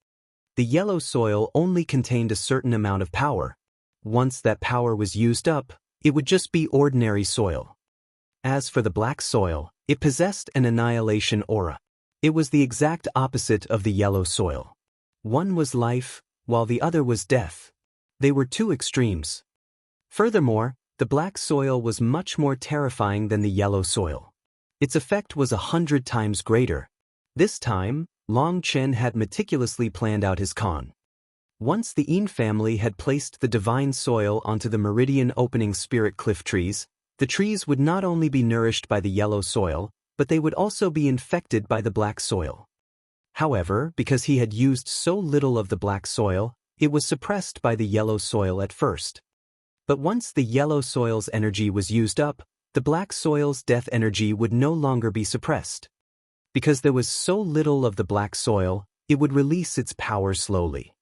Speaker 1: The yellow soil only contained a certain amount of power. Once that power was used up, it would just be ordinary soil. As for the black soil, it possessed an annihilation aura. It was the exact opposite of the yellow soil. One was life, while the other was death. They were two extremes. Furthermore, the black soil was much more terrifying than the yellow soil. Its effect was 100 times greater. This time, Long Chen had meticulously planned out his con. Once the Yin family had placed the divine soil onto the meridian opening spirit cliff trees, the trees would not only be nourished by the yellow soil, but they would also be infected by the black soil. However, because he had used so little of the black soil, it was suppressed by the yellow soil at first. But once the yellow soil's energy was used up, the black soil's death energy would no longer be suppressed. Because there was so little of the black soil, it would release its power slowly.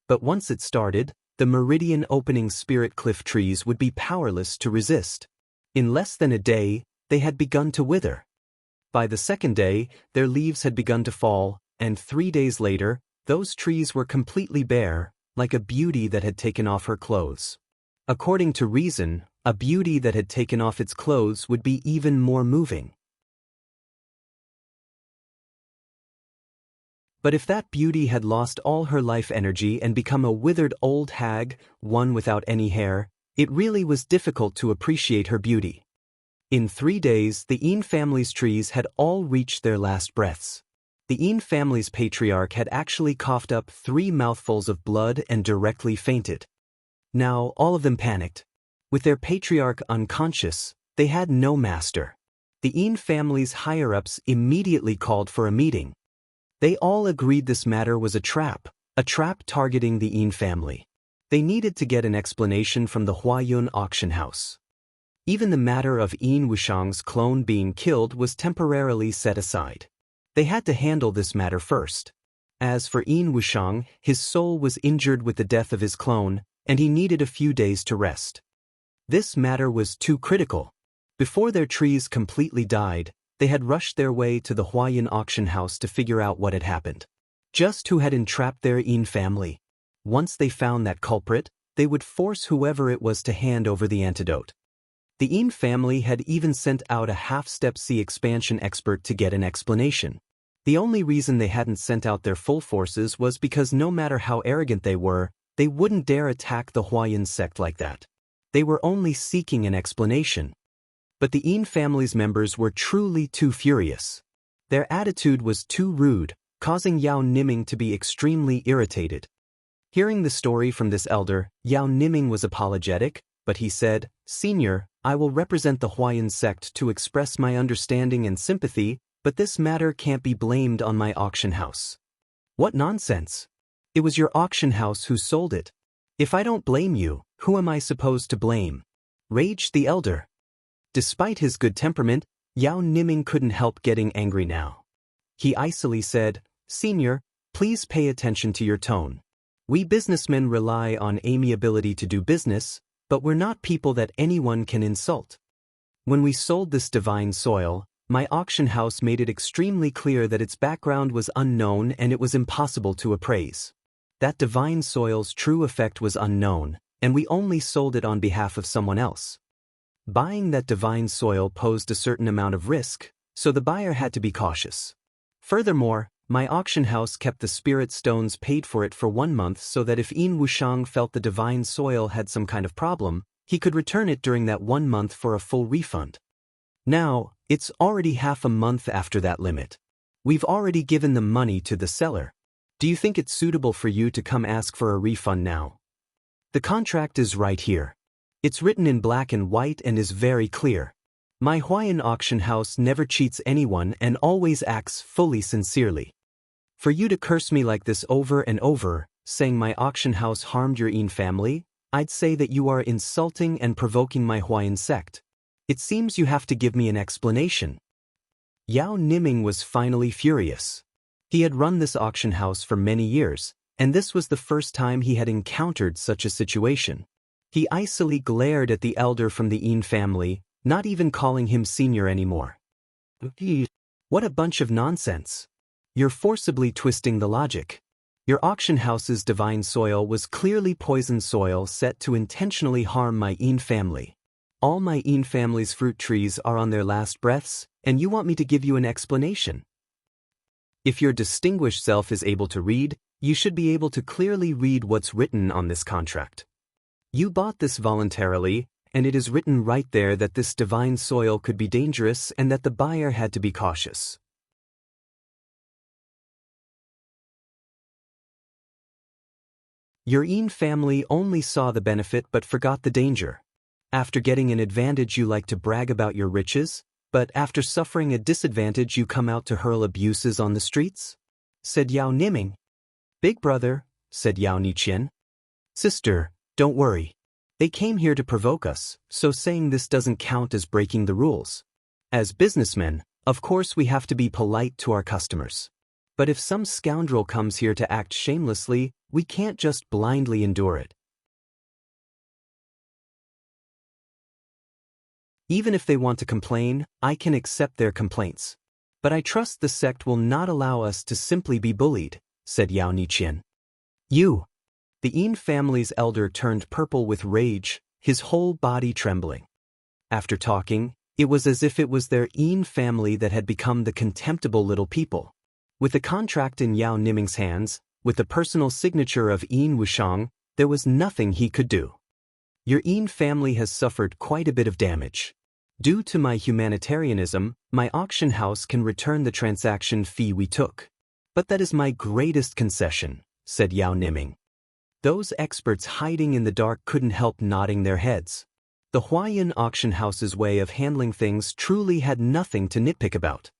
Speaker 1: But once it started, the meridian opening spirit cliff trees would be powerless to resist. In less than a day, they had begun to wither. By the second day, their leaves had begun to fall, and 3 days later, those trees were completely bare, like a beauty that had taken off her clothes. According to reason, a beauty that had taken off its clothes would be even more moving. But if that beauty had lost all her life energy and become a withered old hag, one without any hair, it really was difficult to appreciate her beauty. In 3 days, the Yin family's trees had all reached their last breaths. The Yin family's patriarch had actually coughed up 3 mouthfuls of blood and directly fainted. Now, all of them panicked. With their patriarch unconscious, they had no master. The Yin family's higher-ups immediately called for a meeting. They all agreed this matter was a trap, A trap targeting the Yin family. They needed to get an explanation from the Huayun auction house. Even the matter of Yin Wushang's clone being killed was temporarily set aside. They had to handle this matter first. As for Yin Wushang, his soul was injured with the death of his clone, and he needed a few days to rest. This matter was too critical. Before their trees completely died, they had rushed their way to the Huayun auction house to figure out what had happened. Just who had entrapped their Yin family. Once they found that culprit, they would force whoever it was to hand over the antidote. The Yin family had even sent out a half-step C expansion expert to get an explanation. The only reason they hadn't sent out their full forces was because no matter how arrogant they were, they wouldn't dare attack the Huayun sect like that. They were only seeking an explanation. But the Yin family's members were truly too furious. Their attitude was too rude, causing Yao Niming to be extremely irritated. Hearing the story from this elder, Yao Niming was apologetic, but he said, "Senior, I will represent the Huayun sect to express my understanding and sympathy, but this matter can't be blamed on my auction house." "What nonsense! It was your auction house who sold it. If I don't blame you, who am I supposed to blame?" raged the elder. Despite his good temperament, Yao Niming couldn't help getting angry now. He icily said, "Senior, please pay attention to your tone. We businessmen rely on amiability to do business, but we're not people that anyone can insult. When we sold this divine soil, my auction house made it extremely clear that its background was unknown and it was impossible to appraise. That divine soil's true effect was unknown, and we only sold it on behalf of someone else. Buying that divine soil posed a certain amount of risk, so the buyer had to be cautious. Furthermore, my auction house kept the spirit stones paid for it for 1 month so that if Yin Wushang felt the divine soil had some kind of problem, he could return it during that 1 month for a full refund. Now, it's already half a month after that limit. We've already given the money to the seller. Do you think it's suitable for you to come ask for a refund now? The contract is right here. It's written in black and white and is very clear. My Huayun auction house never cheats anyone and always acts fully sincerely. For you to curse me like this over and over, saying my auction house harmed your Yin family, I'd say that you are insulting and provoking my Huayun sect. It seems you have to give me an explanation." Yao Niming was finally furious. He had run this auction house for many years, and this was the first time he had encountered such a situation. He icily glared at the elder from the Yin family, not even calling him senior anymore. "What a bunch of nonsense. You're forcibly twisting the logic. Your auction house's divine soil was clearly poisoned soil set to intentionally harm my Yin family. All my Yin family's fruit trees are on their last breaths, and you want me to give you an explanation? If your distinguished self is able to read, you should be able to clearly read what's written on this contract. You bought this voluntarily, and it is written right there that this divine soil could be dangerous and that the buyer had to be cautious. Your Yin family only saw the benefit but forgot the danger. After getting an advantage you like to brag about your riches, but after suffering a disadvantage you come out to hurl abuses on the streets?" said Yao Niming. "Big brother," said Yao Niqian. "Sister, don't worry. They came here to provoke us, so saying this doesn't count as breaking the rules. As businessmen, of course we have to be polite to our customers. But if some scoundrel comes here to act shamelessly, we can't just blindly endure it. Even if they want to complain, I can accept their complaints. But I trust the sect will not allow us to simply be bullied," said Yao Niqian. "You!" The Yin family's elder turned purple with rage, his whole body trembling. After talking, it was as if it was their Yin family that had become the contemptible little people. With the contract in Yao Niming's hands, with the personal signature of Yin Wushang, there was nothing he could do. "Your Yin family has suffered quite a bit of damage. Due to my humanitarianism, my auction house can return the transaction fee we took. But that is my greatest concession," said Yao Niming. Those experts hiding in the dark couldn't help nodding their heads. The Huayun auction house's way of handling things truly had nothing to nitpick about.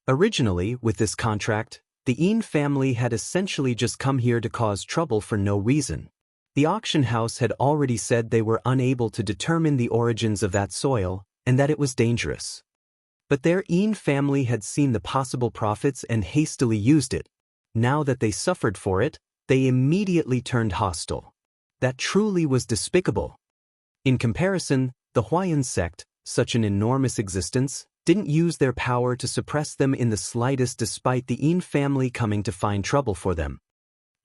Speaker 1: Originally, with this contract, The Yin family had essentially just come here to cause trouble for no reason. The auction house had already said they were unable to determine the origins of that soil and that it was dangerous. But their Yin family had seen the possible profits and hastily used it. Now that they suffered for it, they immediately turned hostile. That truly was despicable. In comparison, the Huayan sect, such an enormous existence, didn't use their power to suppress them in the slightest despite the Yin family coming to find trouble for them.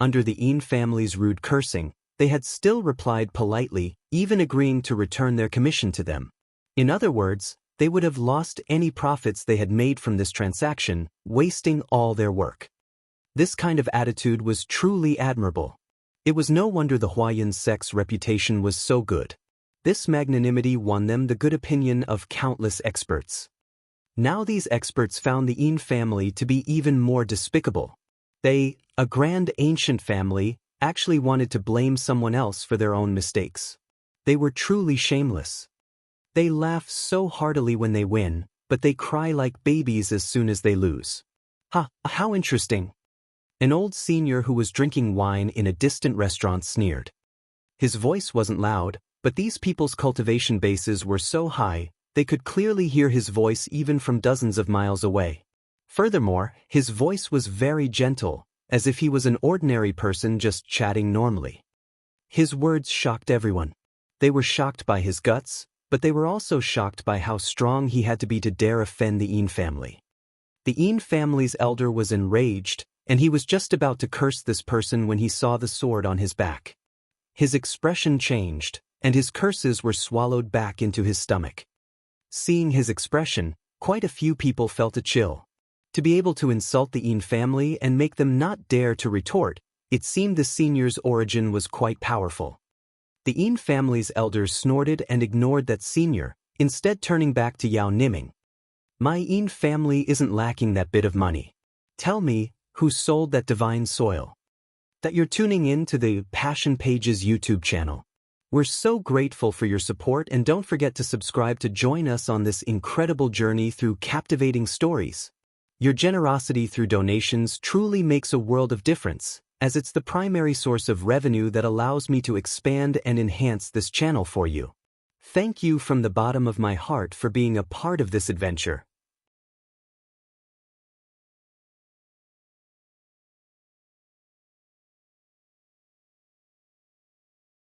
Speaker 1: Under the Yin family's rude cursing, they had still replied politely, even agreeing to return their commission to them. In other words, they would have lost any profits they had made from this transaction, wasting all their work. This kind of attitude was truly admirable. It was no wonder the Huayan sect's reputation was so good. This magnanimity won them the good opinion of countless experts. Now these experts found the Yin family to be even more despicable. They, a grand ancient family, actually wanted to blame someone else for their own mistakes. They were truly shameless. They laugh so heartily when they win, but they cry like babies as soon as they lose. Ha, how interesting. An old senior who was drinking wine in a distant restaurant sneered. His voice wasn't loud, but these people's cultivation bases were so high, they could clearly hear his voice even from dozens of miles away. Furthermore, his voice was very gentle, as if he was an ordinary person just chatting normally. His words shocked everyone. They were shocked by his guts, but they were also shocked by how strong he had to be to dare offend the Yin family. The Yin family's elder was enraged, and he was just about to curse this person when he saw the sword on his back. His expression changed, and his curses were swallowed back into his stomach. Seeing his expression, quite a few people felt a chill. To be able to insult the Yin family and make them not dare to retort, it seemed the senior's origin was quite powerful. The Yin family's elders snorted and ignored that senior, instead turning back to Yao Niming. My Yin family isn't lacking that bit of money. Tell me, who sold that divine soil? That you're tuning in to the Passion Pages YouTube channel. We're so grateful for your support, and don't forget to subscribe to join us on this incredible journey through captivating stories. Your generosity through donations truly makes a world of difference, as it's the primary source of revenue that allows me to expand and enhance this channel for you. Thank you from the bottom of my heart for being a part of this adventure.